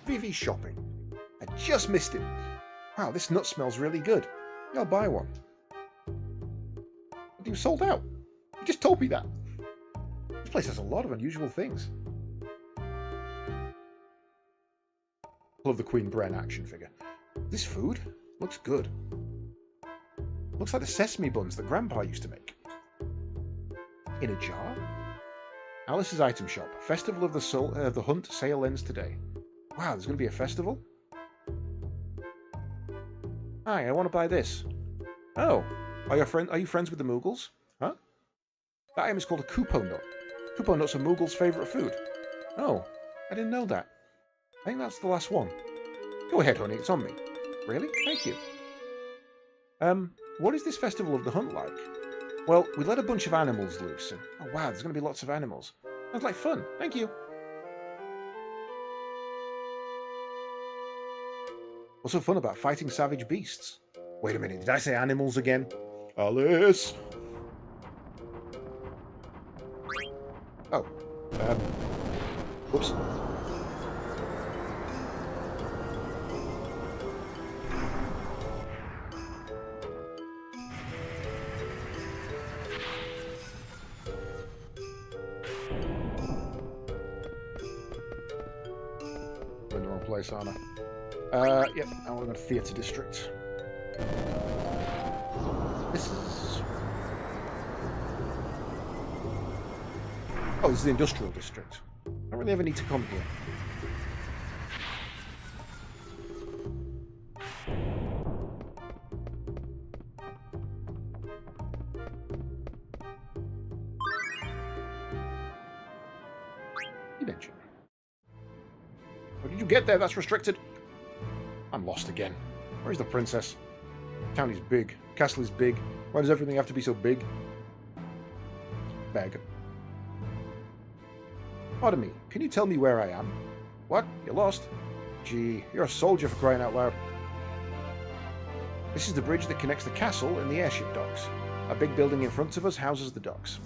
VV shopping. I just missed it. Wow, this nut smells really good. I'll buy one. But you sold out. You just told me that. This place has a lot of unusual things. Love the Queen Bren action figure. This food looks good. Looks like the sesame buns that Grandpa used to make. In a jar? Alice's Item Shop. Festival of the Hunt sale ends today. Wow, there's going to be a festival? Hi, I want to buy this. Oh, are you friends with the Moogles? Huh? That item is called a Kupo nut. Kupo nuts are Moogles' favourite food. Oh, I didn't know that. I think that's the last one. Go ahead, honey, it's on me. Really? Thank you. What is this Festival of the Hunt like? Well, we let a bunch of animals loose, and oh wow, there's going to be lots of animals. Sounds like fun. Thank you. What's so fun about fighting savage beasts? Wait a minute, did I say animals again? Alice! Oh. Whoops. We're in the wrong place, aren't I? Yep, I want to go to Theatre District. This is... Oh, this is the Industrial District. I don't really ever need to come here. Dimension. How did you get there? That's restricted. I'm lost again. Where's the princess? Town is big. Castle is big. Why does everything have to be so big? Bag. Pardon me, can you tell me where I am? What? You're lost? Gee, you're a soldier for crying out loud. This is the bridge that connects the castle and the airship docks. A big building in front of us houses the docks.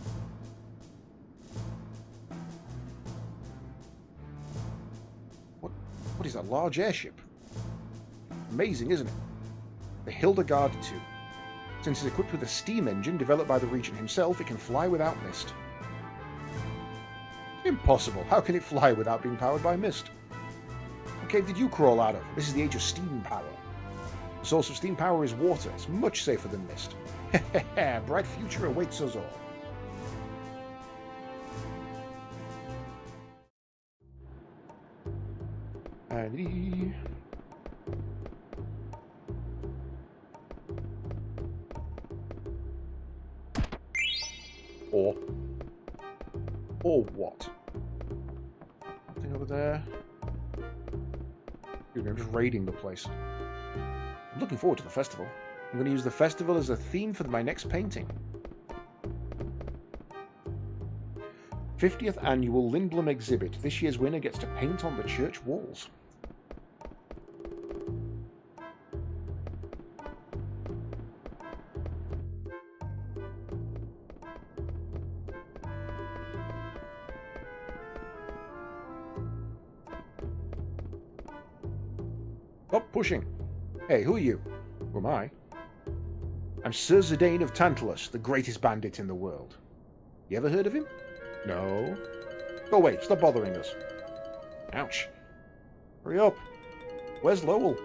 What is that large airship? Amazing, isn't it? The Hildegard II. Since it's equipped with a steam engine developed by the regent himself, it can fly without mist. Impossible. How can it fly without being powered by mist? What cave did you crawl out of? This is the age of steam power. The source of steam power is water. It's much safer than mist. Hehehe, bright future awaits us all. And... Or what? Nothing over there. Dude, I'm just raiding the place. I'm looking forward to the festival. I'm going to use the festival as a theme for my next painting. 50th Annual Lindblom Exhibit. This year's winner gets to paint on the church walls. Stop pushing. Hey, who are you? Who am I? I'm Sir Zidane of Tantalus, the greatest bandit in the world. You ever heard of him? No. Go away, stop bothering us. Ouch. Hurry up. Where's Lowell?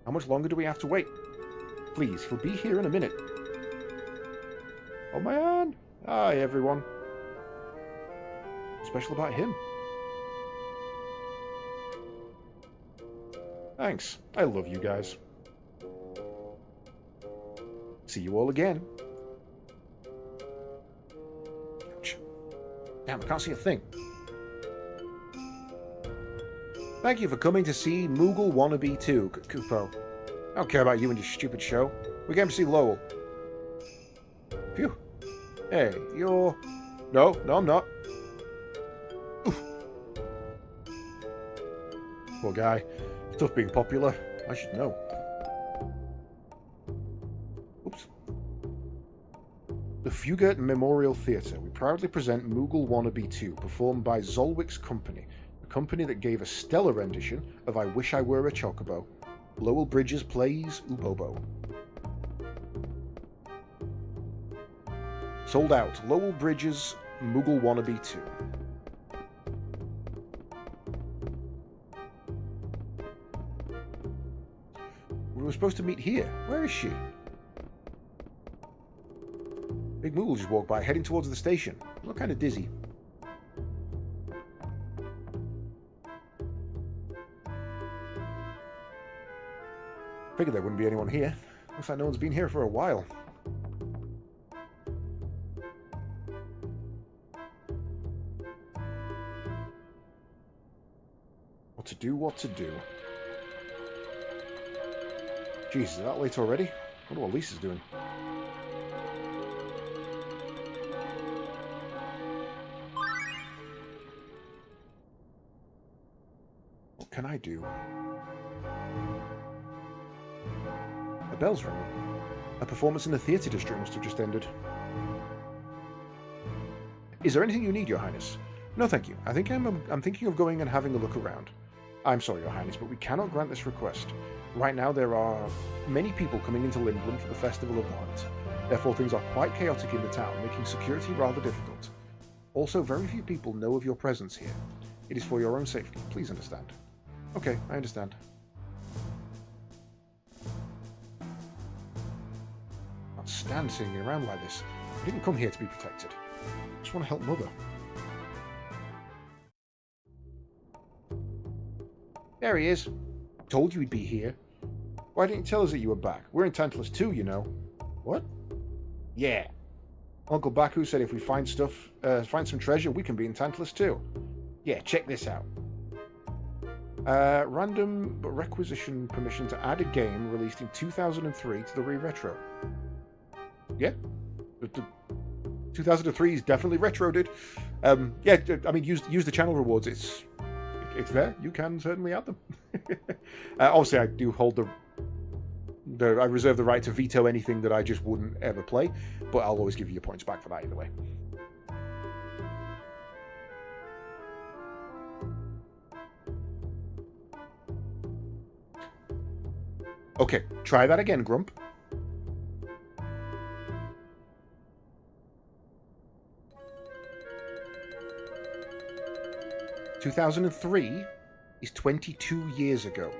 How much longer do we have to wait? Please, he'll be here in a minute. Oh man. Hi, everyone. What's special about him? Thanks. I love you guys. See you all again. Ouch. Damn, I can't see a thing. Thank you for coming to see Moogle Wannabe 2, Kupo. I don't care about you and your stupid show. We came to see Lowell. Phew. Hey, you're... No, I'm not. Oof. Poor guy. Tough being popular. I should know. Oops. The Fugate Memorial Theatre. We proudly present Moogle Wannabe 2, performed by Zolwick's Company, the company that gave a stellar rendition of I Wish I Were a Chocobo. Lowell Bridges plays Ubobo. Sold out. Lowell Bridges Moogle Wannabe 2. We were supposed to meet here. Where is she? Big Moogle just walked by, heading towards the station. I look kind of dizzy. Figured there wouldn't be anyone here. Looks like no one's been here for a while. What to do, what to do. Jeez, is that late already? I wonder what Lisa's doing. What can I do? A bell's ringing. A performance in the theatre district must have just ended. Is there anything you need, Your Highness? No, thank you. I think I'm thinking of going and having a look around. I'm sorry, Your Highness, but we cannot grant this request. Right now there are many people coming into Lindblum for the Festival of the Hunt. Therefore things are quite chaotic in the town, making security rather difficult. Also, very few people know of your presence here. It is for your own safety. Please understand. Okay, I understand. I can't stand sitting around like this. I didn't come here to be protected. I just want to help Mother. There he is. Told you he'd be here. Why didn't you tell us that you were back? We're in Tantalus too, you know. What? Yeah. Uncle Baku said if we find some treasure, we can be in Tantalus too. Yeah, check this out. Random requisition permission to add a game released in 2003 to the Re-Retro. Yeah. 2003 is definitely retroed. Yeah, I mean, use the channel rewards. It's there. You can certainly add them. Obviously, I do hold I reserve the right to veto anything that I just wouldn't ever play, but I'll always give you your points back for that either way. Okay, try that again, Grump. "2003 is 22 years ago.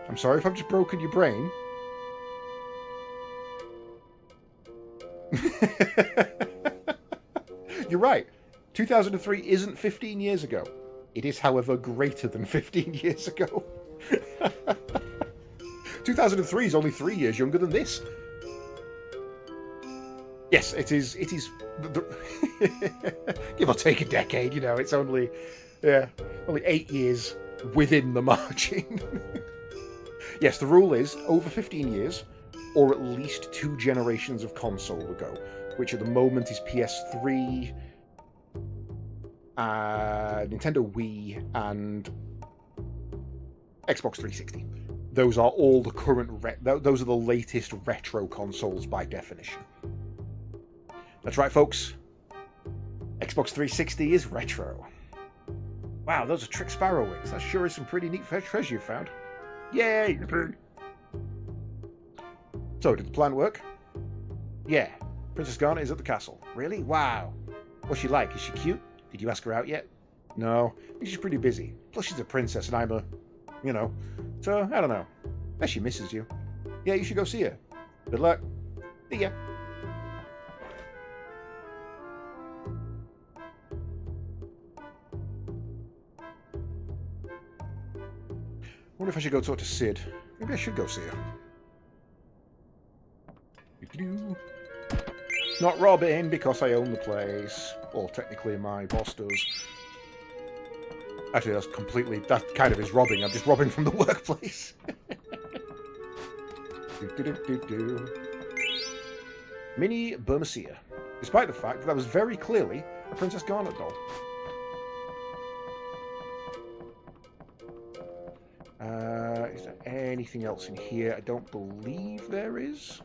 I'm sorry if I've just broken your brain. You're right. 2003 isn't 15 years ago. It is, however, greater than 15 years ago. 2003 is only 3 years younger than this. Yes, it is. It is. Give or take a decade, you know. It's only 8 years within the margin. Yes, the rule is over 15 years, or at least 2 generations of console ago, which at the moment is PS3, Nintendo Wii, and Xbox 360. Those are all the current. Those are the latest retro consoles by definition. That's right, folks. Xbox 360 is retro. Wow, those are Trick Sparrow wings. That sure is some pretty neat treasure you found. Yay! So, did the plan work? Yeah. Princess Garnet is at the castle. Really? Wow. What's she like? Is she cute? Did you ask her out yet? No. I think she's pretty busy. Plus, she's a princess and I'm a... you know. So, I don't know. Bet she misses you. Yeah, you should go see her. Good luck. See ya. I wonder if I should go talk to Sid. Maybe I should go see her. Not robbing because I own the place. Or technically my boss does. Actually, that kind of is robbing. I'm just robbing from the workplace. Mini Burmecia. Despite the fact that was very clearly a Princess Garnet doll. Is there anything else in here? I don't believe there is.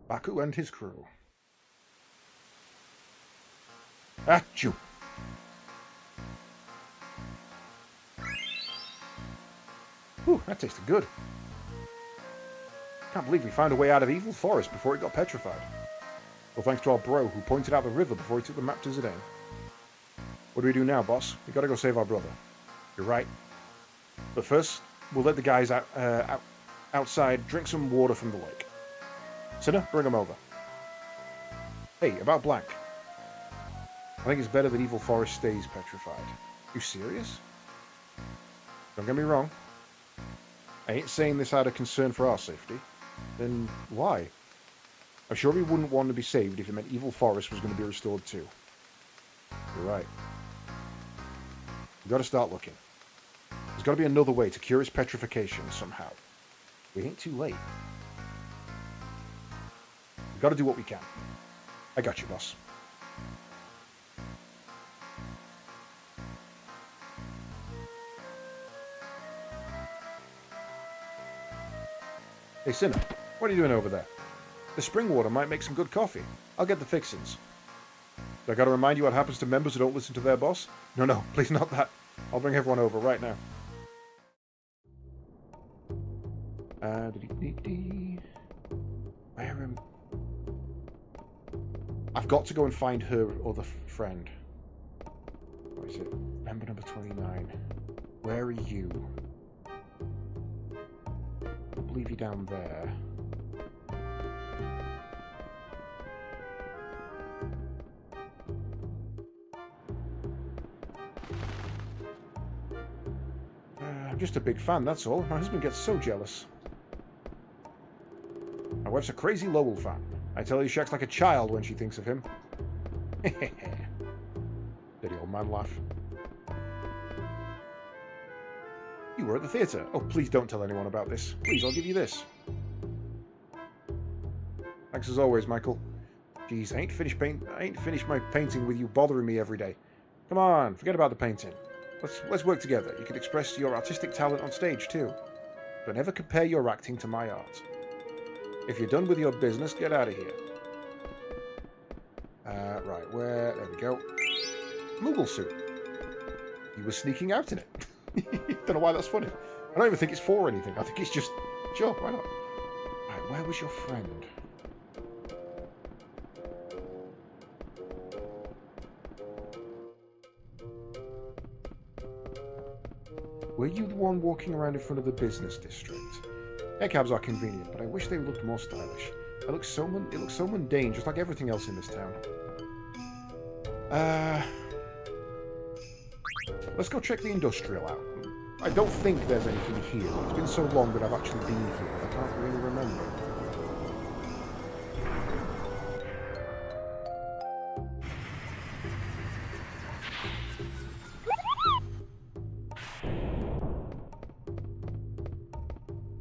Baku and his crew. Achoo! Whew, that tasted good. Can't believe we found a way out of Evil Forest before it got petrified. Well, thanks to our bro who pointed out the river before he took the map to Zidane. What do we do now, boss? We gotta go save our brother. You're right. But first, we'll let the guys outside drink some water from the lake. Sinner, bring them over. Hey, about Blank. I think it's better that Evil Forest stays petrified. You serious? Don't get me wrong. I ain't saying this out of concern for our safety. Then why? I'm sure we wouldn't want to be saved if it meant Evil Forest was going to be restored too. You're right. We've got to start looking. There's got to be another way to cure its petrification somehow. We ain't too late. We've got to do what we can. I got you, boss. Hey, Sinner, what are you doing over there? The spring water might make some good coffee. I'll get the fixings. Do I gotta remind you what happens to members who don't listen to their boss? No, please not that. I'll bring everyone over right now. Where am... I've got to go and find her other friend. What is it? Member number 29. Where are you? I'll leave you down there. I'm just a big fan, that's all. My husband gets so jealous. My wife's a crazy Lowell fan. I tell you, she acts like a child when she thinks of him. Dirty old man laugh. You were at the theatre. Oh, please don't tell anyone about this. Please, I'll give you this. Thanks as always, Michael. Jeez, I ain't finished my painting with you bothering me every day. Come on, forget about the painting. Let's work together. You can express your artistic talent on stage too. But never compare your acting to my art. If you're done with your business, get out of here. Right, where? There we go. Moogle suit. You were sneaking out in it. Don't know why that's funny. I don't even think it's for anything. I think it's just... Sure, why not? Right, where was your friend? Were you the one walking around in front of the business district? Air cabs are convenient, but I wish they looked more stylish. It looks so mundane, just like everything else in this town. Let's go check the industrial out. I don't think there's anything here. It's been so long that I've actually been here, I can't really remember.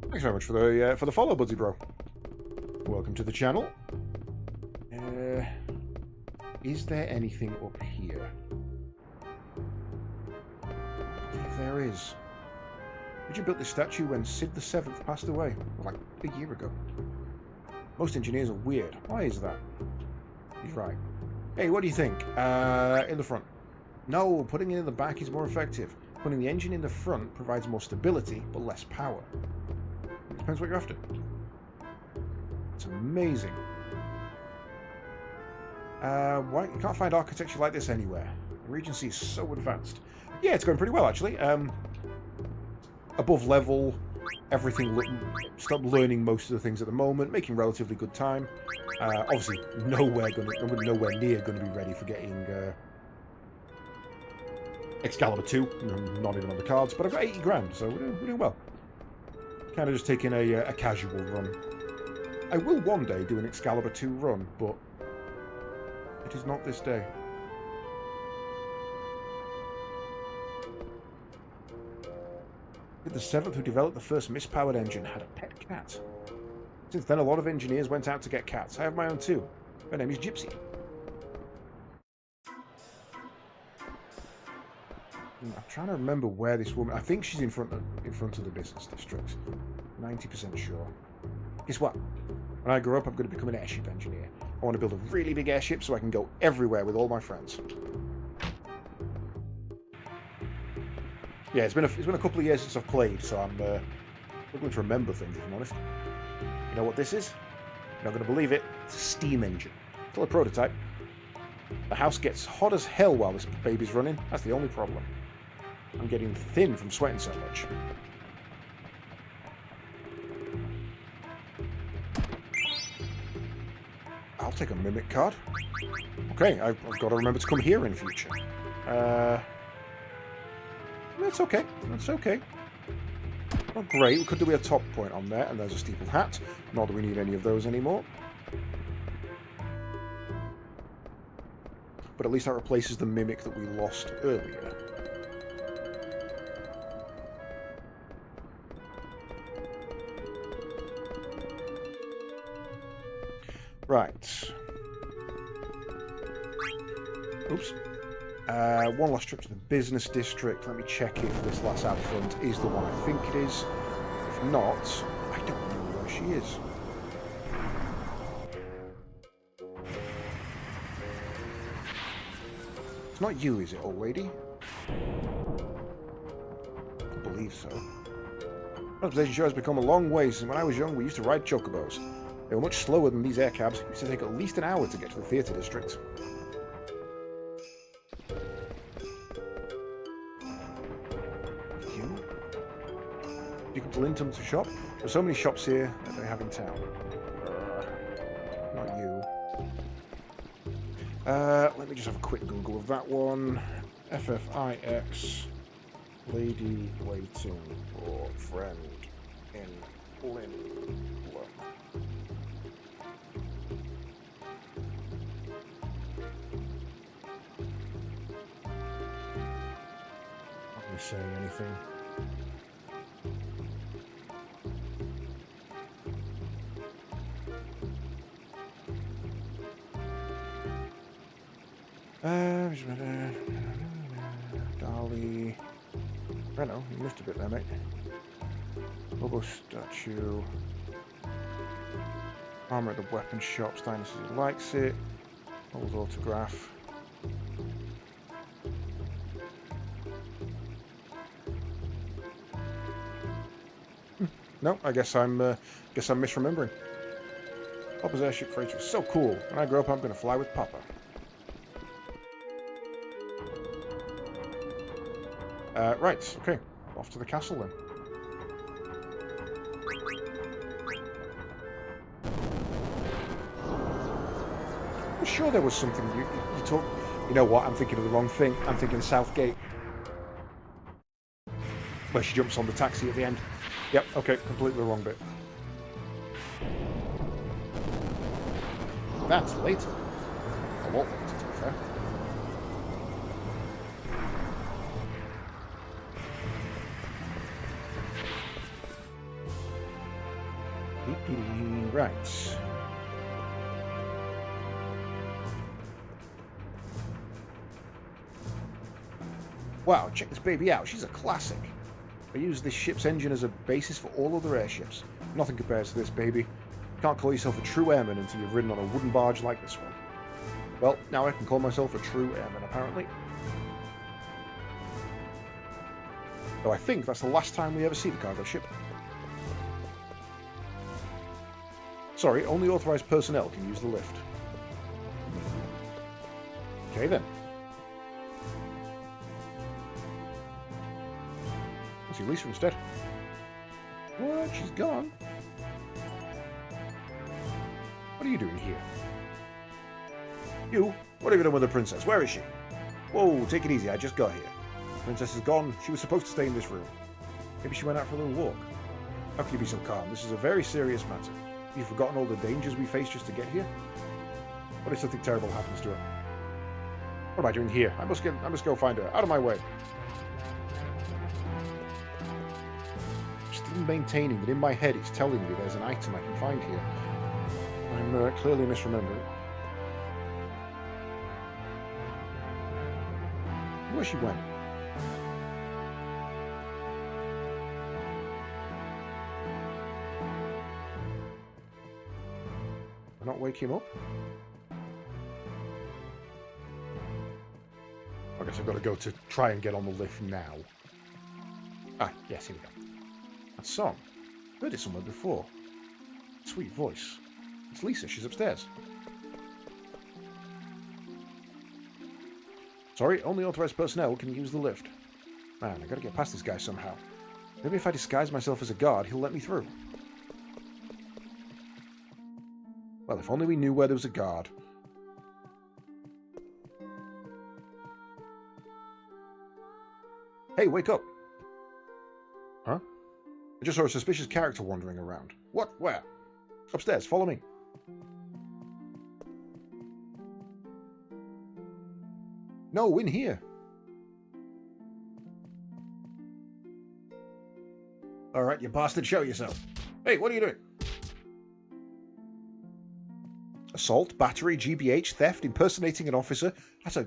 Thanks very much for the follow, Budsy Bro. Welcome to the channel. Is there anything up here? I believe there is. Did you build this statue when Sid the Seventh passed away? Like a year ago. Most engineers are weird. Why is that? He's right. Hey, what do you think? In the front. No, putting it in the back is more effective. Putting the engine in the front provides more stability, but less power. It depends what you're after. It's amazing. Why you can't find architecture like this anywhere? The Regency is so advanced. Yeah, it's going pretty well actually. Above level, everything. Stop learning most of the things at the moment, making relatively good time. Obviously, nowhere near going to be ready for getting Excalibur 2. Not even on the cards, but I've got 80 grand, so we're doing well. Kind of just taking a casual run. I will one day do an Excalibur 2 run, but it is not this day. The Seventh, who developed the first mispowered engine, had a pet cat. Since then, a lot of engineers went out to get cats. I have my own too. Her name is Gypsy. I'm trying to remember where this woman... I think she's in front of the business district. 90% sure. Guess what? When I grow up, I'm going to become an airship engineer. I want to build a really big airship so I can go everywhere with all my friends. Yeah, it's been a couple of years since I've played, so I'm struggling to remember things, if I'm honest. You know what this is? You're not going to believe it. It's a steam engine. Still a prototype. The house gets hot as hell while this baby's running. That's the only problem. I'm getting thin from sweating so much. I'll take a mimic card. Okay, I've got to remember to come here in future. That's okay. That's okay. Oh, great. We could do a top point on there, and there's a steeple hat. Not that we need any of those anymore. But at least that replaces the mimic that we lost earlier. Right. Oops. One last trip to the business district. Let me check if this lass out front is the one I think it is. If not, I don't know where she is. It's not you, is it, old lady? I believe so. Transportation sure has become a long way since when I was young we used to ride chocobos. They were much slower than these air cabs. It used to take at least an hour to get to the theatre district. You? You come to Linton to shop? There's so many shops here that they have in town. Not you. Let me just have a quick Google of that one. FFIX. Lady waiting for friend in Linton. Saying anything. Dolly. I know, you missed a bit there, mate. Logo statue. Armor at the weapon shop. Steiner says he likes it. Old autograph. No, I guess I'm misremembering. Papa's airship freighter is so cool. When I grow up, I'm going to fly with Papa. Right, okay. Off to the castle then. I'm sure there was something you talked... You know what? I'm thinking of the wrong thing. I'm thinking Southgate. Where she jumps on the taxi at the end. Yep, okay, completely wrong bit. That's later. A lot later, to be fair. Right. Wow, check this baby out. She's a classic. I use this ship's engine as a basis for all other airships. Nothing compares to this, baby. You can't call yourself a true airman until you've ridden on a wooden barge like this one. Well, now I can call myself a true airman, apparently. Though I think that's the last time we ever see the cargo ship. Sorry, only authorized personnel can use the lift. Okay then. See Lisa instead. What? She's gone? What are you doing here? You? What have you done with the princess? Where is she? Whoa, take it easy, I just got here. The princess is gone. She was supposed to stay in this room. Maybe she went out for a little walk. How can you be so calm? This is a very serious matter. You've forgotten all the dangers we faced just to get here? What if something terrible happens to her? What am I doing here? I must go find her. Out of my way. Still maintaining that in my head it's telling me there's an item I can find here. I'm clearly misremembering. Where she went? Not wake him up? I guess I've got to go to try and get on the lift now. Ah, yes, here we go. That song. Heard it somewhere before. Sweet voice. It's Lisa, she's upstairs. Sorry, only authorized personnel can use the lift. Man, I gotta get past this guy somehow. Maybe if I disguise myself as a guard, he'll let me through. Well, if only we knew where there was a guard. Hey, wake up! Huh? I just saw a suspicious character wandering around. What? Where? Upstairs, follow me. No, in here. Alright, you bastard, show yourself. Hey, what are you doing? Assault, battery, GBH, theft, impersonating an officer. That's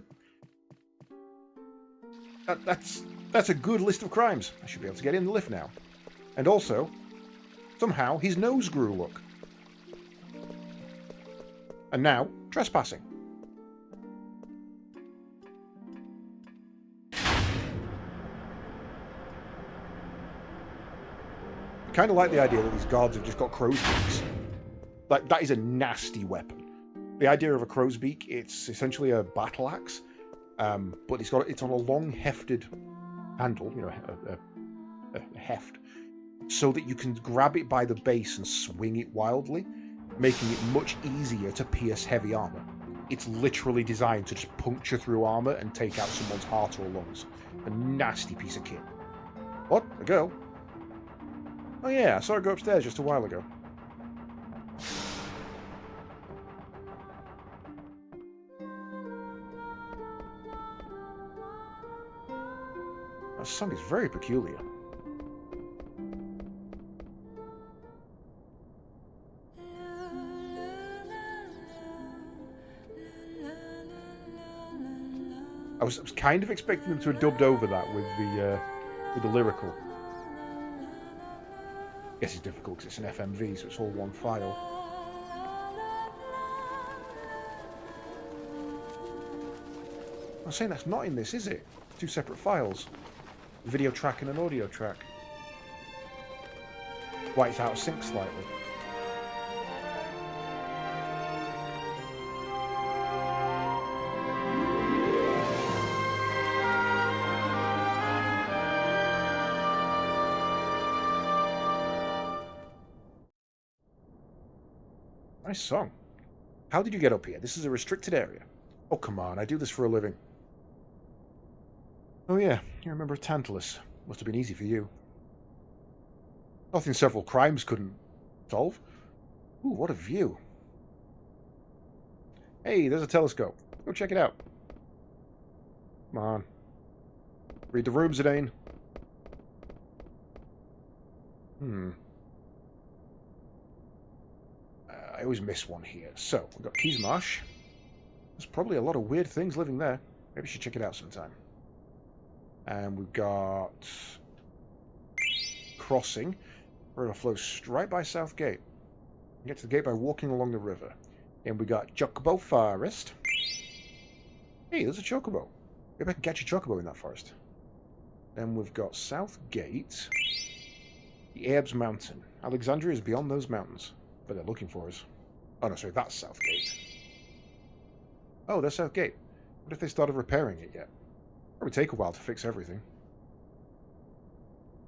a good list of crimes. I should be able to get in the lift now. And also, somehow his nose grew, look. And now, trespassing. I kind of like the idea that these guards have just got crow's beaks. Like, that is a nasty weapon. The idea of a crow's beak, it's essentially a battle axe, but it's on a long hefted handle, you know, a heft, so that you can grab it by the base and swing it wildly, making it much easier to pierce heavy armor. It's literally designed to just puncture through armor and take out someone's heart or lungs. A nasty piece of kit. What? A girl? Oh yeah, I saw her go upstairs just a while ago. That song is very peculiar. I was kind of expecting them to have dubbed over that with the lyrical. I guess it's difficult because it's an FMV, so it's all one file. I'm saying that's not in this, is it? Two separate files. A video track and an audio track. Why it's out of sync slightly. Nice song. How did you get up here? This is a restricted area. Oh, come on. I do this for a living. Oh, yeah. You remember Tantalus. Must have been easy for you. Nothing several crimes couldn't solve. Ooh, what a view. Hey, there's a telescope. Go check it out. Come on. Read the room, Zidane. I always miss one here. So, we've got Keys Marsh. There's probably a lot of weird things living there. Maybe we should check it out sometime. And we've got Crossing. River flows right by South Gate. You get to the gate by walking along the river. And we got Chocobo Forest. Hey, there's a Chocobo. Maybe I can catch a Chocobo in that forest. Then we've got South Gate. The Airбs Mountain. Alexandria is beyond those mountains. But they're looking for us. Oh no, sorry, that's South Gate. Oh, there's South Gate. What if they started repairing it yet? Probably take a while to fix everything.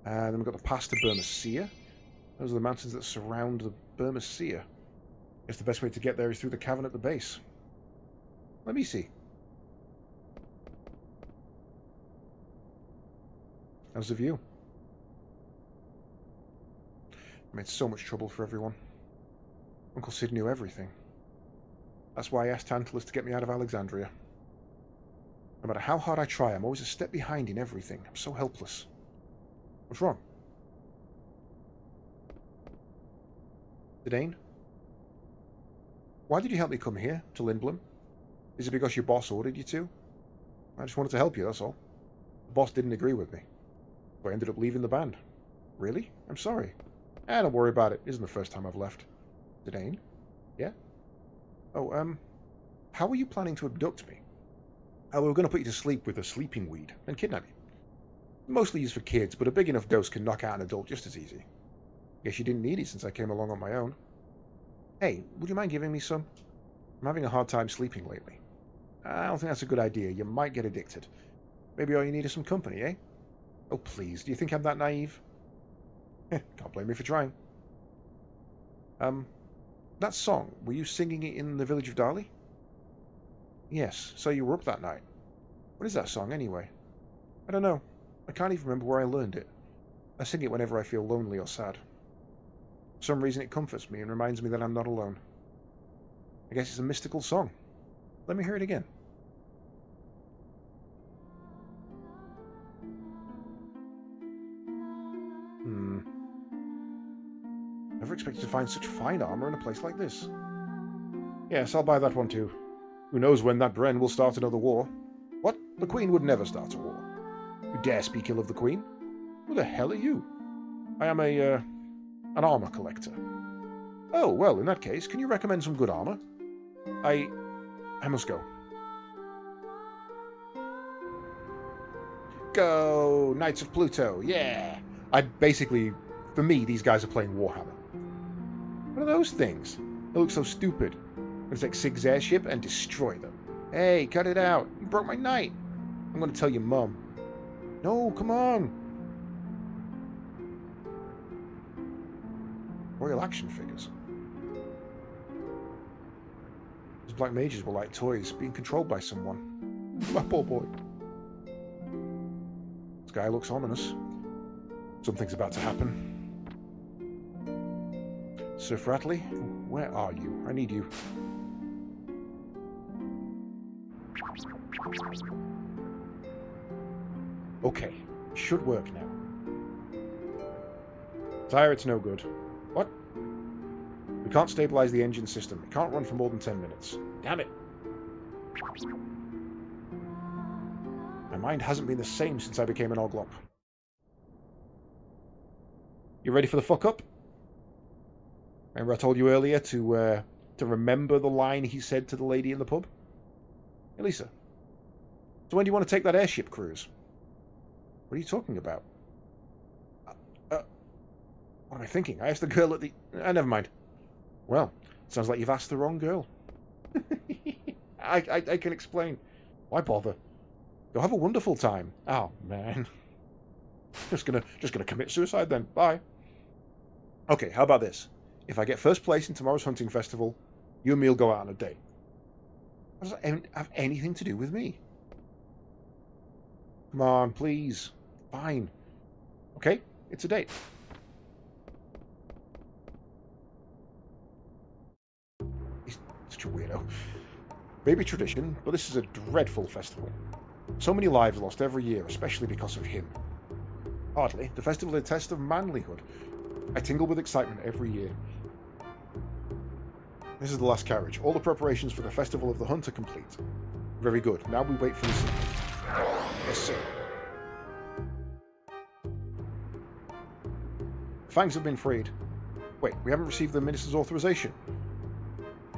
And then we've got the pass to Bermessia. Those are the mountains that surround the Bermessia. Guess the best way to get there is through the cavern at the base. Let me see. How's the view? I made so much trouble for everyone. Uncle Sid knew everything. That's why I asked Tantalus to get me out of Alexandria. No matter how hard I try, I'm always a step behind in everything. I'm so helpless. What's wrong? Zidane? Why did you help me come here, to Lindblom? Is it because your boss ordered you to? I just wanted to help you, that's all. The boss didn't agree with me. So I ended up leaving the band. Really? I'm sorry. Don't worry about it. It isn't the first time I've left. Zidane? Yeah? Oh, how were you planning to abduct me? We were going to put you to sleep with a sleeping weed and kidnap you. Mostly used for kids, but a big enough dose can knock out an adult just as easy. Guess you didn't need it since I came along on my own. Hey, would you mind giving me some? I'm having a hard time sleeping lately. I don't think that's a good idea. You might get addicted. Maybe all you need is some company, eh? Oh, please. Do you think I'm that naive? Can't blame me for trying. That song, were you singing it in the village of Darley? Yes, so you were up that night. What is that song, anyway? I don't know. I can't even remember where I learned it. I sing it whenever I feel lonely or sad. For some reason it comforts me and reminds me that I'm not alone. I guess it's a mystical song. Let me hear it again. Never expected to find such fine armor in a place like this. Yes, I'll buy that one too. Who knows when that Bren will start another war? What? The Queen would never start a war. You dare speak ill of the Queen? Who the hell are you? I am an armor collector. Oh, well, in that case, can you recommend some good armor? I must go. Go, Knights of Pluto, yeah! For me, these guys are playing Warhammer. What are those things? They look so stupid. I'm gonna take Sig's airship and destroy them. Hey, cut it out. You broke my knight. I'm gonna tell your mum. No, come on. Royal action figures. These black mages were like toys, being controlled by someone. My poor boy. This guy looks ominous. Something's about to happen. Sir Fratley, where are you? I need you. Okay, should work now. Tire, it's no good. What? We can't stabilize the engine system. It can't run for more than 10 minutes. Damn it. My mind hasn't been the same since I became an Oglop. You ready for the fuck up? Remember I told you earlier to remember the line he said to the lady in the pub? Elisa, so when do you want to take that airship cruise? What are you talking about? What am I thinking? I asked the girl at the... never mind. Well, sounds like you've asked the wrong girl. I can explain. Why bother? You'll have a wonderful time. Oh, man. Just gonna commit suicide then. Bye. Okay, how about this? If I get first place in tomorrow's hunting festival, you and me'll go out on a date. What does that have anything to do with me? Come on, please. Fine. Okay, it's a date. He's such a weirdo. Maybe tradition, but this is a dreadful festival. So many lives lost every year, especially because of him. Hardly. The festival is a test of manlyhood. I tingle with excitement every year. This is the last carriage. All the preparations for the Festival of the Hunt are complete. Very good. Now we wait for the signal. Yes, sir. Fangs have been freed. Wait, we haven't received the Minister's authorization.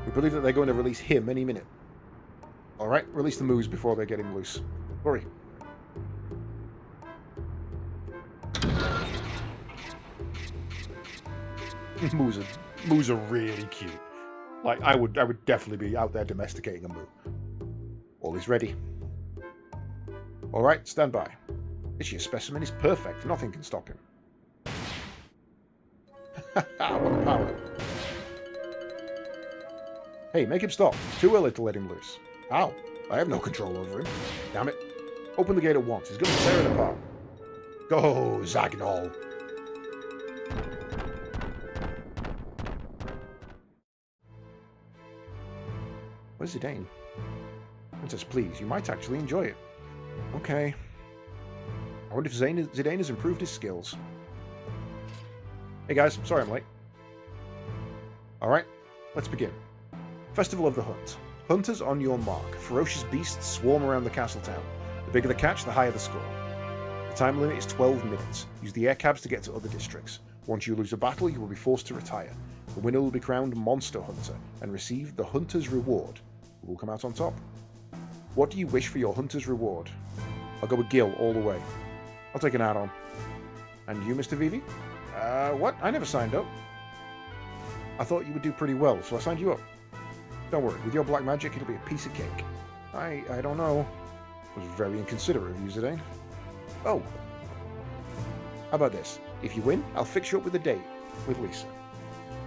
We believe that they're going to release him any minute. Alright, release the moose before they get him loose. Hurry. Moos are really cute. Like, I would definitely be out there domesticating a moo. All is ready. Alright, stand by. This year's specimen is perfect. Nothing can stop him. What a power. Hey, make him stop. It's too early to let him loose. How? I have no control over him. Damn it. Open the gate at once. He's going to tear it apart. Go, Zagnol. Where's Zidane? Princess, please, you might actually enjoy it. Okay. I wonder if Zidane has improved his skills. Hey guys, sorry I'm late. Alright, let's begin. Festival of the Hunt. Hunters on your mark. Ferocious beasts swarm around the castle town. The bigger the catch, the higher the score. The time limit is 12 minutes. Use the air cabs to get to other districts. Once you lose a battle, you will be forced to retire. The winner will be crowned Monster Hunter and receive the Hunter's Reward. Who will come out on top? What do you wish for your Hunter's Reward? I'll go with Gil all the way. I'll take an add-on. And you, Mr. Vivi? What? I never signed up. I thought you would do pretty well, so I signed you up. Don't worry, with your black magic, it'll be a piece of cake. I don't know. It was very inconsiderate of you, Zidane. Oh. How about this? If you win, I'll fix you up with a date with Lisa.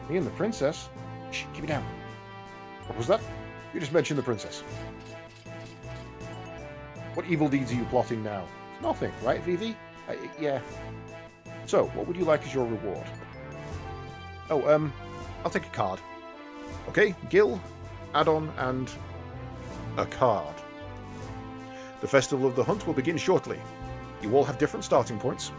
Me and the princess? Shh, keep it down. What was that? You just mentioned the princess. What evil deeds are you plotting now? Nothing, right, Vivi? Yeah. So, what would you like as your reward? Oh, I'll take a card. Okay, Gil, add-on, and a card. The Festival of the Hunt will begin shortly. You all have different starting points.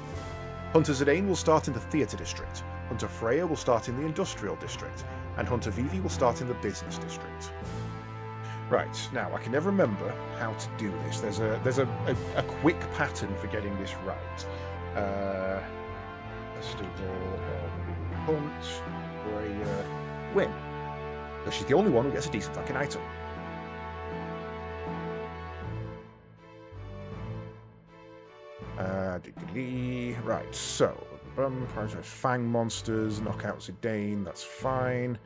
Hunter Zidane will start in the Theatre District, Hunter Freya will start in the Industrial District, and Hunter Vivi will start in the Business District. Right, now I can never remember how to do this. There's a quick pattern for getting this right. Festival of the Hunt, Freya, win. So she's the only one who gets a decent fucking item. Right, so prioritize Fang monsters, knock out Zidane, that's fine.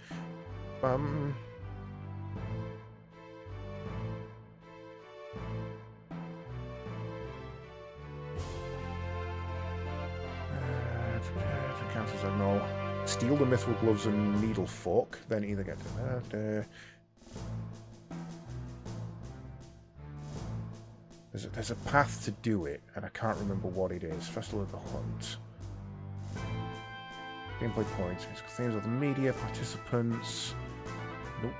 Counters I know. Steal the Mithril Gloves and Needle Fork, then either get that. There's a path to do it, and I can't remember what it is. Festival of the Hunt. Gameplay points. Themes of the media, participants. Nope.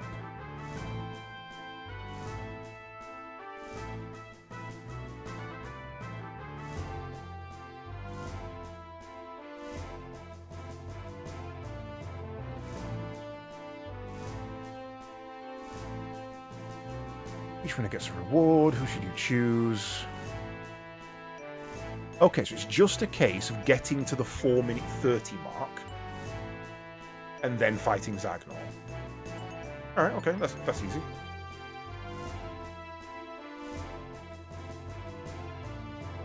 Each winner gets a reward. Who should you choose? Okay, so it's just a case of getting to the 4-minute 30 mark and then fighting Zagnor. Alright, okay, that's easy.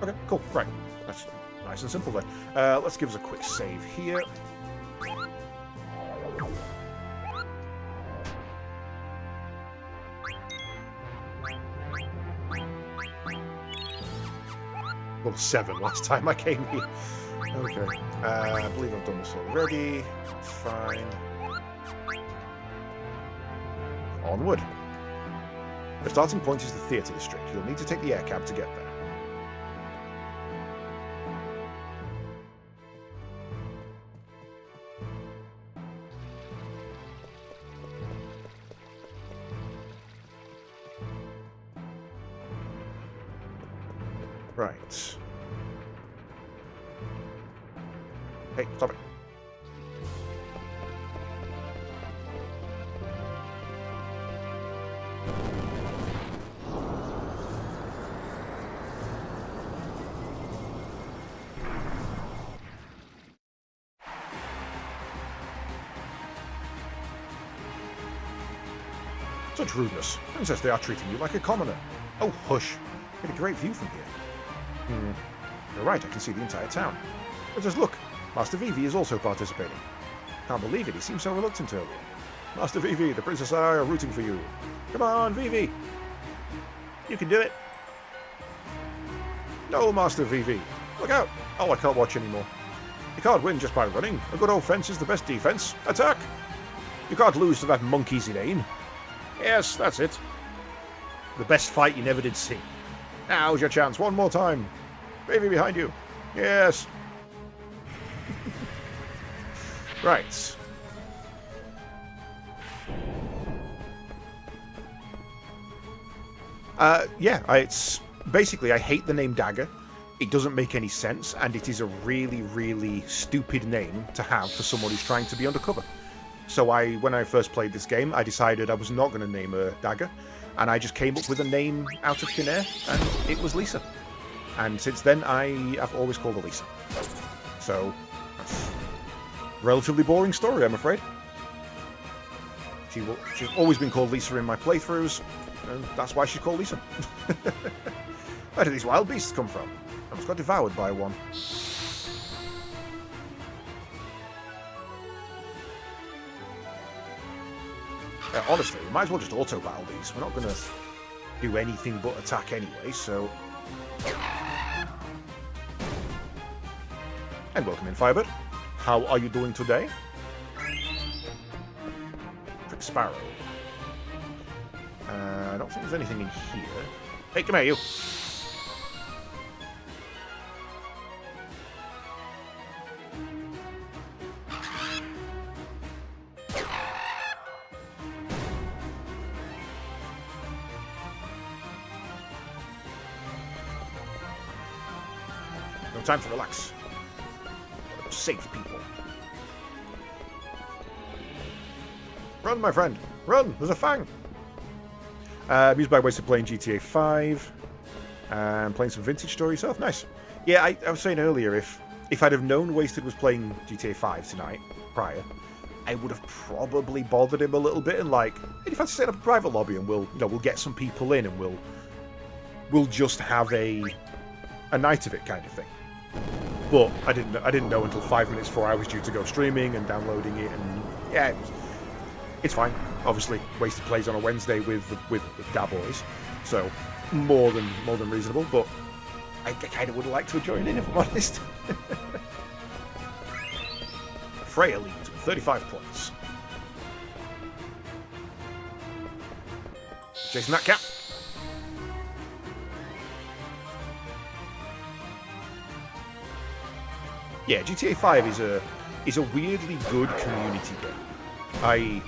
Okay, cool, right. That's nice and simple then. Let's give us a quick save here. Well, 7 last time I came here. Okay. I believe I've done this already. Fine. Onward. The starting point is the Theatre District. You'll need to take the air cab to get there. Right. Hey, stop it. Such rudeness. Princess, they are treating you like a commoner. Oh, hush. Get a great view from here. You're right, I can see the entire town. But just look, Master Vivi is also participating. Can't believe it, he seemed so reluctant earlier. Master Vivi, the Princess and I are rooting for you. Come on, Vivi! You can do it! No, Master Vivi! Look out! Oh, I can't watch anymore. You can't win just by running. A good old fence is the best defense. Attack! You can't lose to that monkey Zidane. Yes, that's it. The best fight you never did see. Now's your chance, one more time. Vivi behind you. Yes. Right. Yeah, it's basically I hate the name Dagger. It doesn't make any sense, and it is a really, really stupid name to have for someone who's trying to be undercover. So when I first played this game, I decided I was not going to name her Dagger, and I just came up with a name out of thin air, and it was Lisa. And since then, I have always called her Lisa. So, relatively boring story, I'm afraid. She's always been called Lisa in my playthroughs, and that's why she's called Lisa. Where did these wild beasts come from? I almost got devoured by one. Honestly, we might as well just auto-battle these. We're not going to do anything but attack anyway, so... And welcome in, Firebird. How are you doing today? Prick Sparrow. I don't think there's anything in here. Hey, come here, you! No time to relax. Save the people. Run, my friend! Run! There's a fang! Amused by Wasted playing GTA 5 and playing some vintage story stuff. Nice. Yeah, I was saying earlier, if I'd have known Wasted was playing GTA 5 tonight, prior, I would have probably bothered him a little bit and like, hey, do you fancy setting up a private lobby and we'll get some people in and we'll just have a night of it kind of thing. But I didn't know until 5 minutes before I was due to go streaming and downloading it, and yeah, it's fine. Obviously, Wasted plays on a Wednesday with Da Boys, so more than reasonable. But I kind of would like to join in, if I'm honest. Freya leads with 35 points. Chasing that cat. Yeah, GTA 5 is a weirdly good community game.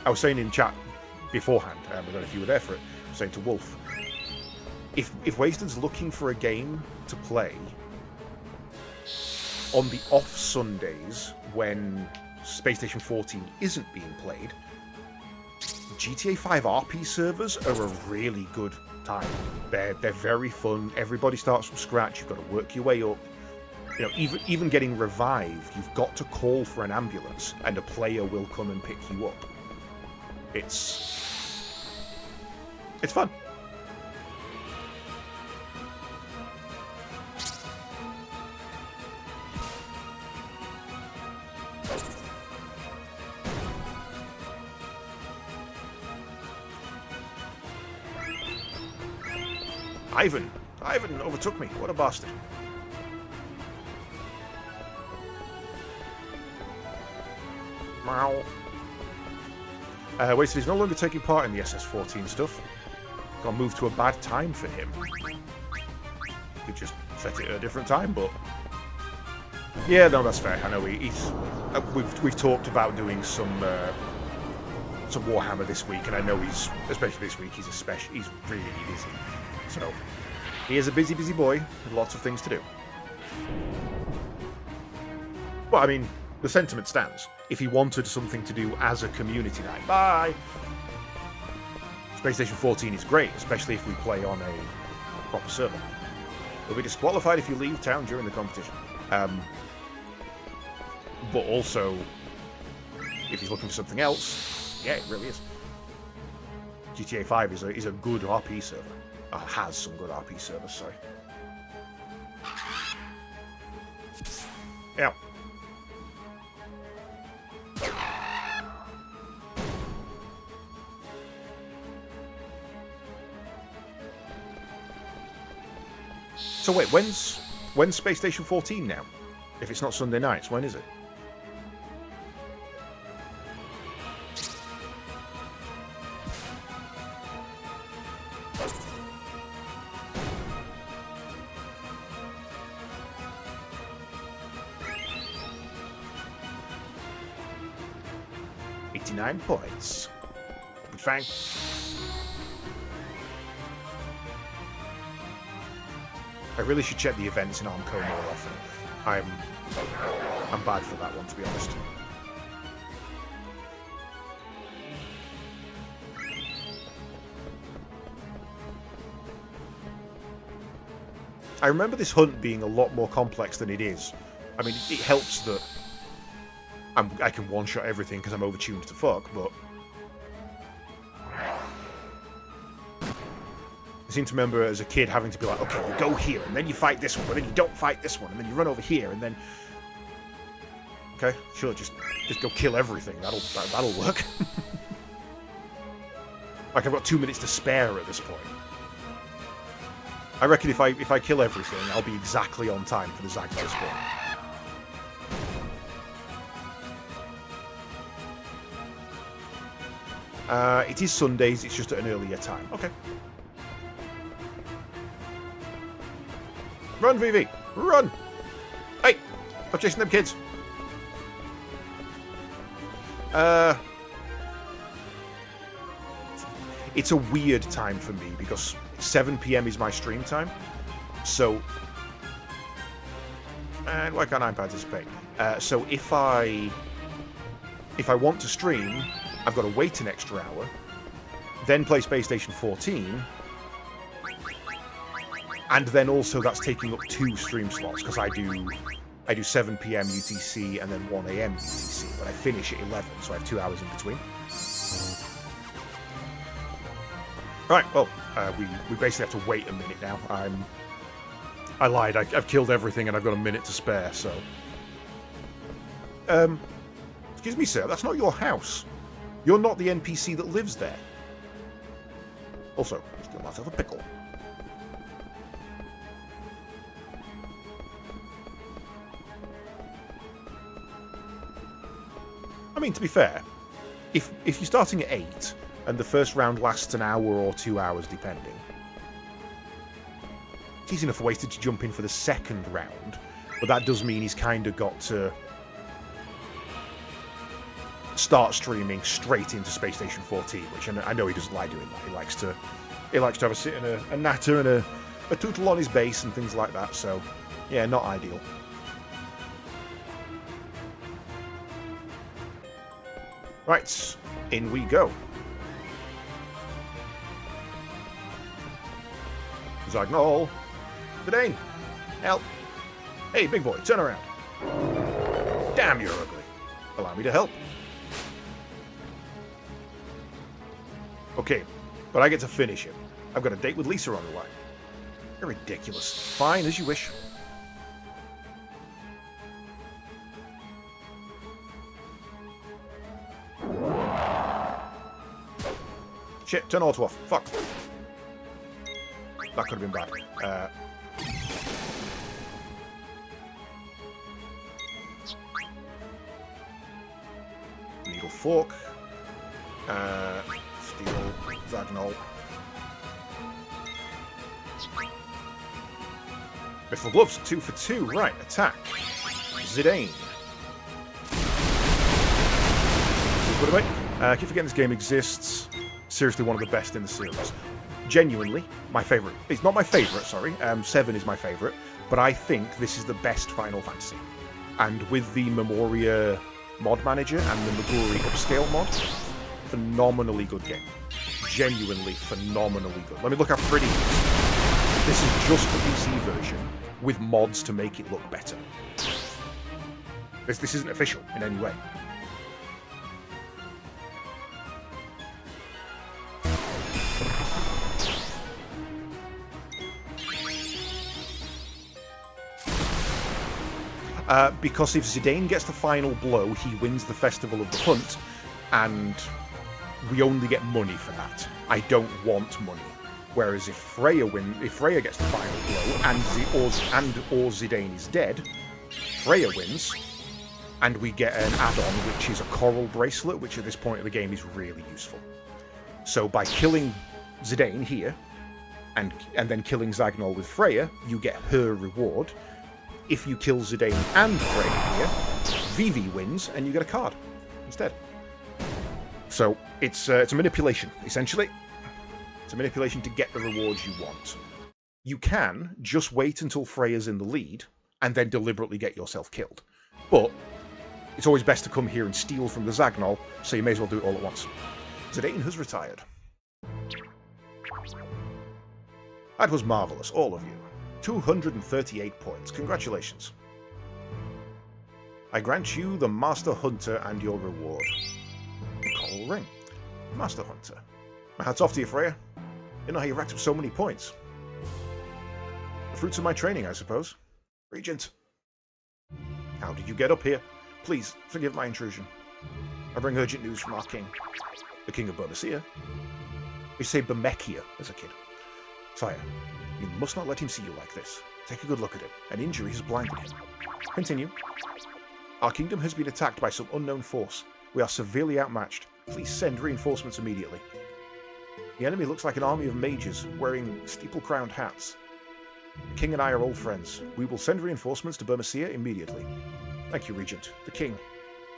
I was saying in chat beforehand, I don't know if you were there for it, I was saying to Wolf, if Wasted's looking for a game to play on the off Sundays when Space Station 14 isn't being played, GTA 5 RP servers are a really good time. They're very fun. Everybody starts from scratch. You've got to work your way up. You know, even getting revived, you've got to call for an ambulance, and a player will come and pick you up. It's fun. Ivan overtook me. What a bastard. Wasted is no longer taking part in the SS-14 stuff. Got moved to a bad time for him. Could just set it at a different time, but yeah, no, that's fair. I know he's. We've talked about doing some Warhammer this week, and I know he's, especially this week, he's really busy. So he is a busy boy with lots of things to do. But I mean, the sentiment stands. If he wanted something to do as a community night, bye! Space Station 14 is great, especially if we play on a proper server. You'll be disqualified if you leave town during the competition. But also, if he's looking for something else, yeah, it really is. GTA 5 is a good RP server. Has some good RP servers, sorry. Yeah. So wait, when's Space Station 14 now? If it's not Sunday nights, when is it? $89 points. Good fang. I really should check the events in Armco more often. I'm bad for that one, to be honest. I remember this hunt being a lot more complex than it is. I mean, it helps that I can one-shot everything because I'm overtuned to fuck, but I seem to remember as a kid having to be like, okay, you go here, and then you fight this one, but then you don't fight this one, and then you run over here, and then... Okay, sure, just go kill everything. That'll work. Like, I've got 2 minutes to spare at this point. I reckon if I kill everything, I'll be exactly on time for the Zagnol spawn. It is Sundays, it's just at an earlier time. Okay. Run, Vivi! Run! Hey! Stop chasing them kids! It's a weird time for me because 7 PM is my stream time. So... And why can't I participate? So if I want to stream, I've got to wait an extra hour, then play Space Station 14, and then also that's taking up 2 stream slots because I do 7 PM UTC and then 1 AM UTC, but I finish at 11, so I have 2 hours in between. Right, well, we basically have to wait a minute now. I lied. I've killed everything and I've got a minute to spare, so... Excuse me, sir, that's not your house. You're not the NPC that lives there. Also, still myself a pickle. I mean, to be fair, if you're starting at 8 and the first round lasts an hour or 2 hours, depending, it's easy enough wasted to jump in for the second round, but that does mean he's kind of got to start streaming straight into Space Station 14, which I know he doesn't like doing that. He likes to have a sit and a natter and a tootle on his base and things like that. So, yeah, not ideal. Right, in we go. Zagnol, Zidane, help! Hey, big boy, turn around. Damn, you're ugly. Allow me to help. Okay, but I get to finish him. I've got a date with Lisa on the line. You're ridiculous. Fine, as you wish. Shit, turn auto off. Fuck. That could have been bad. Needle fork. Steel, Zagnol. Biffle gloves, 2 for 2. Right, attack. Zidane. Good away. Keep forgetting this game exists. Seriously, one of the best in the series. Genuinely, my favourite. It's not my favourite, sorry. 7 is my favourite, but I think this is the best Final Fantasy. And with the Memoria mod manager and the Meguri upscale mod, phenomenally good game. Genuinely phenomenally good. Let me look how pretty it is. This is just the PC version with mods to make it look better. This isn't official in any way. Because if Zidane gets the final blow, he wins the Festival of the Hunt, and we only get money for that. I don't want money. Whereas if Freya gets the final blow and or Zidane is dead, Freya wins, and we get an add-on which is a coral bracelet, which at this point of the game is really useful. So by killing Zidane here, and then killing Zagnol with Freya, you get her reward. If you kill Zidane and Freya here, Vivi wins, and you get a card instead. So it's a manipulation, essentially. It's a manipulation to get the rewards you want. You can just wait until Freya's in the lead, and then deliberately get yourself killed. But it's always best to come here and steal from the Zagnol, so you may as well do it all at once. Zidane has retired. That was marvellous, all of you. 238 points. Congratulations. I grant you the Master Hunter and your reward. The Coral Ring. Master Hunter. My hat's off to you, Freya. You know how you racked up so many points. The fruits of my training, I suppose. Regent. How did you get up here? Please, forgive my intrusion. I bring urgent news from our king. The King of Boadicea. We say Bemekia as a kid. Sire, you must not let him see you like this. Take a good look at him. An injury has blinded him. Continue. Our kingdom has been attacked by some unknown force. We are severely outmatched. Please send reinforcements immediately. The enemy looks like an army of mages, wearing steeple-crowned hats. The king and I are old friends. We will send reinforcements to Bermesia immediately. Thank you, Regent. The king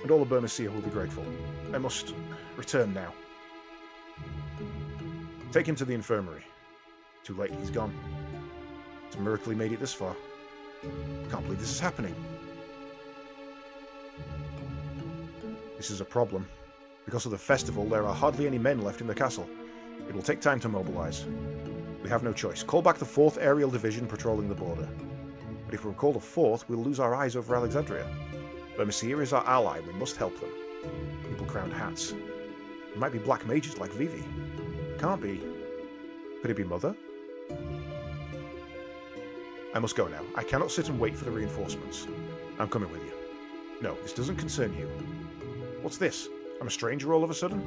and all of Bermesia will be grateful. I must return now. Take him to the infirmary. Too late, he's gone. It's a miracle he made it this far. Can't believe this is happening. This is a problem. Because of the festival, there are hardly any men left in the castle. It will take time to mobilize. We have no choice. Call back the 4th Aerial Division patrolling the border. But if we call the 4th, we'll lose our eyes over Alexandria. Bermesia is our ally. We must help them. People crowned hats. It might be black mages like Vivi. Can't be. Could it be Mother? I must go now. I cannot sit and wait for the reinforcements. I'm coming with you. No, this doesn't concern you. What's this? I'm a stranger all of a sudden?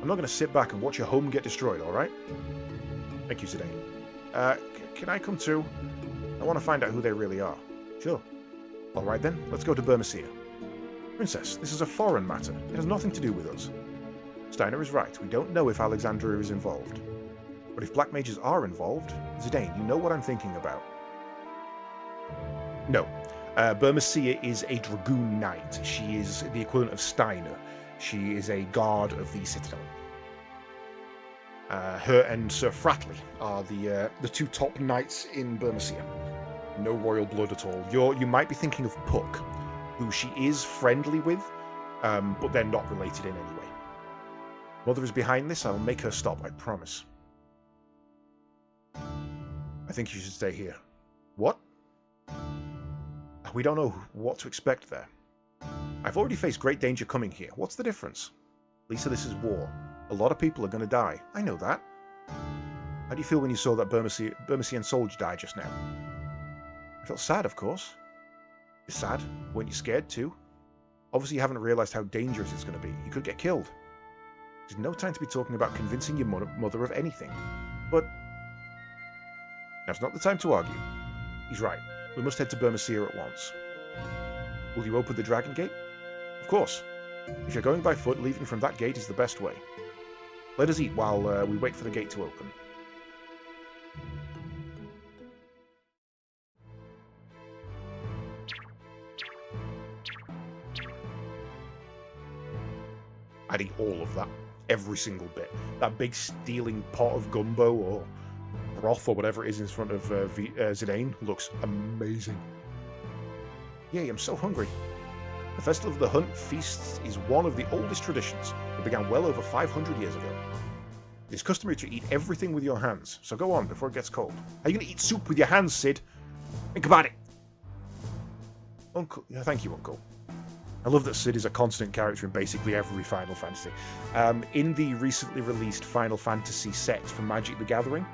I'm not going to sit back and watch your home get destroyed, alright? Thank you, Zidane. Can I come too? I want to find out who they really are. Sure. Alright then, let's go to Bermesia. Princess, this is a foreign matter. It has nothing to do with us. Steiner is right. We don't know if Alexandria is involved. But if black mages are involved, Zidane, you know what I'm thinking about. No. Bermesia is a dragoon knight. She is the equivalent of Steiner. She is a guard of the citadel. Her and Sir Fratley are the 2 top knights in Bermesia. No royal blood at all. You might be thinking of Puck, who she is friendly with, but they're not related in any way. Mother is behind this. I'll make her stop, I promise. I think you should stay here. What? We don't know what to expect there. I've already faced great danger coming here. What's the difference? Lisa, this is war. A lot of people are going to die. I know that. How do you feel when you saw that Bermesian soldier die just now? I felt sad, of course. You're sad? Weren't you scared too? Obviously you haven't realised how dangerous it's going to be. You could get killed. There's no time to be talking about convincing your mother of anything. But now's not the time to argue. He's right. We must head to Bermesia at once. Will you open the Dragon Gate? Of course. If you're going by foot, leaving from that gate is the best way. Let us eat while we wait for the gate to open. I'd eat all of that. Every single bit. That big steaming pot of gumbo or broth or whatever it is in front of Zidane looks amazing. Yay, I'm so hungry. The Festival of the Hunt Feasts is one of the oldest traditions. It began well over 500 years ago. It's customary to eat everything with your hands, so go on before it gets cold. Are you going to eat soup with your hands, Sid? Think about it! Uncle. Yeah, thank you, Uncle. I love that Sid is a constant character in basically every Final Fantasy. In the recently released Final Fantasy set for Magic the Gathering,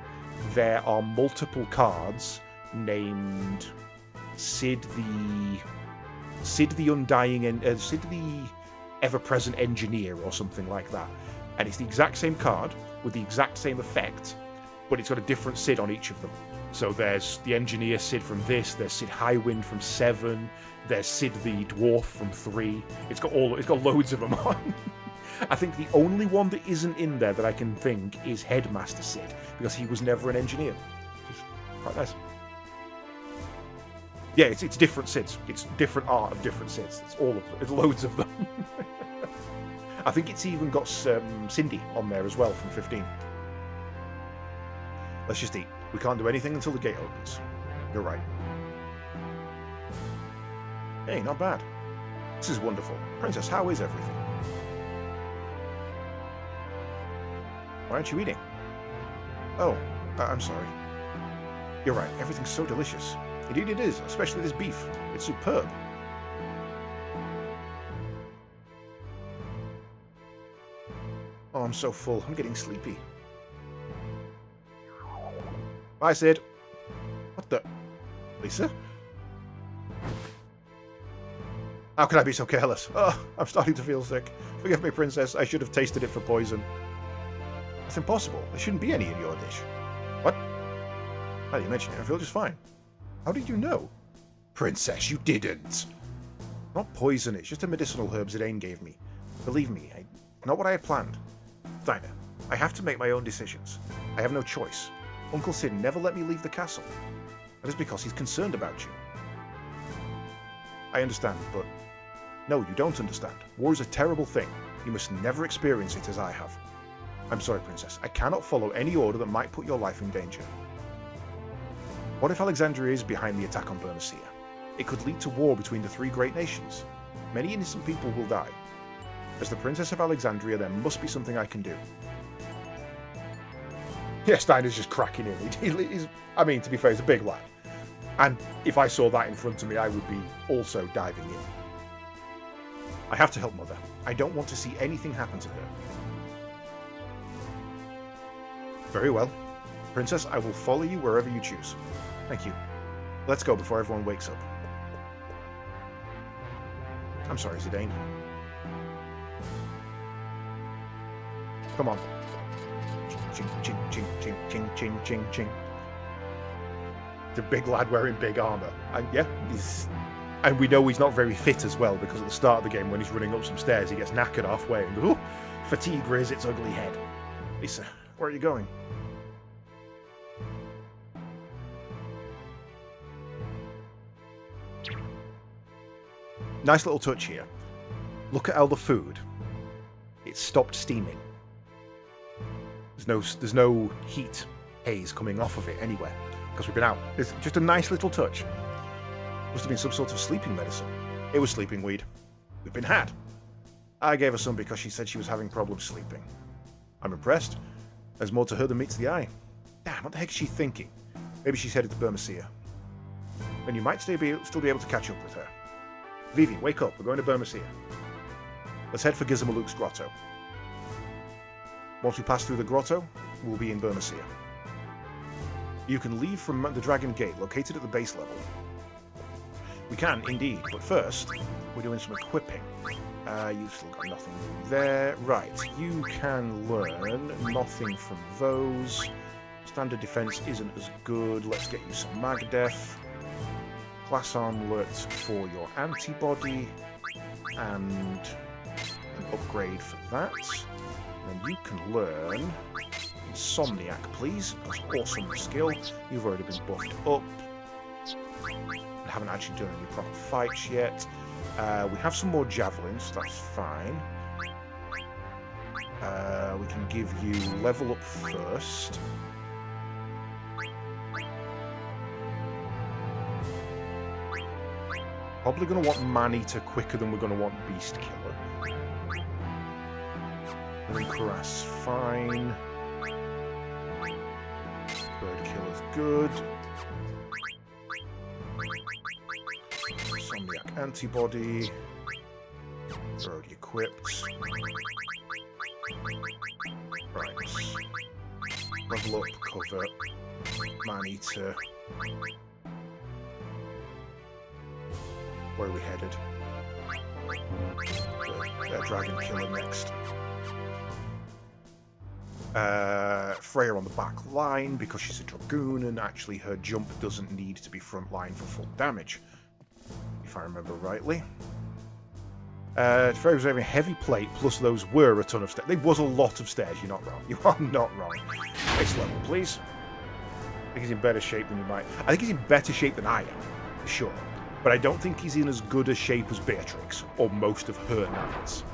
there are multiple cards named Sid the Undying and Sid the Ever-Present Engineer or something like that. And it's the exact same card with the exact same effect, but it's got a different Sid on each of them. So there's the Engineer Sid from this, there's Sid Highwind from 7, there's Sid the Dwarf from 3. It's got loads of them on. I think the only one that isn't in there that I can think is Headmaster Sid, because he was never an engineer. Which is quite nice. Yeah, it's different Sids. It's different art of different Sids. It's all of them. It's loads of them. I think it's even got Cindy on there as well from 15. Let's just eat. We can't do anything until the gate opens. You're right. Hey, not bad. This is wonderful. Princess, how is everything? Why aren't you eating? Oh, I'm sorry. You're right. Everything's so delicious. Indeed it is, especially this beef. It's superb. Oh, I'm so full. I'm getting sleepy. Bye, Sid. What the? Lisa? How could I be so careless? Oh, I'm starting to feel sick. Forgive me, Princess. I should have tasted it for poison. That's impossible. There shouldn't be any in your dish. What? Now that you mention it, I feel just fine. How did you know? Princess, you didn't. Not poison, it's just a medicinal herb Zidane gave me. Believe me, not what I had planned. Steiner, I have to make my own decisions. I have no choice. Uncle Sid never let me leave the castle. That is because he's concerned about you. I understand, but... No, you don't understand. War is a terrible thing. You must never experience it as I have. I'm sorry, Princess. I cannot follow any order that might put your life in danger. What if Alexandria is behind the attack on Bernicia? It could lead to war between the three great nations. Many innocent people will die. As the Princess of Alexandria, there must be something I can do. Yeah, Steiner's just cracking in. He's, I mean, to be fair, he's a big lad. And if I saw that in front of me, I would be also diving in. I have to help Mother. I don't want to see anything happen to her. Very well. Princess, I will follow you wherever you choose. Thank you. Let's go before everyone wakes up. I'm sorry, Zidane. Come on. Ching, ching, ching, ching, ching, ching, ching, ching. The big lad wearing big armour. And yeah, and we know he's not very fit as well, because at the start of the game, when he's running up some stairs, he gets knackered halfway and goes, oh, fatigue rears its ugly head. Lisa, where are you going? Nice little touch here. Look at all the food. It's stopped steaming. There's no heat haze coming off of it anywhere, because we've been out. It's just a nice little touch. Must have been some sort of sleeping medicine. It was sleeping weed. We've been had. I gave her some because she said she was having problems sleeping. I'm impressed. There's more to her than meets the eye. Damn, what the heck is she thinking? Maybe she's headed to Bernicia. Then you might still be able to catch up with her. Vivi, wake up. We're going to Bernicia. Let's head for Gizmaluke's grotto. Once we pass through the grotto, we'll be in Bernicia. You can leave from the Dragon Gate, located at the base level. We can, indeed, but first, we're doing some equipping. You've still got nothing there. Right, you can learn nothing from those. Standard defense isn't as good. Let's get you some Magdef. Class armlet for your antibody. And an upgrade for that. Then you can learn Insomniac, please. That's awesome skill. You've already been buffed up. Haven't actually done any proper fights yet. We have some more javelins, that's fine. We can give you level up first. Probably going to want Man-Eater quicker than we're going to want Beast Killer. Ring Cuirass, fine. Bird Killer's good. Insomniac antibody. Already equipped. Right. Level up, cover. Man-Eater. Where are we headed? Dragon Killer next. Freya on the back line because she's a Dragoon and actually her jump doesn't need to be front line for full damage, if I remember rightly. Freya was having a heavy plate, plus those were a ton of stairs. There was a lot of stairs, you're not wrong. You are not wrong. Next level, please. I think he's in better shape than you might. I think he's in better shape than I am, for sure. But I don't think he's in as good a shape as Beatrix, or most of her knights.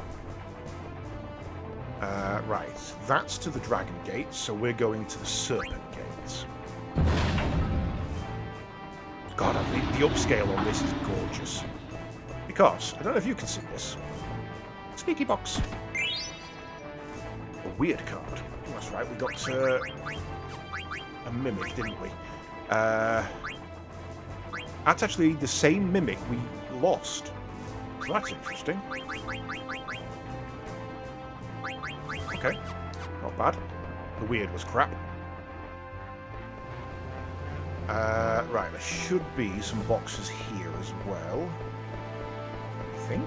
Right, that's to the Dragon Gate, so we're going to the Serpent Gates. God, the upscale on this is gorgeous. Because, I don't know if you can see this. Sneaky box. A weird card. Oh, that's right, we got a Mimic, didn't we? That's actually the same Mimic we lost. So that's interesting. Okay, not bad. The weird was crap. Right, there should be some boxes here as well. I think.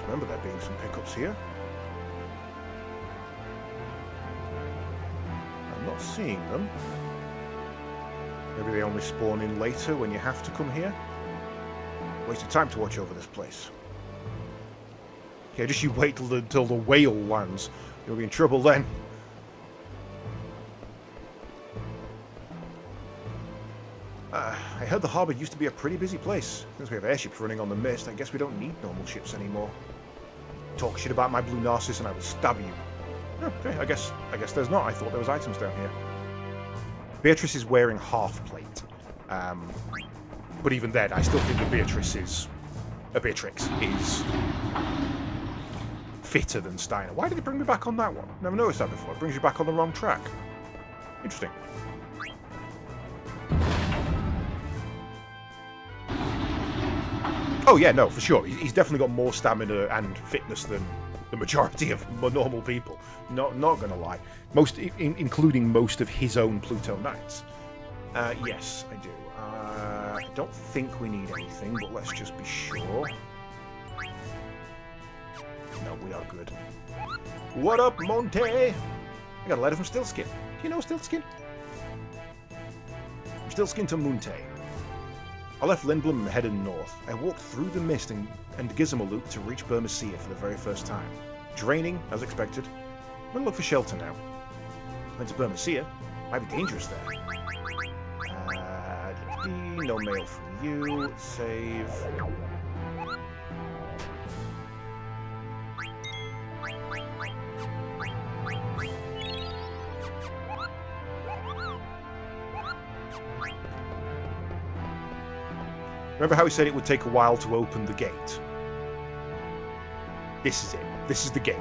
Remember there being some pickups here. I'm not seeing them. Maybe they only spawn in later when you have to come here. Waste of time to watch over this place. Okay, just you wait till the whale lands. You'll be in trouble then. I heard the harbour used to be a pretty busy place. Since we have airships running on the mist, I guess we don't need normal ships anymore. Talk shit about my blue Narcissus and I will stab you. Okay, I guess there's not. I thought there was items down here. Beatrice is wearing half plate. But even then, I still think that Beatrix is fitter than Steiner. Why did it bring me back on that one? Never noticed that before. It brings you back on the wrong track. Interesting. Oh yeah, no, for sure. He's definitely got more stamina and fitness than the majority of normal people. Not gonna lie. Including most of his own Pluto Knights. Yes, I do. I don't think we need anything, but let's just be sure. No, we are good. What up, Monte? I got a letter from Stillskin. Do you know Stillskin? From Stillskin to Munte. I left Lindblom and headed north. I walked through the mist and Gizmo to reach Burmecia for the very first time. Draining, as expected. I'm gonna look for shelter now. Went to Burmecia. Might be dangerous there. No mail from you. Save. Remember how he said it would take a while to open the gate? This is it. This is the game.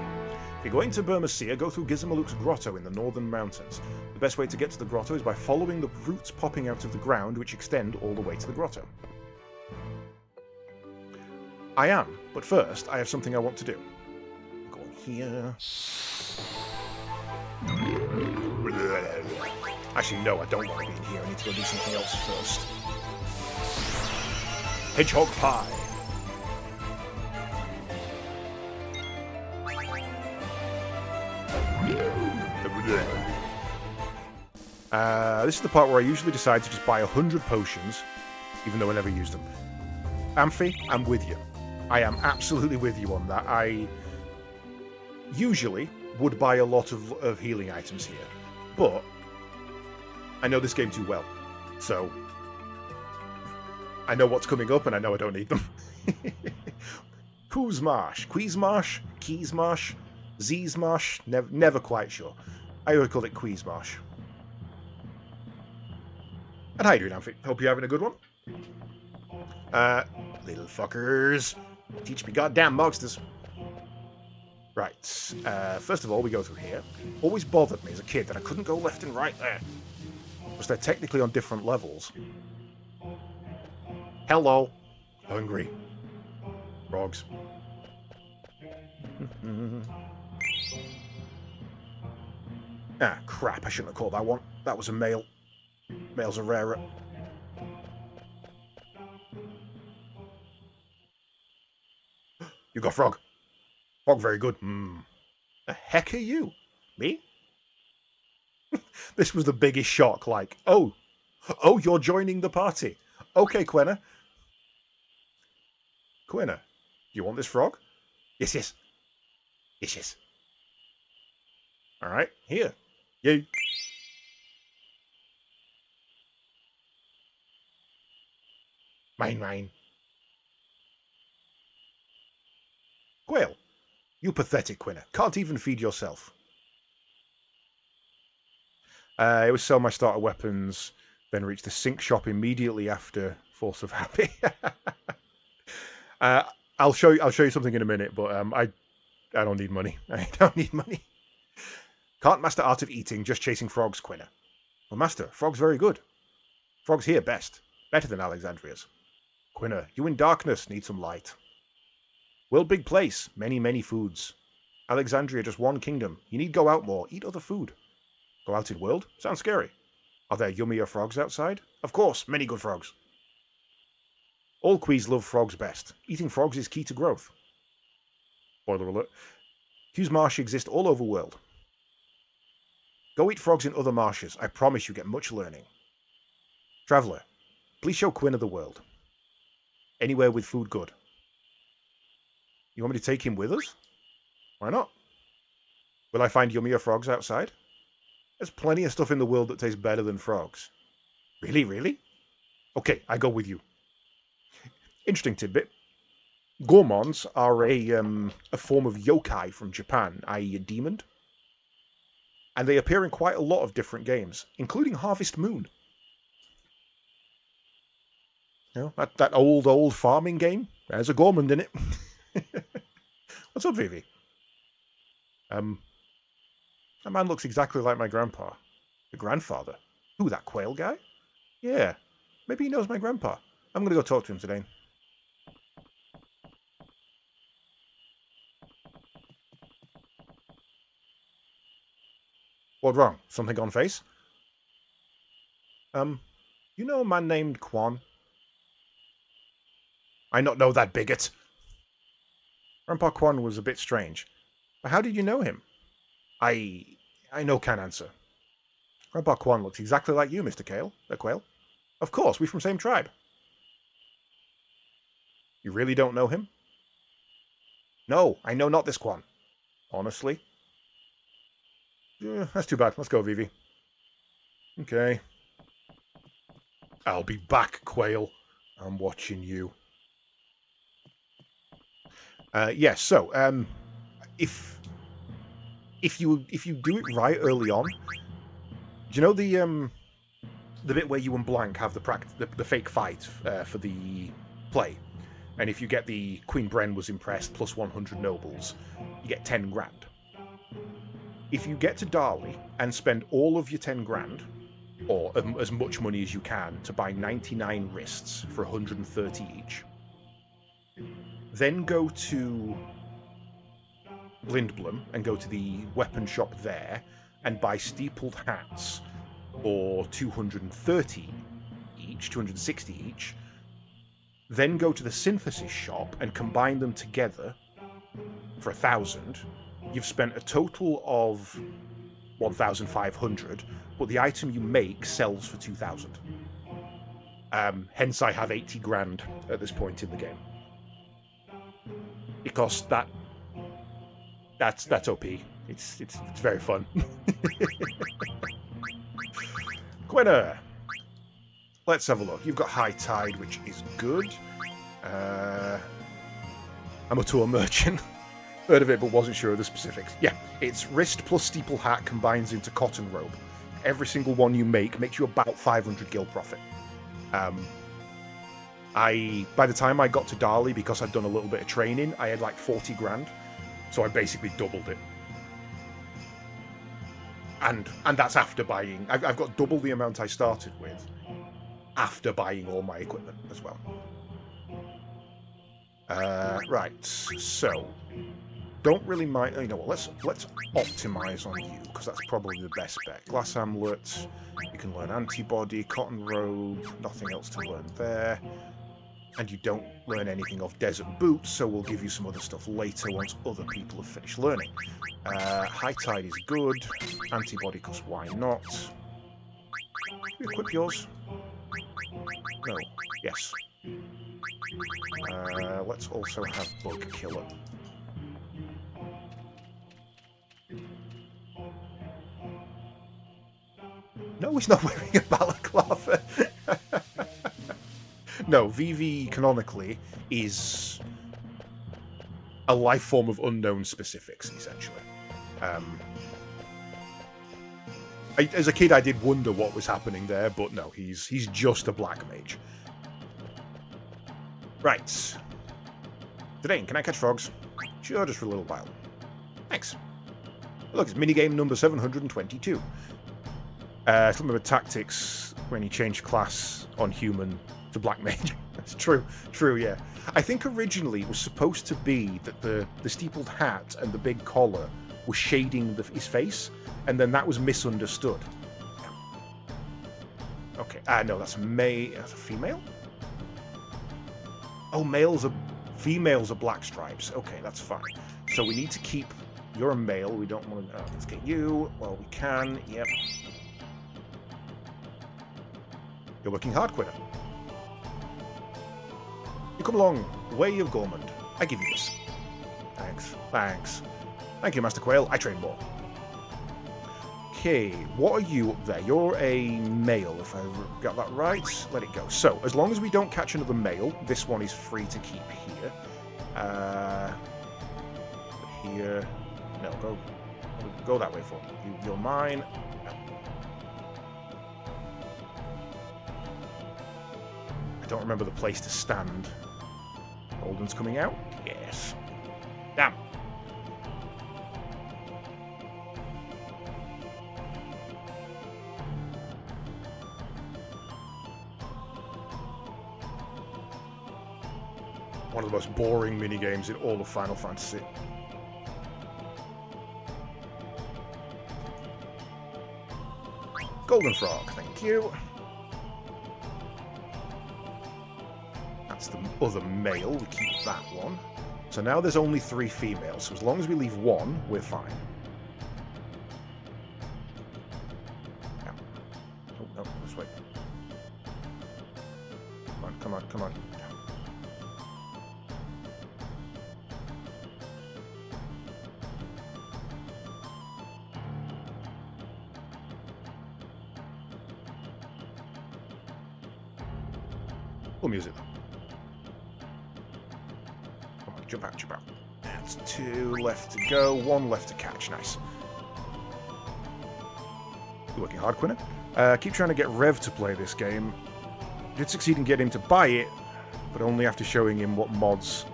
If you're going to Burmecia, go through Gizmaluk's grotto in the northern mountains. The best way to get to the grotto is by following the roots popping out of the ground, which extend all the way to the grotto. I am, but first, I have something I want to do. Go on here. Actually, no, I don't want to be in here. I need to go do something else first. Hedgehog pie. This is the part where I usually decide to just buy 100 potions, even though I never use them. Amphi, I'm with you. I am absolutely with you on that. I usually would buy a lot of healing items here, but I know this game too well, so I know what's coming up and I know I don't need them. Kuzmarsh, Queezmarsh, Keysmarsh, Zsmarsh, never quite sure. I always call it Queezmarsh. And how you doing, Amphi? Hope you're having a good one. Little fuckers. Teach me goddamn monsters. Right. First of all, we go through here. Always bothered me as a kid that I couldn't go left and right there. Because they're technically on different levels. Hello. Hungry. Frogs. Ah, crap. I shouldn't have caught that one. That was a male. Males are rarer. You got frog. Frog very good. The heck are you? Me? This was the biggest shock, like, oh, you're joining the party. Okay, Quenna. Quenna, you want this frog? Yes, yes. Yes, yes. Alright, here. Yay. Mine. Quail, you pathetic Quinner. Can't even feed yourself. It was sell my starter weapons, then reach the sink shop immediately after Force of Happy. I'll show you something in a minute, but I don't need money. I don't need money. Can't master art of eating, just chasing frogs, Quinner. Well, master, frog's very good. Frog's here best. Better than Alexandria's. Quinner, you in darkness need some light. World big place, many foods. Alexandria just one kingdom. You need go out more, eat other food. Go out in world? Sounds scary. Are there yummier frogs outside? Of course, many good frogs. All Quees love frogs best. Eating frogs is key to growth. Spoiler alert. Hughes Marsh exist all over world. Go eat frogs in other marshes. I promise you get much learning. Traveller, please show Quinn of the world. Anywhere with food good. You want me to take him with us? Why not? Will I find yummier frogs outside? There's plenty of stuff in the world that tastes better than frogs. Really, really? Okay, I go with you. Interesting tidbit. Gourmands are a form of yokai from Japan, i.e. a demon. And they appear in quite a lot of different games, including Harvest Moon. You know, that old farming game? There's a gourmand in it. What's up, Vivi? That man looks exactly like my grandpa. The grandfather. Who, that Quail guy? Yeah, maybe he knows my grandpa. I'm going to go talk to him today. What wrong? Something on face? You know a man named Quan? I not know that bigot. Grandpa Quan was a bit strange. But how did you know him? I no can answer. Grandpa Quan looks exactly like you, Mr. Quail. Of course, we from same tribe. You really don't know him? No, I know not this Quan. Honestly? Yeah, that's too bad. Let's go, Vivi. Okay. I'll be back, Quail. I'm watching you. Yes, so, if you do it right early on, do you know the bit where you and Blank have the fake fight for the play? And if you get the Queen Bren was impressed plus 100 nobles, you get 10 grand. If you get to Dali and spend all of your 10 grand, or as much money as you can, to buy 99 wrists for 130 each, then go to Lindblom and go to the weapon shop there and buy steepled hats for 230 each, 260 each. Then go to the synthesis shop and combine them together for 1,000. You've spent a total of 1,500, but the item you make sells for 2,000. Hence I have 80 grand at this point in the game. Because that's OP. It's very fun. Quinna, let's have a look. You've got High Tide, which is good. I'm a tour merchant. Heard of it, but wasn't sure of the specifics. Yeah, it's wrist plus steeple hat combines into cotton robe. Every single one you make makes you about 500 gil profit. By the time I got to Dali, because I'd done a little bit of training, I had like 40 grand. So I basically doubled it. And that's after buying. I've got double the amount I started with after buying all my equipment as well. Right, so don't really mind. You know what? Let's optimize on you, because that's probably the best bet. Glass amulet. You can learn antibody, cotton robe. Nothing else to learn there. And you don't learn anything off desert boots, so we'll give you some other stuff later once other people have finished learning. High Tide is good. Antibody, because why not? You equip yours? No. Yes. Let's also have Bug Killer. No, he's not wearing a balaclava. No, Vivi canonically is a life form of unknown specifics, essentially. As a kid, I did wonder what was happening there, but no, he's just a black mage. Right. Today, can I catch frogs? Sure, just for a little while. Thanks. Look, it's minigame number 722. Some of the tactics when you change class on human to black mage. That's true, yeah. I think originally it was supposed to be that the steepled hat and the big collar were shading his face, and then that was misunderstood. Okay, no, that's a female? Oh, females are black stripes. Okay, that's fine. So we need to keep, you're a male, we don't want to, let's get you, well, we can, yep. You're working hard, Quinna. You come along, Way of Gormund. I give you this. Thanks. Thanks. Thank you, Master Quail. I train more. Okay, what are you up there? You're a male, if I got that right. Let it go. So, as long as we don't catch another male, this one is free to keep here. Here. No, go that way for me. You're mine. I don't remember the place to stand. Holden's coming out? Yes. Damn. One of the most boring minigames in all of Final Fantasy. Golden Frog, thank you. That's the other male, we keep that one. So now there's only 3 females, so as long as we leave one, we're fine. Yeah. Oh, no, this way. Come on, come on, come on. Cool music. Come on, jump out, jump out. That's 2 left to go, 1 left to catch. Nice. You're working hard, Quinna. Keep trying to get Rev to play this game. Did succeed in getting him to buy it, but only after showing him what mods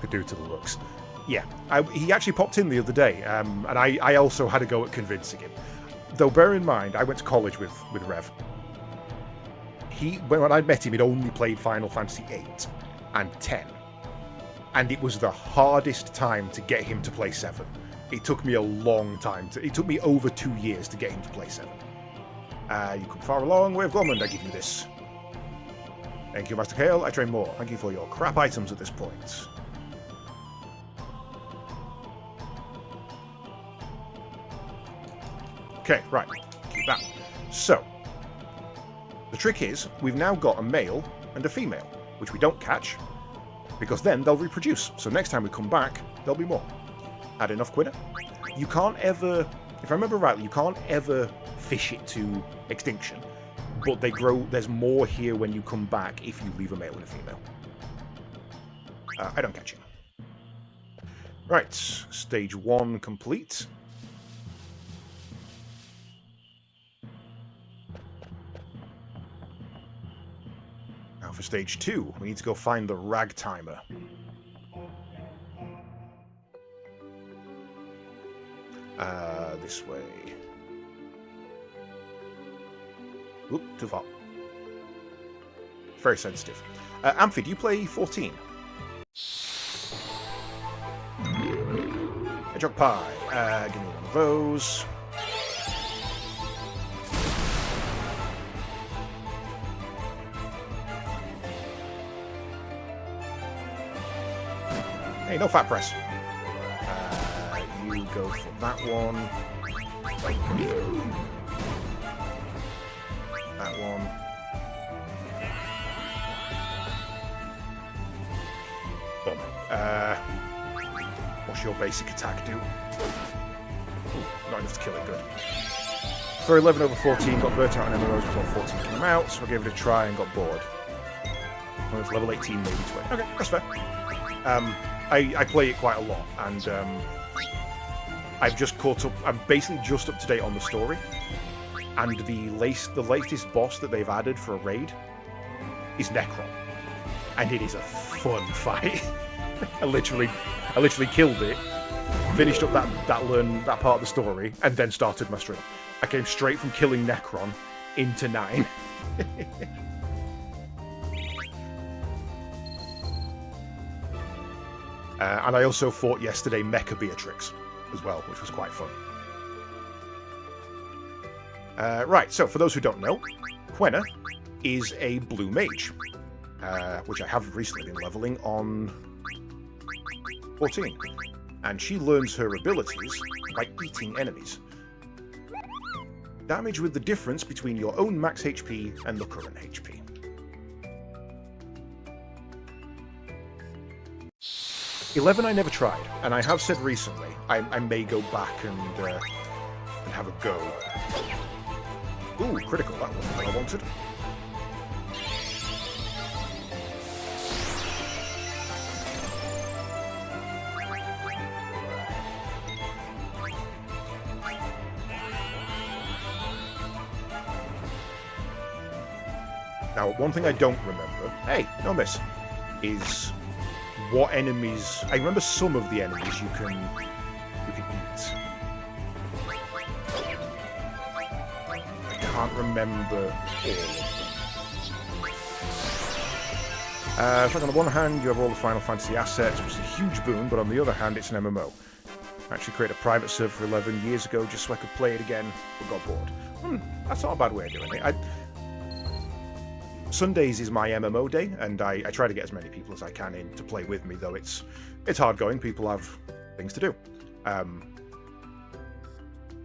could do to the looks. Yeah, he actually popped in the other day, and I also had a go at convincing him. Though bear in mind, I went to college with Rev. When I met him, he'd only played Final Fantasy 8 and 10. And it was the hardest time to get him to play 7. It took me a long time. It took me over 2 years to get him to play 7. You come far along, Way of Gormund, I give you this. Thank you, Master Kale, I train more. Thank you for your crap items at this point. Okay, right. Keep that. So, the trick is, we've now got a male and a female, which we don't catch, because then they'll reproduce. So next time we come back, there'll be more. Had enough, Quinna? You can't ever, if I remember rightly, you can't ever fish it to extinction, but they grow, there's more here when you come back if you leave a male and a female. I don't catch you. Right, stage 1 complete. Now for stage 2, we need to go find the Ragtimer. This way. Oop, too far. Very sensitive. Amphi, do you play 14? Hedgehog Pie. Give me one of those. Hey, no fat press. You go for that one. That one. Boom. What's your basic attack do? Ooh, not enough to kill it, good. For 11 over 14, got burnt out on MMOs before 14 came out, so I gave it a try and got bored. When it was level 18, maybe 20. Okay, that's fair. I play it quite a lot, and I've just caught up. I'm basically just up to date on the story, and the latest boss that they've added for a raid is Necron, and it is a fun fight. I literally killed it, finished up that part of the story, and then started my stream. I came straight from killing Necron into 9. And I also fought yesterday Mecha Beatrix as well, which was quite fun. Right, so for those who don't know, Quenya is a blue mage, which I have recently been leveling on 14. And she learns her abilities by eating enemies. Damage with the difference between your own max HP and the current HP. "11 I never tried, and I have said recently I may go back and have a go. Ooh, critical, that wasn't what I wanted. Now, one thing I don't remember, hey, no miss, is what enemies. I remember some of the enemies you can eat. I can't remember all of them. So on the one hand, you have all the Final Fantasy assets, which is a huge boon, but on the other hand, it's an MMO. I actually created a private server for 11 years ago just so I could play it again, but got bored. That's not a bad way of doing it. Sundays is my MMO day, and I try to get as many people as I can in to play with me, though it's hard going. People have things to do.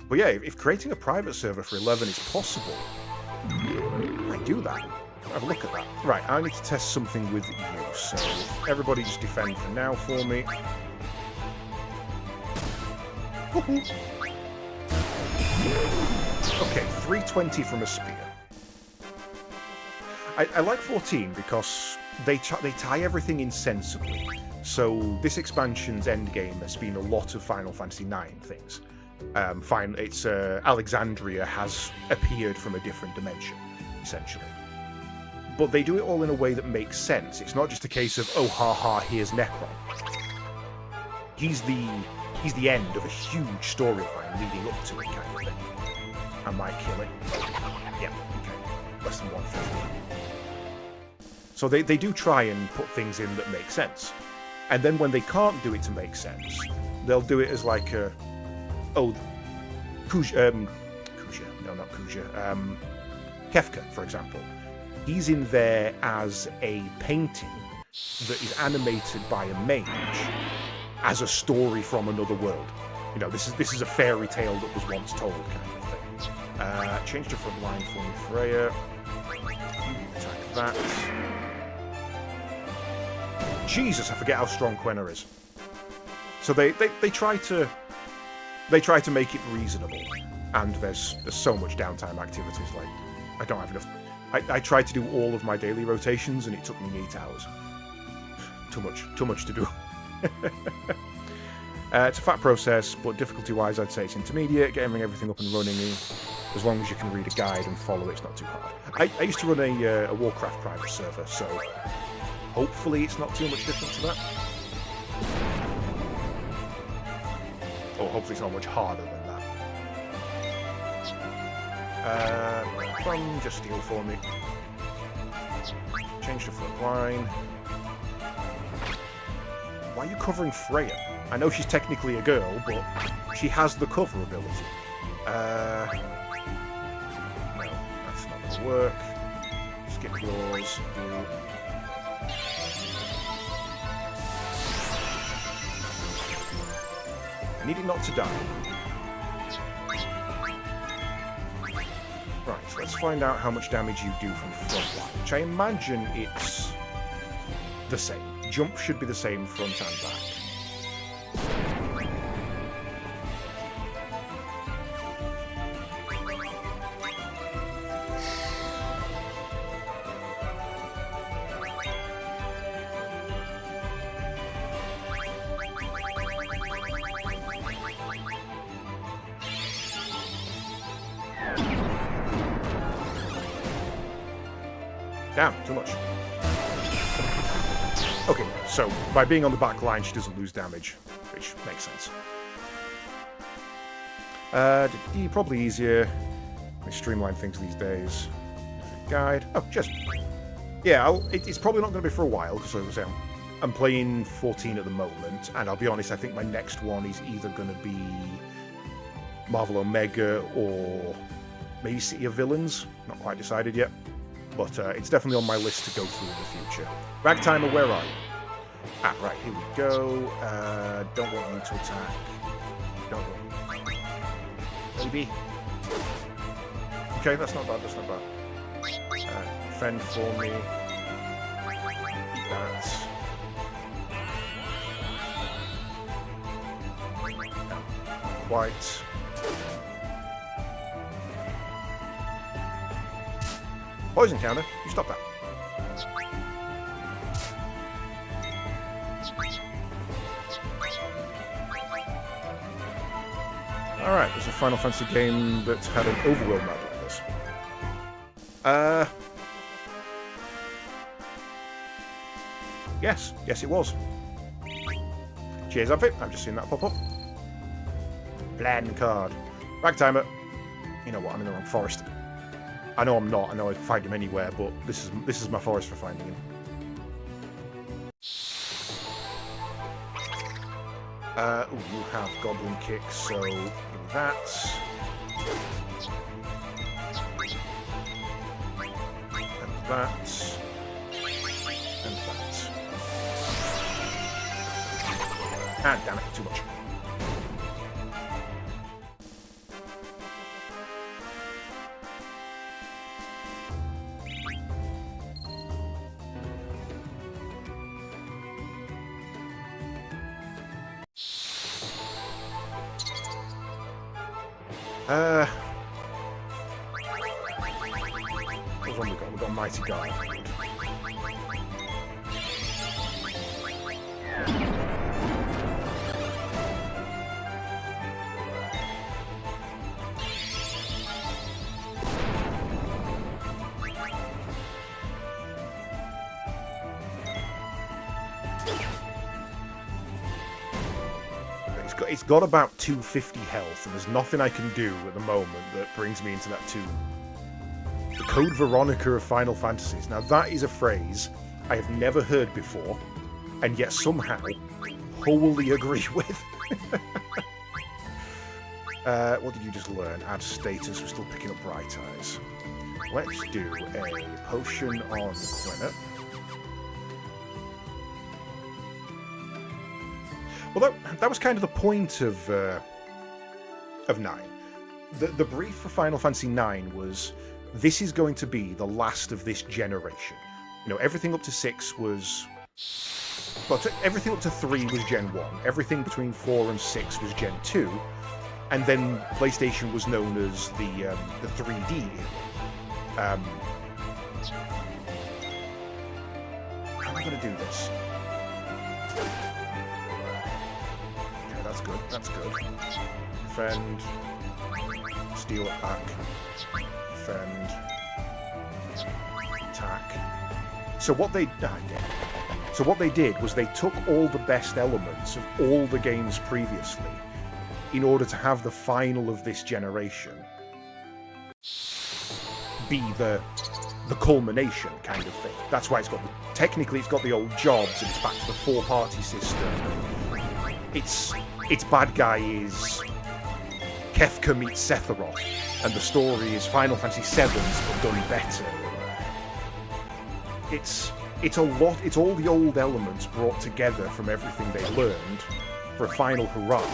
But yeah, if creating a private server for 11 is possible, I do that. Have a look at that. Right, I need to test something with you, so everybody just defend for now for me. Okay, 320 from a spear. I like 14 because they tie everything in sensibly. So this expansion's endgame, there's been a lot of Final Fantasy IX things. Alexandria has appeared from a different dimension, essentially. But they do it all in a way that makes sense. It's not just a case of, oh, ha, here's Necron. He's the end of a huge storyline leading up to it, kind of thing. I might kill it. Yeah, okay. Less than 150. So they do try and put things in that make sense. And then when they can't do it to make sense, they'll do it as like a... Oh, Kefka, for example. He's in there as a painting that is animated by a mage as a story from another world. You know, this is a fairy tale that was once told, kind of thing. Change to front line for me, Freya. Attack that. Jesus, I forget how strong Quena is. So they try to make it reasonable, and there's so much downtime activities. Like, I don't have enough. I tried to do all of my daily rotations, and it took me 8 hours. Too much to do. It's a fat process, but difficulty-wise, I'd say it's intermediate. Getting everything up and running, as long as you can read a guide and follow it, it's not too hard. I used to run a Warcraft private server, so hopefully it's not too much different to that. Or hopefully it's not much harder than that. Come, just steal for me. Change to front line. Why are you covering Freya? I know she's technically a girl, but she has the cover ability. No, that's not going to work. Skip yours. I need it not to die. Right, so let's find out how much damage you do from front line, which I imagine it's the same. Jump should be the same front and back. Damn, too much. Okay, so by being on the back line, she doesn't lose damage, which makes sense. Probably easier. I streamline things these days. Guide. Oh, just... Yeah, it's probably not going to be for a while, because I'm playing 14 at the moment, and I'll be honest, I think my next one is either going to be Marvel Omega or maybe City of Villains. Not quite decided yet. But it's definitely on my list to go through in the future. Ragtimer, where are you? Ah, right, here we go. Don't want you to attack. Don't want you. Maybe. Okay, that's not bad, that's not bad. Fend for me. Eat that. Quite. Poison counter, you stop that. Alright, there's a Final Fantasy game that had an overworld map like this. Yes, it was. Cheers, outfit. I've just seen that pop up. Plan card. Back timer. You know what? I'm in the wrong forest. I know I'm not. I know I can find him anywhere, but this is my forest for finding him. Ooh, you have Goblin Kick, so give me that. And that. And that. Ah, damn it, too much. What have we got? We've got Mighty Guard. It's got about 250 health, and there's nothing I can do at the moment that brings me into that 2. The Code Veronica of Final Fantasies. Now that is a phrase I have never heard before, and yet somehow wholly agree with. What did you just learn? Add status. We're still picking up Bright Eyes. Let's do a potion on Quina. Well, that was kind of the point of 9. The brief for Final Fantasy 9 was, this is going to be the last of this generation. You know, everything up to 6 was... Well, everything up to 3 was Gen 1. Everything between 4 and 6 was Gen 2. And then PlayStation was known as the 3D. How am I going to do this? That's good, that's good. Defend. Steal it back. Defend. Attack. So what they... So what they did was they took all the best elements of all the games previously in order to have the final of this generation be the culmination kind of thing. That's why it's got... Technically it's got the old jobs and it's back to the 4-party system. Its bad guy is Kefka meets Sephiroth, and the story is Final Fantasy VII's but done better. It's a lot. It's all the old elements brought together from everything they learned for a final hurrah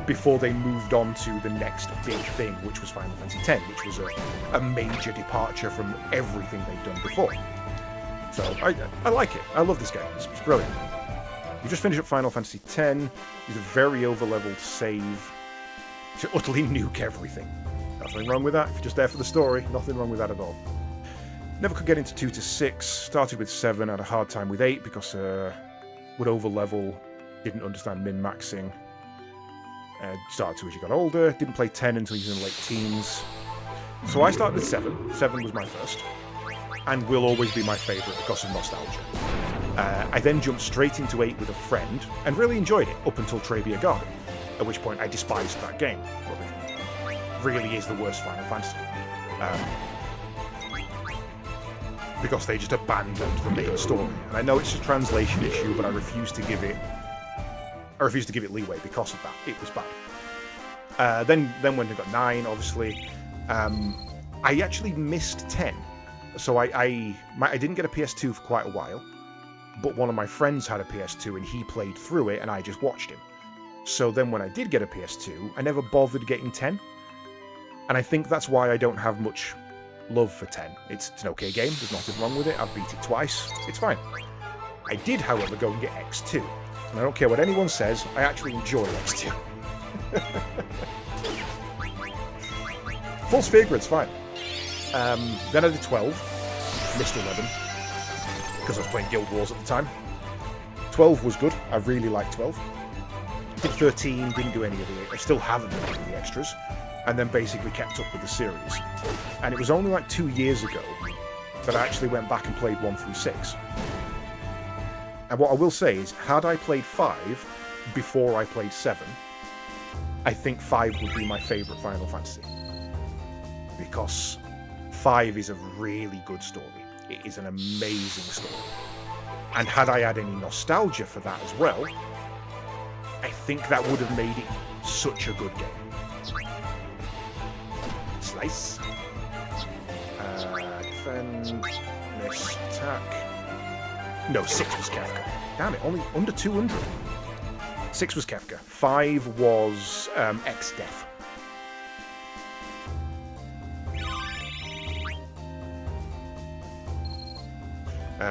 before they moved on to the next big thing, which was Final Fantasy X, which was a major departure from everything they'd done before. So I like it. I love this game. It's brilliant. We just finished up Final Fantasy X. It's a very over-leveled save to utterly nuke everything. Nothing wrong with that. If you're just there for the story, nothing wrong with that at all. Never could get into 2 to 6. Started with 7, had a hard time with 8 because would over-level, didn't understand min-maxing. Started to as you got older. Didn't play 10 until you was in the late teens. So I started with 7. 7 was my first. And will always be my favourite because of nostalgia. I then jumped straight into 8 with a friend, and really enjoyed it, up until Trabia Garden, at which point I despised that game. Well, it really is the worst Final Fantasy. Because they just abandoned the main story. And I know it's a translation issue, but I refuse to give it leeway because of that. It was bad. Then when I got 9, obviously, I actually missed 10. So I didn't get a PS2 for quite a while. But one of my friends had a PS2 and he played through it and I just watched him. So then when I did get a PS2, I never bothered getting 10. And I think that's why I don't have much love for 10. It's an okay game. There's nothing wrong with it. I've beat it twice. It's fine. I did, however, go and get X2. And I don't care what anyone says, I actually enjoy X2. Full Sphere Grid's fine. Then I did 12. Missed 11. Because I was playing Guild Wars at the time. 12 was good. I really liked 12. Did 13, didn't do any of the... I still haven't done any of the extras. And then basically kept up with the series. And it was only like 2 years ago that I actually went back and played 1 through 6. And what I will say is, had I played 5 before I played 7, I think 5 would be my favourite Final Fantasy. Because 5 is a really good story. It is an amazing story. And had I had any nostalgia for that as well, I think that would have made it such a good game. Slice. Defend. Miss. Attack. No, 6 was Kefka. Damn it, only under 200. 6 was Kefka. 5 was X-Death.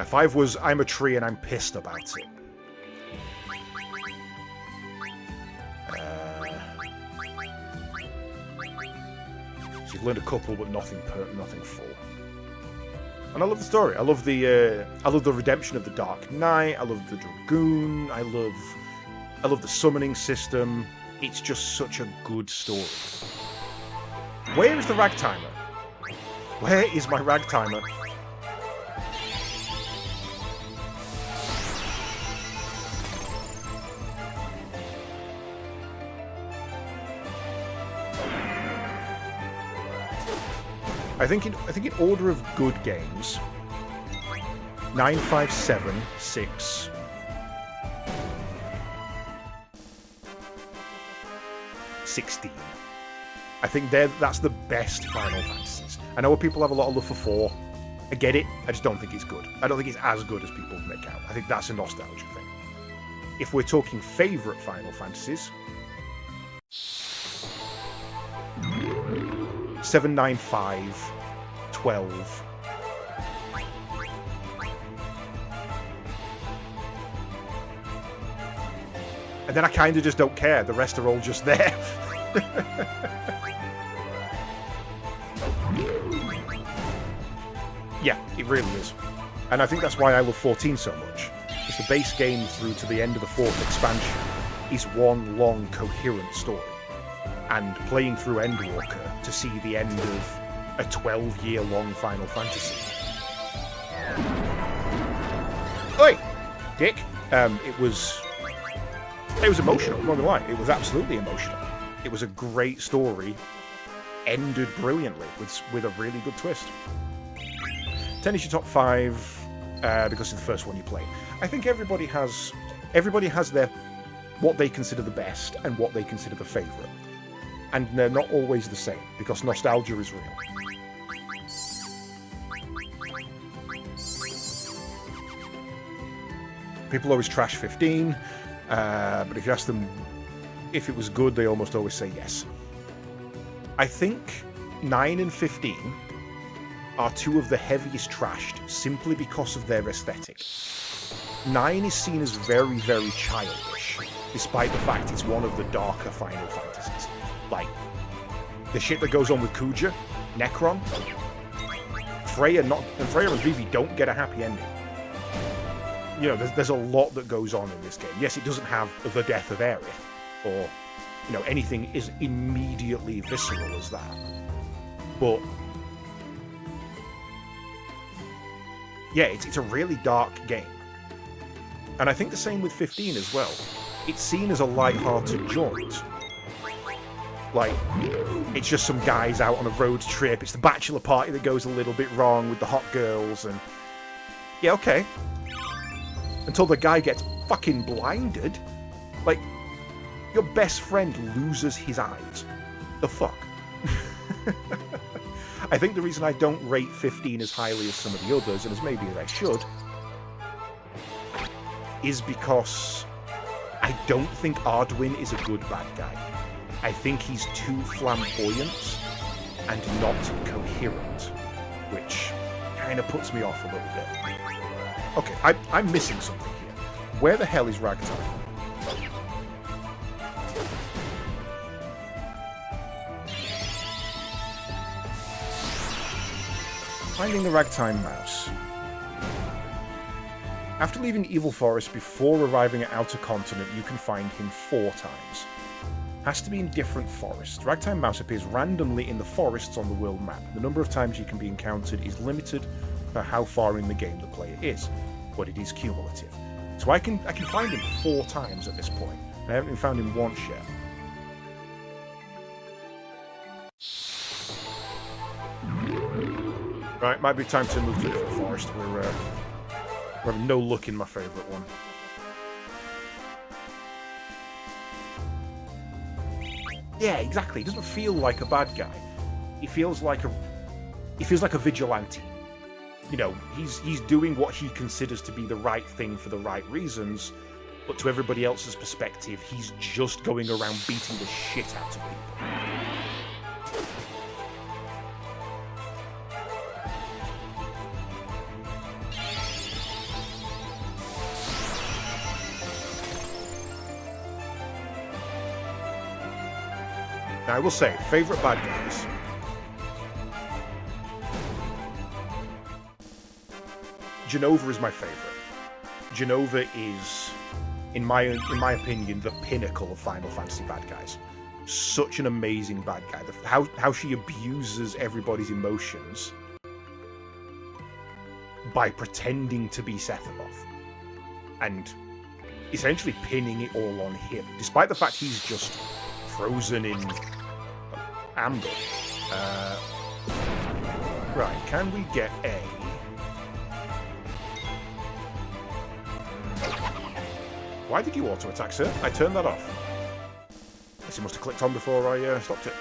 Five was I'm a tree and I'm pissed about it. So you've learned a couple, but nothing full. And I love the story. I love the redemption of the Dark Knight. I love the Dragoon. I love the summoning system. It's just such a good story. Where is the Ragtimer? Where is my Ragtimer? I think in order of good games, 9, 5, 7, 6. 16. I think that's the best Final Fantasies. I know people have a lot of love for 4. I get it. I just don't think it's good. I don't think it's as good as people make out. I think that's a nostalgia thing. If we're talking favourite Final Fantasies, 7, 9, 5, 12. And then I kind of just don't care. The rest are all just there. Yeah, it really is. And I think that's why I love 14 so much. Because the base game through to the end of the 4th expansion is one long, coherent story. And playing through Endwalker to see the end of a 12-year-long Final Fantasy. Oi, Dick. It was emotional, I'm not gonna lie. It was absolutely emotional. It was a great story, ended brilliantly with a really good twist. 10 is your top 5 because it's the first one you play. I think everybody has their what they consider the best and what they consider the favourite. And they're not always the same, because nostalgia is real. People always trash 15, but if you ask them if it was good, they almost always say yes. I think 9 and 15 are two of the heaviest trashed, simply because of their aesthetic. 9 is seen as very, very childish, despite the fact it's one of the darker Final Fantasies. Like, the shit that goes on with Kuja, Necron, Freya and Vivi don't get a happy ending. You know, there's a lot that goes on in this game. Yes, it doesn't have the death of Aerith, or, you know, anything as immediately visceral as that. But, yeah, it's a really dark game. And I think the same with 15 as well. It's seen as a light-hearted jaunt. Like, it's just some guys out on a road trip. It's the bachelor party that goes a little bit wrong with the hot girls, and yeah, okay. Until the guy gets fucking blinded. Like, your best friend loses his eyes. The fuck? I think the reason I don't rate 15 as highly as some of the others, and as maybe as I should, is because I don't think Arduin is a good bad guy. I think he's too flamboyant and not coherent. which kind of puts me off a little bit. Okay, I'm missing something here. Where the hell is Ragtime? Finding the Ragtime Mouse. After leaving Evil Forest before arriving at Outer Continent, you can find him 4 times. Has to be in different forests. Ragtime Mouse appears randomly in the forests on the world map. The number of times you can be encountered is limited for how far in the game the player is, but it is cumulative. So I can find him 4 times at this point. I haven't even found him once yet. Right, might be time to move to a different forest. We're having no luck in my favourite one. Yeah, exactly. He doesn't feel like a bad guy. He feels like a vigilante. You know, he's doing what he considers to be the right thing for the right reasons, but to everybody else's perspective, he's just going around beating the shit out of people. Now, I will say, favourite bad guys. Jenova is my favourite. Jenova is, in my opinion, the pinnacle of Final Fantasy bad guys. Such an amazing bad guy. How she abuses everybody's emotions by pretending to be Sephiroth. And essentially pinning it all on him. Despite the fact he's just frozen in amber. Right, can we get a... Why did you auto-attack, sir? I turned that off. Guess it must have clicked on before I stopped it.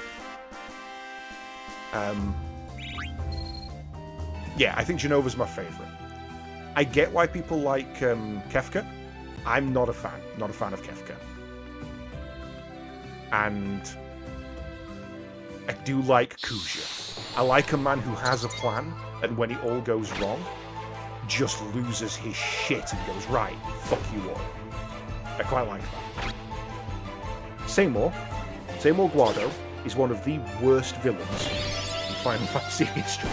Yeah, I think Jenova's my favourite. I get why people like Kefka. I'm not a fan. Not a fan of Kefka. And I do like Kuja. I like a man who has a plan, and when it all goes wrong, just loses his shit and goes, right, fuck you all. I quite like that. Seymour Guardo is one of the worst villains in Final Fantasy history.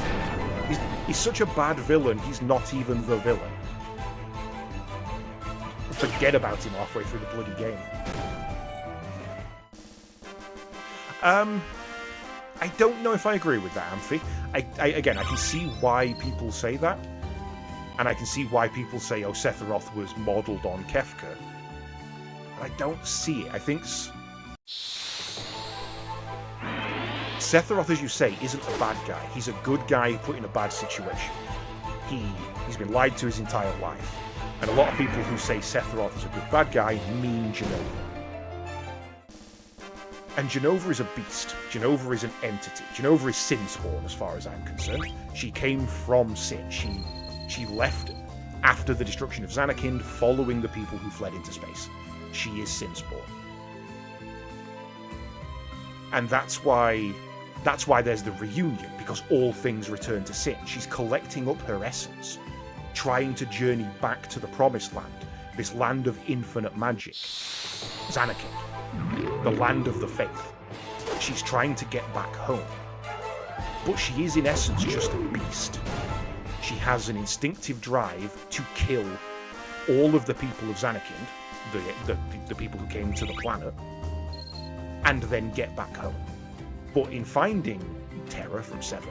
He's such a bad villain, he's not even the villain. Forget about him halfway through the bloody game. I don't know if I agree with that, Amphi. Again, I can see why people say that. And I can see why people say, oh, Sephiroth was modelled on Kefka. But I don't see it. I think Sephiroth, as you say, isn't a bad guy. He's a good guy put in a bad situation. He's been lied to his entire life. And a lot of people who say Sephiroth is a good bad guy mean Jenova. And Jenova is a beast. Jenova is an entity. Jenova is Sin Spawn, as far as I'm concerned. She came from Sin. She left after the destruction of Zanarkand, following the people who fled into space. She is Sin Spawn. And that's why there's the reunion, because all things return to Sin. She's collecting up her essence, trying to journey back to the Promised Land, this land of infinite magic. Zanarkand, the land of the faith. She's trying to get back home. But she is in essence just a beast. She has an instinctive drive to kill all of the people of Zanarkand, the people who came to the planet, and then get back home. But in finding Terra from 7,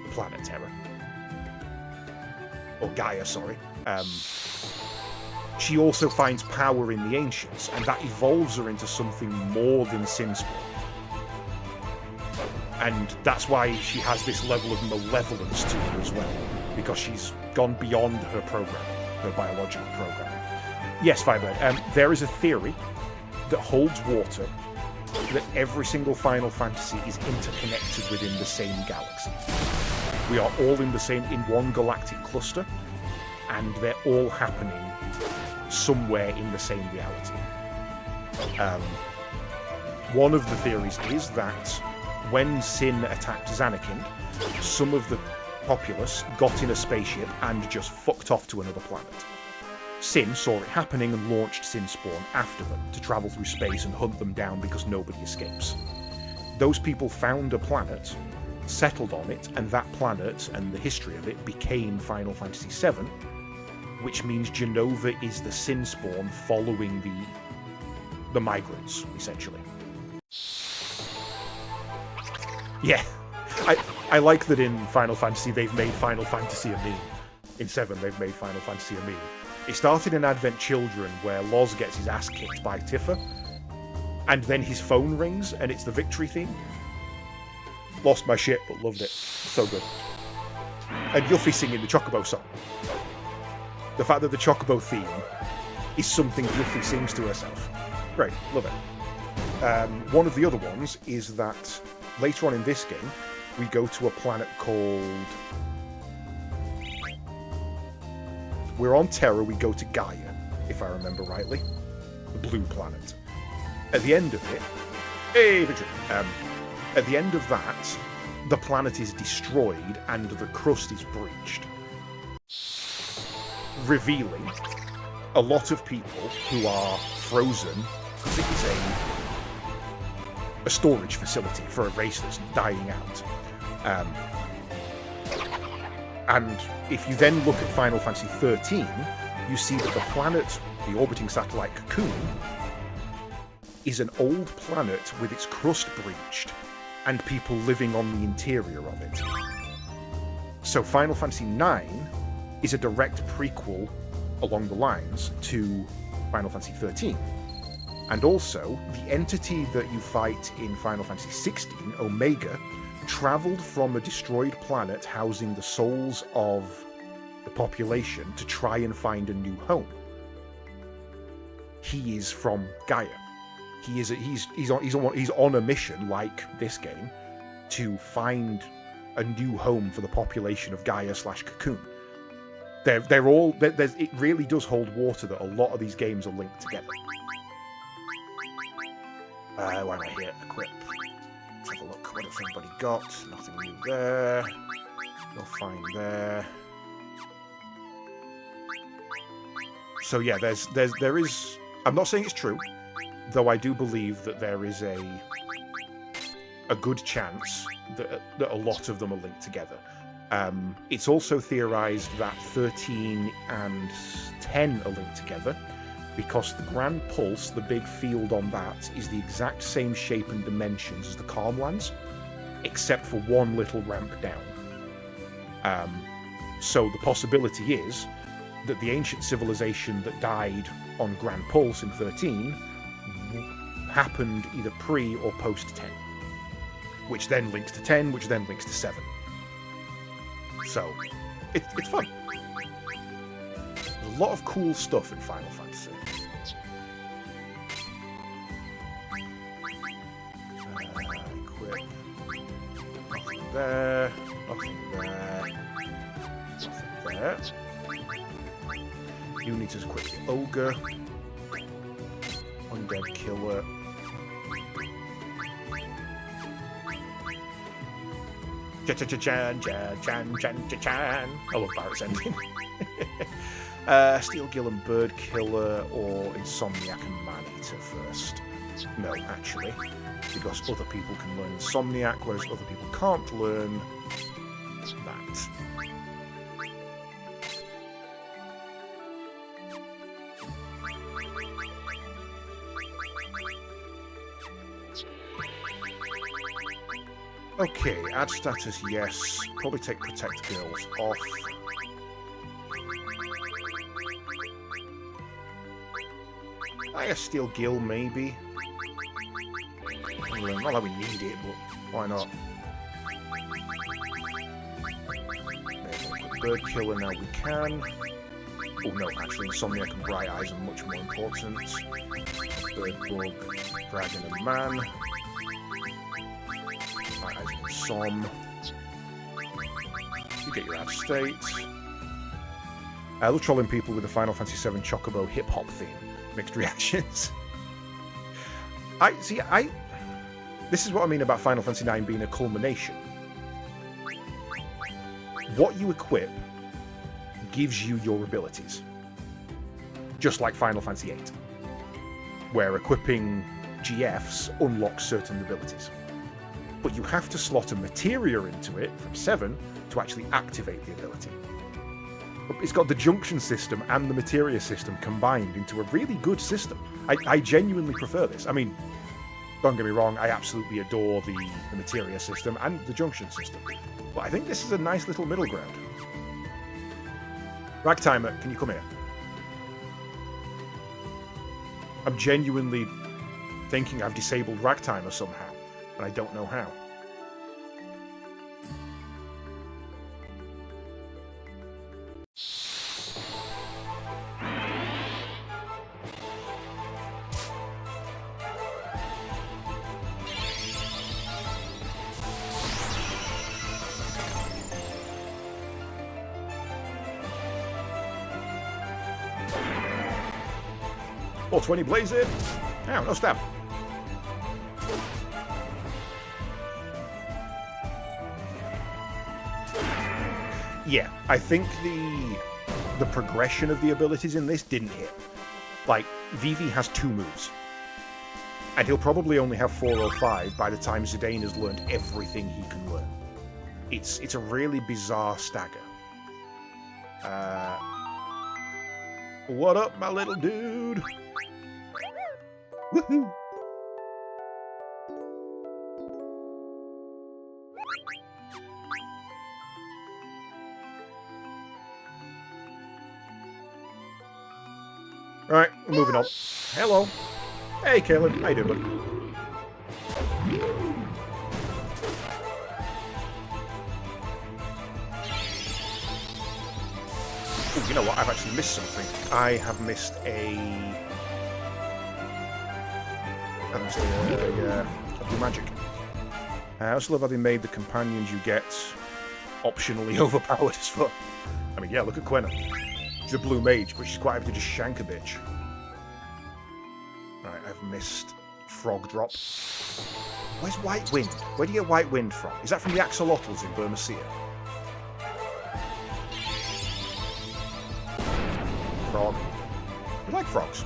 the planet Terra, or Gaia, sorry, she also finds power in the Ancients, and that evolves her into something more than Sin Spawn. And that's why she has this level of malevolence to her as well, because she's gone beyond her program, her biological program. Yes, Firebird, there is a theory that holds water that every single Final Fantasy is interconnected within the same galaxy. We are all in one galactic cluster, and they're all happening somewhere in the same reality. One of the theories is that when Sin attacked Zanarkand, some of the populace got in a spaceship and just fucked off to another planet. Sin saw it happening and launched Sin Spawn after them to travel through space and hunt them down because nobody escapes. Those people found a planet, settled on it, and that planet and the history of it became Final Fantasy VII, which means Jenova is the Sin Spawn following the migrants, essentially. Yeah, I like that in Final Fantasy they've made Final Fantasy a meme. In 7 they've made Final Fantasy a meme. It started in Advent Children where Loz gets his ass kicked by Tifa, and then his phone rings and it's the victory theme. Lost my shit, but loved it. So good. And Yuffie singing the Chocobo song. The fact that the Chocobo theme is something Yuffie sings to herself. Great, love it. One of the other ones is that later on in this game, we go to a planet called... We're on Terra, we go to Gaia, if I remember rightly. The blue planet. At the end of it... Hey, victory! At the end of that, the planet is destroyed and the crust is breached, revealing a lot of people who are frozen because it is a storage facility for a race that's dying out. And if you then look at Final Fantasy XIII, you see that the planet, the orbiting satellite Cocoon, is an old planet with its crust breached and people living on the interior of it. So Final Fantasy IX is a direct prequel along the lines to Final Fantasy XIII. And also, the entity that you fight in Final Fantasy XVI, Omega, travelled from a destroyed planet housing the souls of the population to try and find a new home. He is from Gaia. He's on a mission, like this game, to find a new home for the population of Gaia/Cocoon. It really does hold water that a lot of these games are linked together. Why am I here? Equip. Let's have a look. What has everybody got? Nothing new there. No fine there. So yeah, there is. I'm not saying it's true, though I do believe that there is a good chance that a lot of them are linked together. It's also theorized that 13 and 10 are linked together because the Grand Pulse, the big field on that, is the exact same shape and dimensions as the Calmlands, except for one little ramp down. So the possibility is that the ancient civilization that died on Grand Pulse in 13 happened either pre or post 10, which then links to 10, which then links to 7. So, it's fun. There's a lot of cool stuff in Final Fantasy. Equip. Nothing there. Nothing there. Nothing there. You need to equip the Ogre. Undead Killer. Chan. I love Barrett's ending. Steel Gill and Bird Killer or Insomniac and Man-Eater first. No, actually. Because other people can learn Insomniac, whereas other people can't learn that. Okay, add status, yes. Probably take Protect Girls off. I guess Steel Gill, maybe. Not that we need it, but why not? Bird Killer now we can. Oh no, actually Insomniac and Bright Eyes are much more important. Bird Bug, Dragon and Man. Som. You get your ad state. I love trolling people with the Final Fantasy VII Chocobo hip-hop theme. Mixed reactions. This is what I mean about Final Fantasy IX being a culmination. what you equip gives you your abilities. Just like Final Fantasy VIII, where equipping GFs unlocks certain abilities. But you have to slot a materia into it from 7 to actually activate the ability. It's got the junction system and the materia system combined into a really good system. I genuinely prefer this. I mean, don't get me wrong, I absolutely adore the materia system and the junction system. But I think this is a nice little middle ground. Ragtimer, can you come here? I'm genuinely thinking I've disabled Ragtimer somehow, and I don't know how. Or 20 blaze it. Ow, no stab. Yeah, I think the progression of the abilities in this didn't hit. Like, Vivi has 2 moves. And he'll probably only have 4 or 5 by the time Zidane has learned everything he can learn. It's a really bizarre stagger. What up, my little dude? Woohoo! Right, we're moving on. Hello. Hey, Caleb. How you doing, buddy? Ooh, you know what? I've actually missed something. I have missed a blue magic. I also love how they made the companions you get optionally overpowered as fuck. I mean, yeah, look at Quena. She's a blue mage, but she's quite happy to just shank a bitch. Right, I've missed Frog Drop. Where's White Wind? Where do you get White Wind from? Is that from the axolotls in Burmecia? Frog. I like frogs.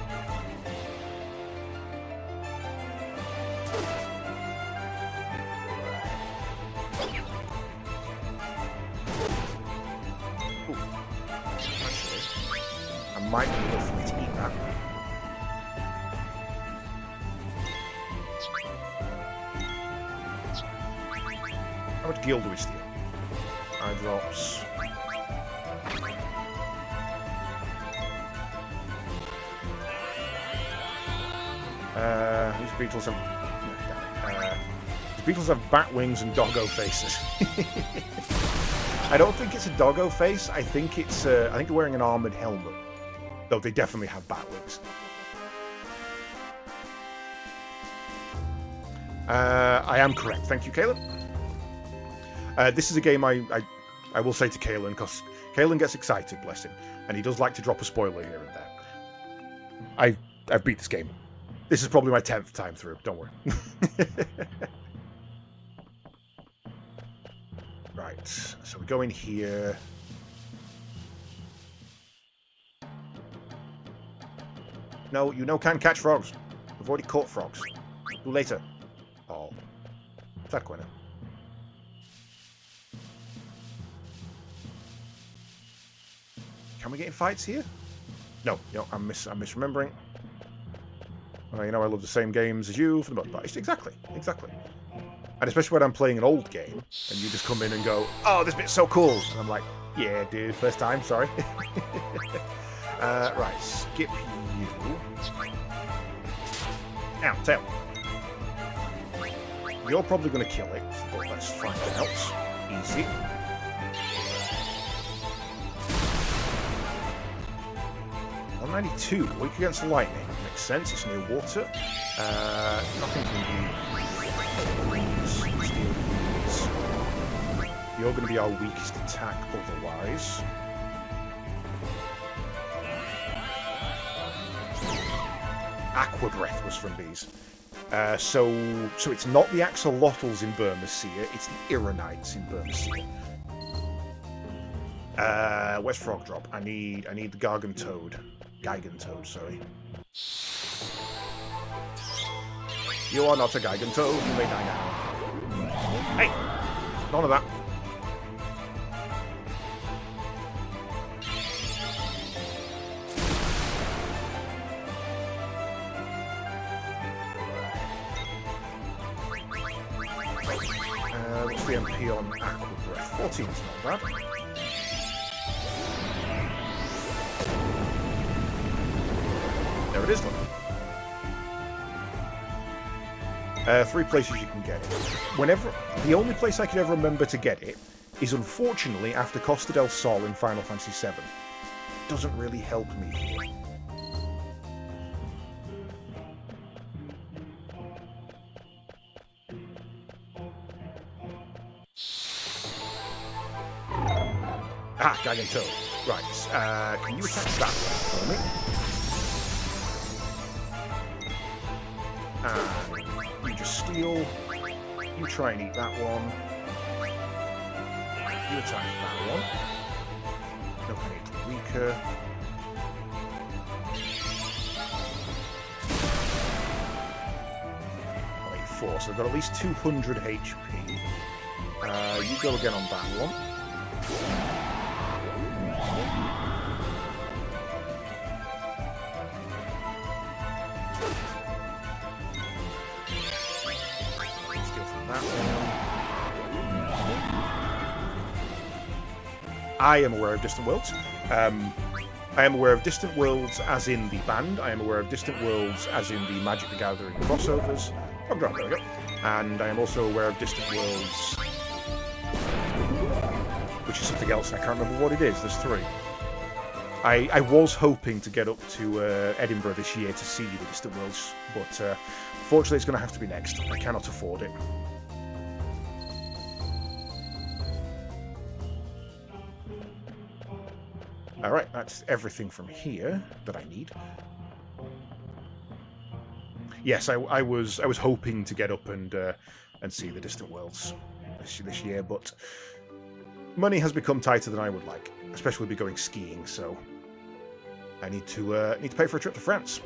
Might be enough for me to eat that. How much gil do we steal? Eye drops. These beetles have these beetles have bat wings and doggo faces. I don't think it's a doggo face. I think it's I think they're wearing an armored helmet. Though they definitely have bat wings. I am correct. Thank you, Kalen. This is a game I will say to Kalen, because Kalen gets excited, bless him, and he does like to drop a spoiler here and there. I've beat this game. This is probably my 10th time through. Don't worry. Right. So we go in here. No, you can't catch frogs. We've already caught frogs. Do later. Oh. Is that Quena? Can we get in fights here? No, I'm misremembering. You know I love the same games as you for the most part. Exactly. And especially when I'm playing an old game, and you just come in and go, oh, this bit's so cool. And I'm like, yeah, dude, first time, sorry. Right, skip you. Ow, tail. You're probably going to kill it, but let's find out. Easy. $192, weak against lightning. Makes sense, it's near water. Nothing can do. You're going to be our weakest attack otherwise. Aqua Breath was from these. So it's not the axolotls in Burmecia, it's the Ironites in Burmecia. Where's Frog Drop? I need the Gargan Toad. Gigan Toad, sorry. You are not a Gigan Toad, you may die now. Hey! None of that. What's the MP on Aqua Breath? 14 is not bad. There it is, look. 3 places you can get it. The only place I can ever remember to get it is unfortunately after Costa del Sol in Final Fantasy VII. Doesn't really help me here. Ah, Gigan Toad. Right, can you attack that one for me? And you just steal. You try and eat that one. You attack that one. Okay, it's weaker. I'll eat 4, so I've got at least 200 HP. You go again on that one. I am aware of Distant Worlds. I am aware of Distant Worlds as in the band. I am aware of Distant Worlds as in the Magic the Gathering crossovers. Oh, there we go. And I am also aware of Distant Worlds, which is something else. I can't remember what it is. There's 3. I was hoping to get up to Edinburgh this year to see the Distant Worlds, but unfortunately it's going to have to be next. I cannot afford it. Alright, that's everything from here that I need. Yes, I was hoping to get up and see the Distant Worlds this year, but money has become tighter than I would like, especially be going skiing, so I need to pay for a trip to France.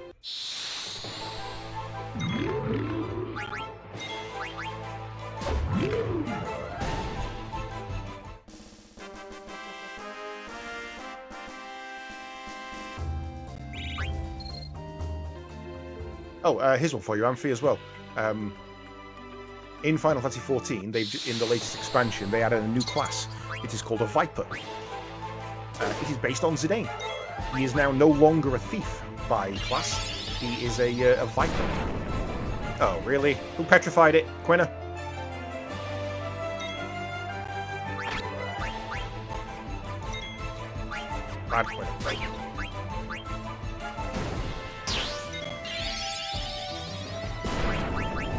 Oh, here's one for you, Amphi, as well. In Final Fantasy XIV, in the latest expansion, they added a new class. It is called a Viper. It is based on Zidane. He is now no longer a thief by class. He is a Viper. Oh, really? Who petrified it? Quina? Bad Quina, right?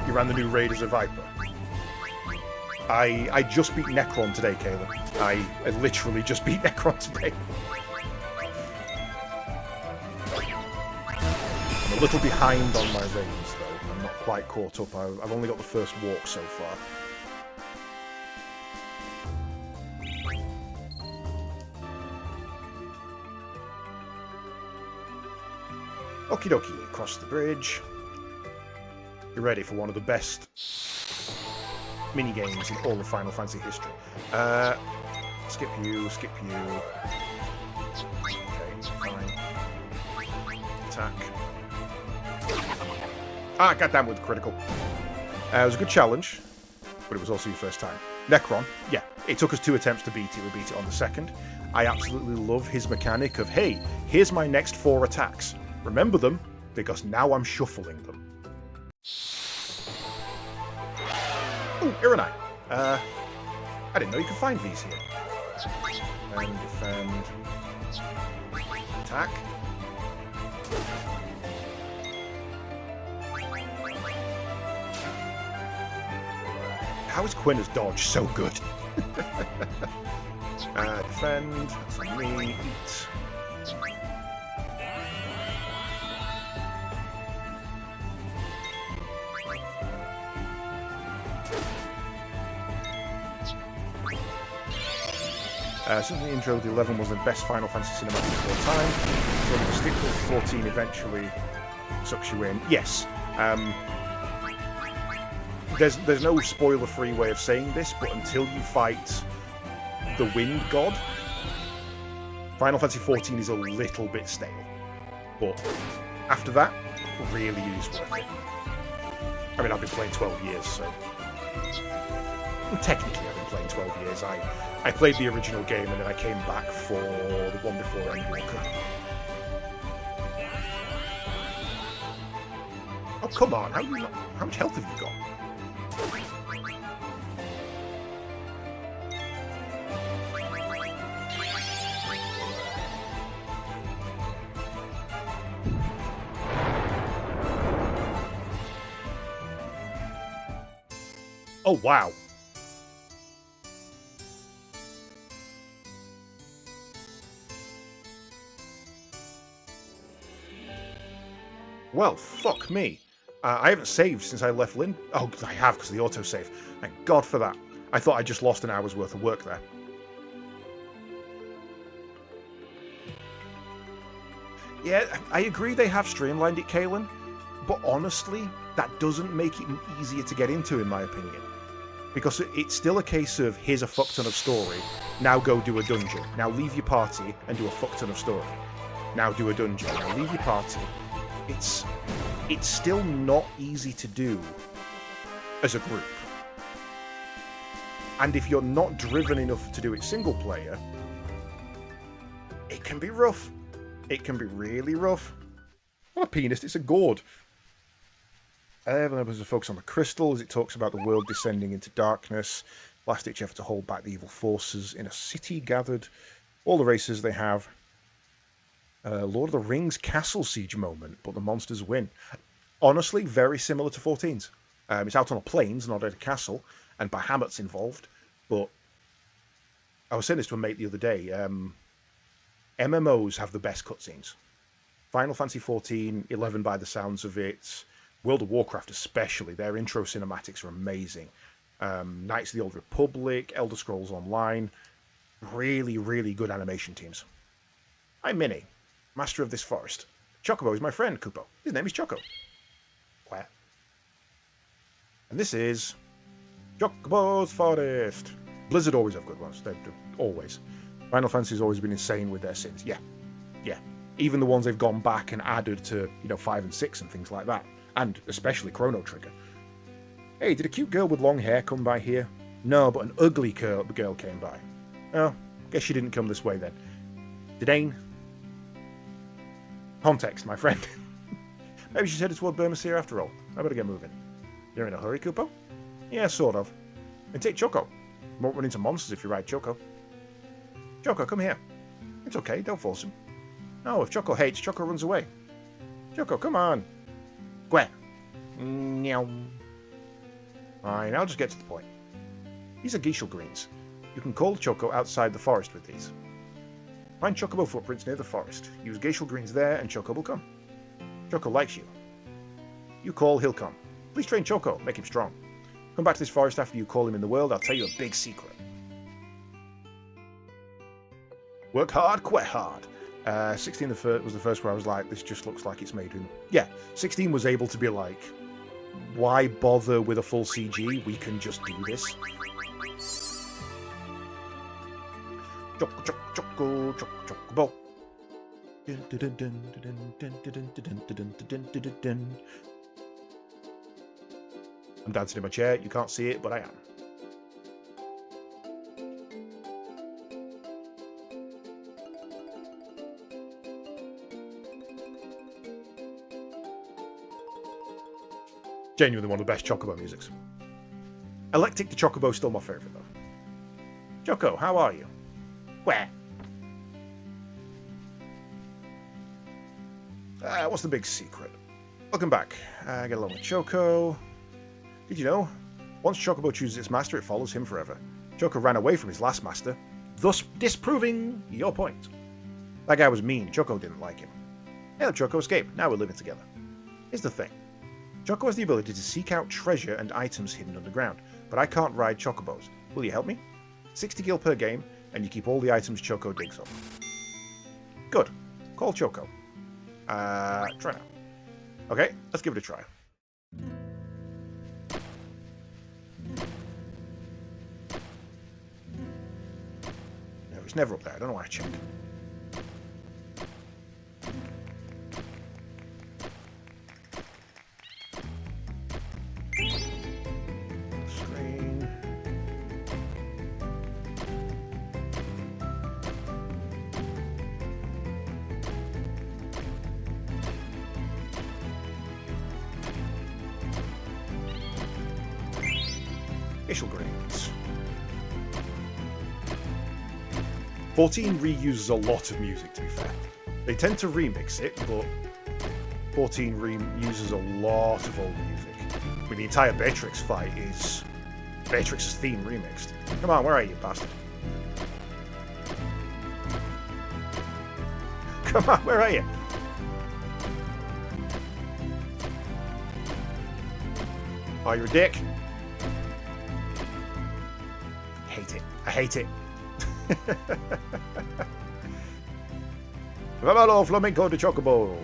You ran the new raid as a Viper. I just beat Necron today, Caleb. I literally just beat Necron today. I'm a little behind on my raids, though. I'm not quite caught up. I've only got the first walk so far. Okie dokie, across the bridge. You're ready for one of the best mini-games in all of Final Fantasy history. Skip you, skip you. Okay, fine. Attack. Ah, goddamn with the critical. It was a good challenge, but it was also your first time. Necron, yeah, it took us 2 attempts to beat it. We beat it on the second. I absolutely love his mechanic of, hey, here's my next 4 attacks. Remember them, because now I'm shuffling them. Ooh, Ironite. I didn't know you could find these here. And defend. Attack. How is Quina's dodge so good? Defend. That's me. Eat. Since the intro to 11 was the best Final Fantasy cinematic of all time, so the stick with 14 eventually sucks you in. Yes. There's no spoiler-free way of saying this, but until you fight the Wind God, Final Fantasy XIV is a little bit stale. But after that, really is worth it. I mean, I've been playing 12 years, so... Technically, I've been playing 12 years. I played the original game, and then I came back for the one before Endwalker. Oh, come on! How much health have you got? Oh, wow. Well, fuck me. I haven't saved since I left Lynn. Oh, I have, because of the autosave. Thank God for that. I thought I just lost an hour's worth of work there. Yeah, I agree they have streamlined it, Kaelin, but honestly, that doesn't make it easier to get into, in my opinion. Because it's still a case of, here's a fuck ton of story, now go do a dungeon. Now leave your party and do a fuck ton of story. Now do a dungeon. Now leave your party. It's still not easy to do as a group. And if you're not driven enough to do it single player, it can be rough. It can be really rough. Not a penis, it's a gourd. There's a focus on the crystal as it talks about the world descending into darkness. Last-ditch effort to hold back the evil forces in a city gathered. All the races they have. Lord of the Rings castle siege moment, but the monsters win. Honestly, very similar to 14's. It's out on a plains, not at a castle, and Bahamut's involved. But I was saying this to a mate the other day. MMOs have the best cutscenes. Final Fantasy XIV, 11 by the sounds of it, World of Warcraft especially, their intro cinematics are amazing. Knights of the Old Republic, Elder Scrolls Online, really, really good animation teams. I'm Minnie, master of this forest. Chocobo is my friend, Kupo. His name is Choco. Where? And this is Chocobo's Forest. Blizzard always have good ones. They're always. Final Fantasy's always been insane with their sins. Yeah. Even the ones they've gone back and added to, 5 and 6 and things like that. And especially Chrono Trigger. Hey, did a cute girl with long hair come by here? No, but an ugly girl came by. Oh, guess she didn't come this way then. Didane? Context, my friend. Maybe she's headed toward Burmasir after all. I better get moving. You're in a hurry, Kupo? Yeah, sort of. And take Choco. You won't run into monsters if you ride Choco. Choco, come here. It's okay, don't force him. No, if Choco hates, Choco runs away. Choco, come on. Gwen. Meow. Fine, I'll just get to the point. These are Geishel Greens. You can call Choco outside the forest with these. Find Chocobo footprints near the forest. Use Geishel Greens there and Choco will come. Choco likes you. You call, he'll come. Please train Choco, make him strong. Come back to this forest after you call him in the world, I'll tell you a big secret. Work hard, quit hard. 16 was the first where I was like, this just looks like it's made in... Yeah, 16 was able to be like, why bother with a full CG? We can just do this. Choco, Chocobo. I'm dancing in my chair. You can't see it, but I am. Genuinely one of the best Chocobo musics. Electric the Chocobo is still my favourite though. Choco, how are you? Where? What's the big secret? Welcome back. Get along with Choco. Did you know? Once Chocobo chooses its master, it follows him forever. Choco ran away from his last master, thus disproving your point. That guy was mean. Choco didn't like him. Hey, Choco escaped. Now we're living together. Here's the thing. Choco has the ability to seek out treasure and items hidden underground, but I can't ride Chocobos. Will you help me? 60 gil per game, and you keep all the items Choco digs up. Good. Call Choco. Try now. Okay, let's give it a try. No, it's never up there. I don't know why I checked. Screen. Initial grades. 14 reuses a lot of music, to be fair. They tend to remix it, but 14 reuses a lot of old music. I mean, the entire Beatrix fight is Beatrix's theme remixed. Come on, where are you, bastard? Come on, where are you? Oh, you're a dick. I hate it. I hate it. Vámonos, Flamenco de Chocobo.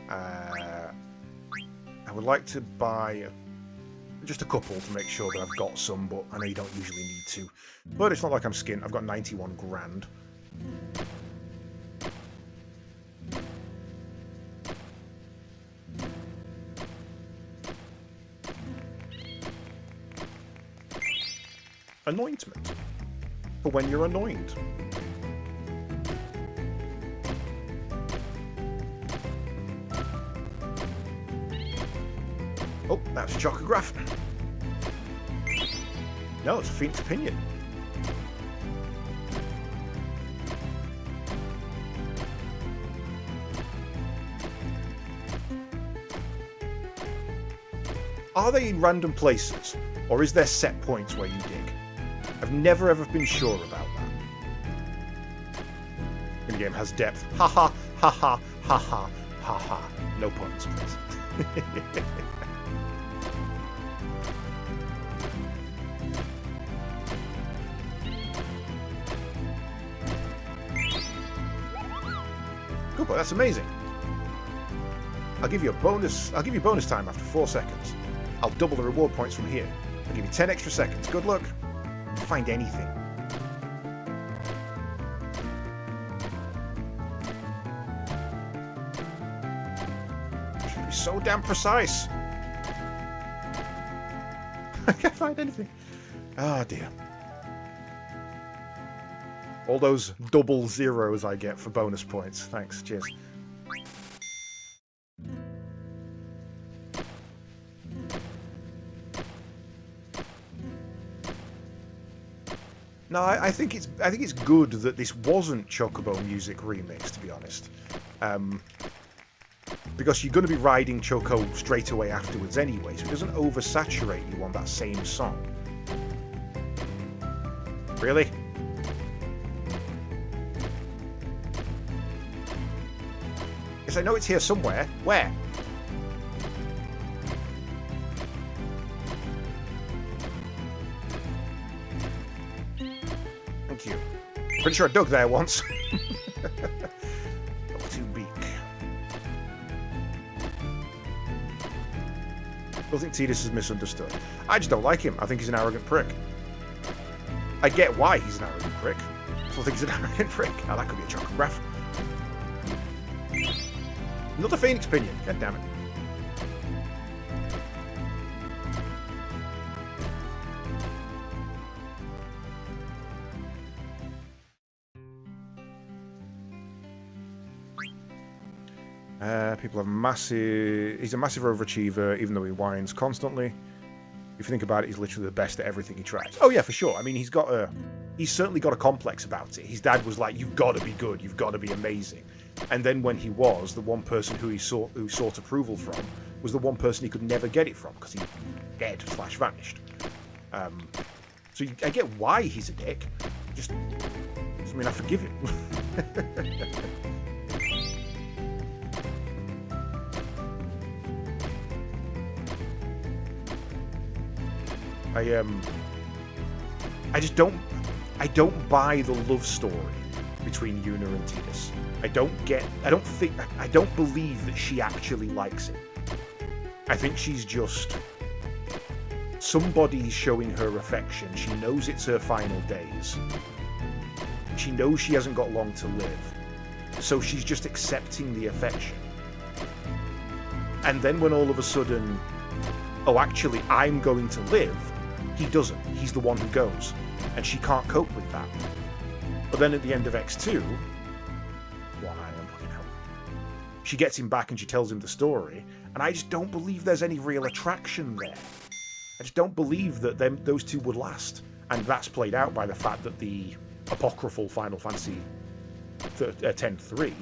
I would like to buy just a couple to make sure that I've got some, but I know you don't usually need to. But it's not like I'm skint. I've got 91 grand. Anointment. For when you're anointed. Oh, that's a chocograph. No, it's a Phoenix Pinion. Are they in random places, or is there set points where you dig? I've never ever been sure about that. And the game has depth. Ha ha ha ha ha ha ha ha. No puns, please. Good boy, that's amazing. I'll give you a bonus. I'll give you bonus time after 4 seconds. I'll double the reward points from here. I'll give you 10 extra seconds. Good luck. Find anything. Should be so damn precise. I can't find anything. Oh dear. All those double zeros I get for bonus points. Thanks. Cheers. No, I think it's good that this wasn't Chocobo Music Remix, to be honest, because you're going to be riding Choco straight away afterwards anyway, so it doesn't oversaturate you on that same song. Really? Yes, I know it's here somewhere. Where? Thank you. Pretty sure I dug there once. Level 2 beak. I think Tidus is misunderstood. I just don't like him. I think he's an arrogant prick. I get why he's an arrogant prick. I still think he's an arrogant prick. Now that could be a chocograph. Another Phoenix Pinion. God damn it. People have massive... He's a massive overachiever, even though he whines constantly. If you think about it, he's literally the best at everything he tries. Oh yeah, for sure. I mean, he's certainly got a complex about it. His dad was like, "You've got to be good. You've got to be amazing." And then when he was, the one person who sought approval from was the one person he could never get it from because he dead / vanished. So I get why he's a dick. Just doesn't mean I forgive him. I just don't buy the love story between Yuna and Tidus. I don't believe that she actually likes him. I think she's just somebody showing her affection. She knows it's her final days. She knows she hasn't got long to live. So she's just accepting the affection. And then when all of a sudden, oh, actually, I'm going to live, he doesn't. He's the one who goes. And she can't cope with that. But then at the end of X2, she gets him back and she tells him the story. And I just don't believe there's any real attraction there. I just don't believe that those two would last. And that's played out by the fact that the apocryphal Final Fantasy X-3,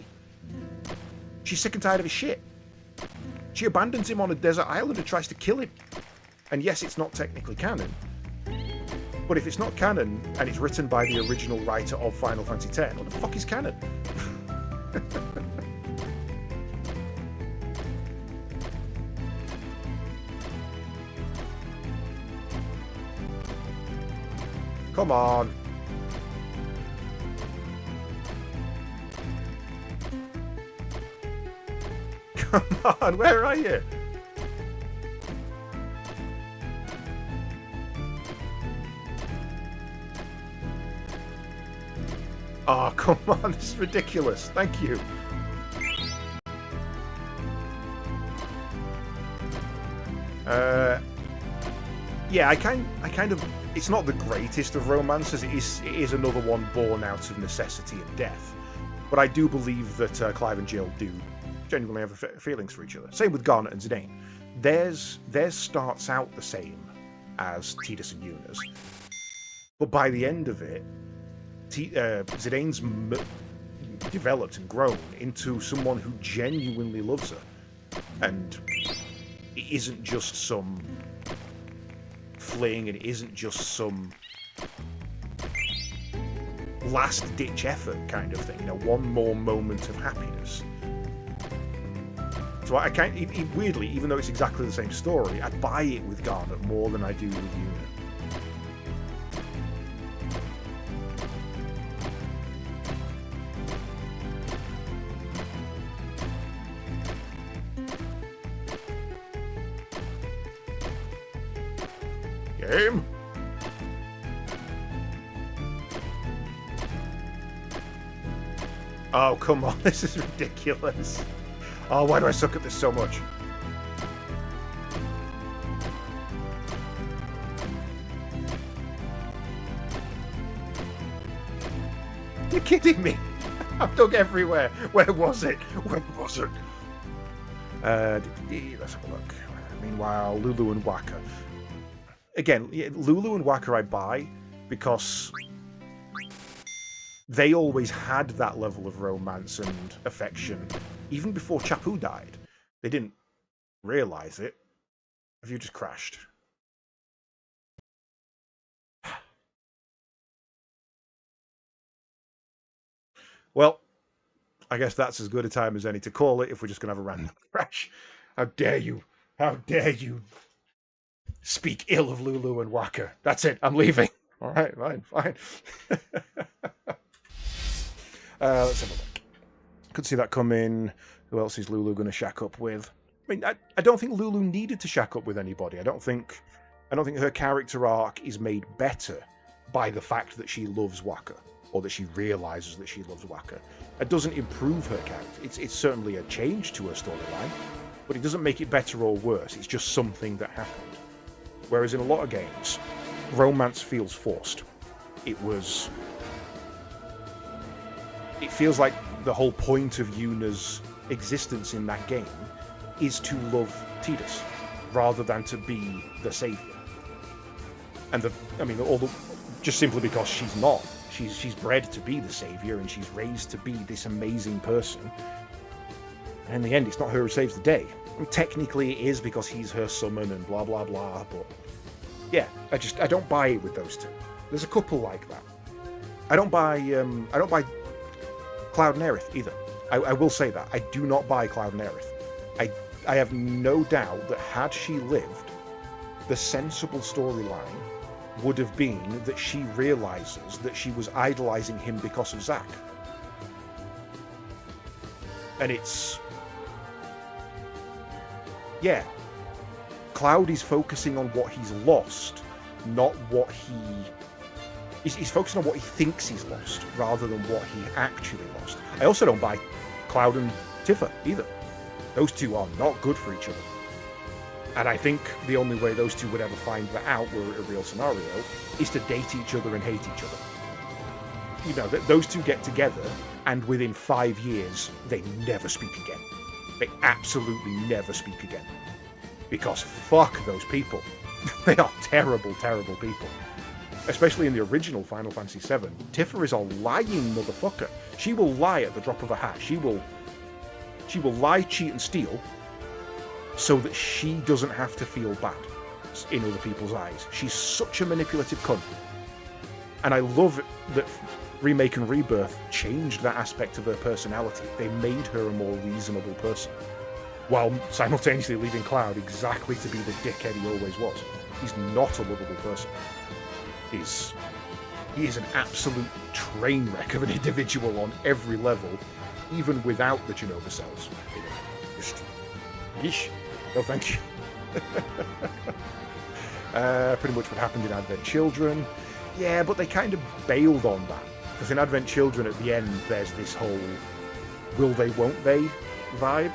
she's sick and tired of his shit. She abandons him on a desert island and tries to kill him. And yes, it's not technically canon. But if it's not canon, and it's written by the original writer of Final Fantasy X, what the fuck is canon? Come on. Come on, where are you? Oh, come on, this is ridiculous. Thank you. Yeah, I kind of, it's not the greatest of romances. It is another one born out of necessity and death. But I do believe that Clive and Jill do genuinely have feelings for each other. Same with Garnet and Zidane. Theirs starts out the same as Tidus and Yuna's. But by the end of it, Zidane's developed and grown into someone who genuinely loves her. And it isn't just some fling, and it isn't just some last-ditch effort kind of thing. You know, one more moment of happiness. So I can't, weirdly, even though it's exactly the same story, I buy it with Garnet more than I do with Yuna. Game? Oh, come on, this is ridiculous. Oh, why do I suck at this so much? You're kidding me? I've dug everywhere. Where was it? Where was it? Let's have a look. Meanwhile, Lulu and Wakka. Again, Lulu and Wakka I buy because they always had that level of romance and affection. Even before Chappu died. They didn't realise it. Have you just crashed? Well, I guess that's as good a time as any to call it if we're just going to have a random crash. How dare you? How dare you speak ill of Lulu and Wakka? That's it. I'm leaving. All right, fine. Let's have a look. Could see that coming. Who else is Lulu going to shack up with? I mean, I don't think Lulu needed to shack up with anybody. I don't think her character arc is made better by the fact that she loves Wakka, or that she realizes that she loves Wakka. It doesn't improve her character. It's certainly a change to her storyline, but it doesn't make it better or worse. It's just something that happened. Whereas in a lot of games, romance feels forced. It feels like the whole point of Yuna's existence in that game is to love Tidus, rather than to be the savior. And just simply because she's not. She's bred to be the savior, and she's raised to be this amazing person. And in the end, it's not her who saves the day. And technically it is because he's her summon and blah blah blah, but yeah, I don't buy it with those two. There's a couple like that. I don't buy Cloud and Aerith either. I will say that. I do not buy Cloud and Aerith. I have no doubt that had she lived, the sensible storyline would have been that she realizes that she was idolizing him because of Zack. And it's... yeah. Cloud is focusing on what he's lost, not what he... He's focusing on what he thinks he's lost, rather than what he actually lost. I also don't buy Cloud and Tifa, either. Those two are not good for each other. And I think the only way those two would ever find that out, were it a real scenario, is to date each other and hate each other. You know, those two get together, and within 5 years, they never speak again. They absolutely never speak again. Because fuck those people. They are terrible, terrible people. Especially in the original Final Fantasy VII. Tifa is a lying motherfucker. She will lie at the drop of a hat. She will lie, cheat, and steal so that she doesn't have to feel bad in other people's eyes. She's such a manipulative cunt. And I love that Remake and Rebirth changed that aspect of her personality. They made her a more reasonable person, while simultaneously leaving Cloud exactly to be the dickhead he always was. He's not a lovable person. He is an absolute train wreck of an individual on every level, even without the Genova cells. Just, yeesh. No thank you. Pretty much what happened in Advent Children. Yeah, but they kind of bailed on that. Because in Advent Children, at the end, there's this whole will they, won't they vibe.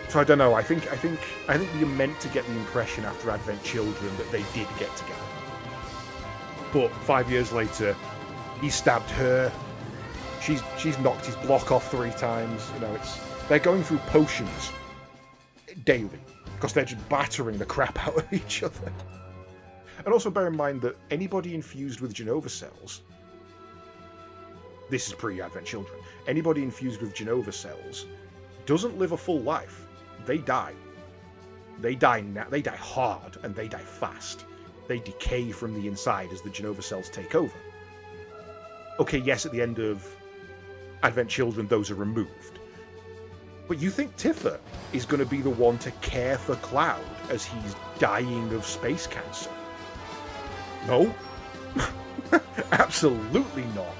So I don't know. I think you're meant to get the impression after Advent Children that they did get together. But 5 years later, he stabbed her. She's knocked his block off 3 times. You know, they're going through potions daily because they're just battering the crap out of each other. And also bear in mind that anybody infused with Genova cells, this is pre-Advent Children, anybody infused with Genova cells doesn't live a full life. They die. They die hard, and they die fast. They decay from the inside as the Genova cells take over. Okay, yes, at the end of Advent Children, those are removed. But you think Tifa is going to be the one to care for Cloud as he's dying of space cancer? No. Absolutely not.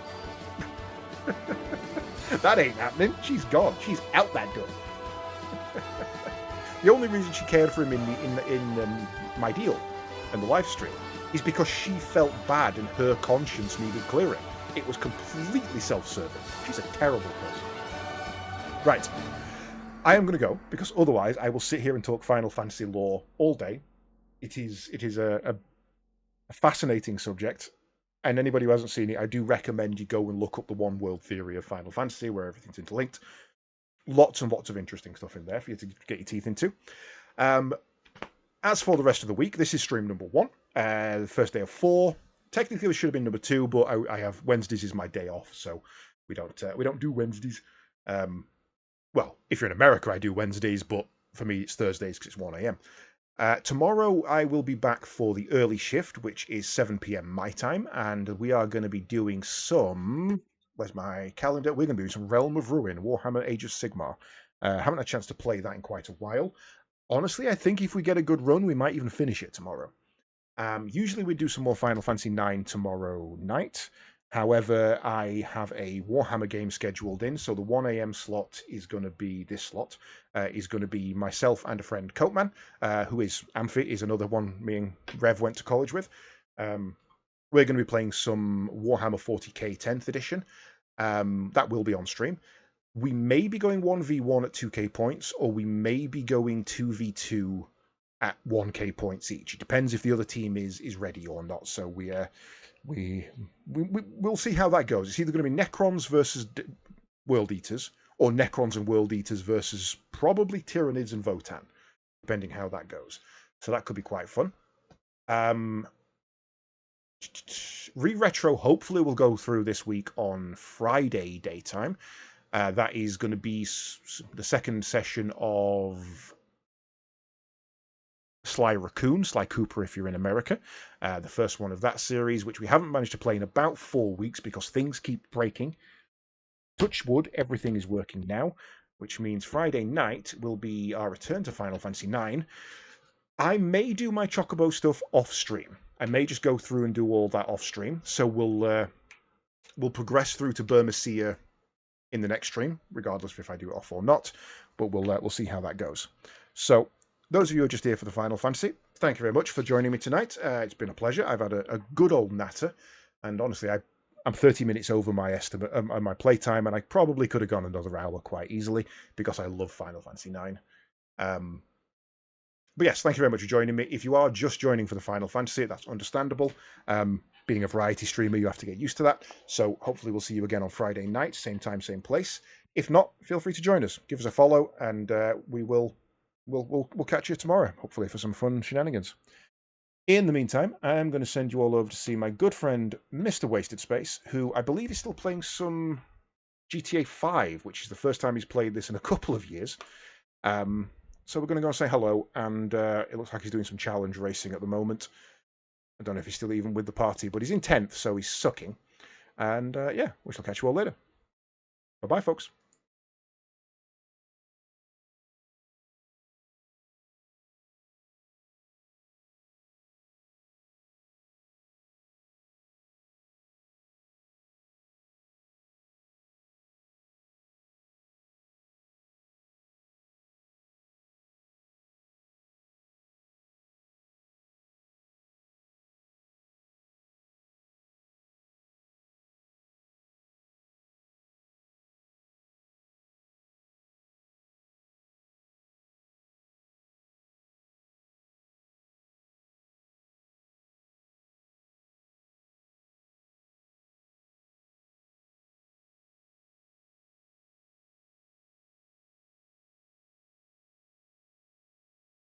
That ain't happening. She's gone. She's out that door. The only reason she cared for him in My Deal and the live stream is because she felt bad and her conscience needed clearing. It was completely self-serving. She's a terrible person. Right. I am going to go, because otherwise I will sit here and talk Final Fantasy lore all day. It is a fascinating subject, and anybody who hasn't seen it, I do recommend you go and look up the One World theory of Final Fantasy, where everything's interlinked. Lots and lots of interesting stuff in there for you to get your teeth into. As for the rest of the week, this is stream number 1, the first day of 4. Technically, this should have been number 2, but I have Wednesdays is my day off, so we don't do Wednesdays. Well, if you're in America, I do Wednesdays, but for me, it's Thursdays because it's 1 a.m. Tomorrow, I will be back for the early shift, which is 7 p.m. my time, and we are going to be doing some... Where's my calendar? We're going to be doing some Realm of Ruin, Warhammer Age of Sigmar. Haven't had a chance to play that in quite a while. Honestly, I think if we get a good run, we might even finish it tomorrow. Usually we do some more Final Fantasy IX tomorrow night. However, I have a Warhammer game scheduled in, so the 1 a.m. slot is going to be this slot. Is going to be myself and a friend, Coatman, who is Amphi, is another one me and Rev went to college with. We're going to be playing some Warhammer 40k 10th edition. That will be on stream. We may be going 1v1 at 2k points, or we may be going 2v2 at 1k points each. It depends if the other team is ready or not. So we'll see how that goes. It's either going to be Necrons versus World Eaters, or Necrons and World Eaters versus probably Tyranids and Votann, depending how that goes. So that could be quite fun. Re-Retro hopefully will go through this week on Friday daytime. That is going to be the second session of Sly Cooper if you're in America. The first one of that series, which we haven't managed to play in about 4 weeks because things keep breaking. Touch wood, everything is working now. which means Friday night will be our return to Final Fantasy IX. I may do my Chocobo stuff off stream. I may just go through and do all that off stream. So we'll progress through to Burma in the next stream, regardless of if I do it off or not. But we'll see how that goes. So those of you who are just here for the Final Fantasy, thank you very much for joining me tonight. It's been a pleasure. I've had a good old natter, and honestly, I'm 30 minutes over my estimate, my playtime, and I probably could have gone another hour quite easily because I love Final Fantasy IX. But yes, thank you very much for joining me. If you are just joining for the Final Fantasy, that's understandable. Being a variety streamer, you have to get used to that. So hopefully we'll see you again on Friday night, same time, same place. If not, feel free to join us. Give us a follow, and we'll catch you tomorrow, hopefully for some fun shenanigans. In the meantime, I'm going to send you all over to see my good friend Mr. Wasted Space, who I believe is still playing some GTA 5, which is the first time he's played this in a couple of years. So we're going to go and say hello, and it looks like he's doing some challenge racing at the moment. I don't know if he's still even with the party, but he's in 10th, so he's sucking. And yeah, we shall catch you all later. Bye-bye, folks.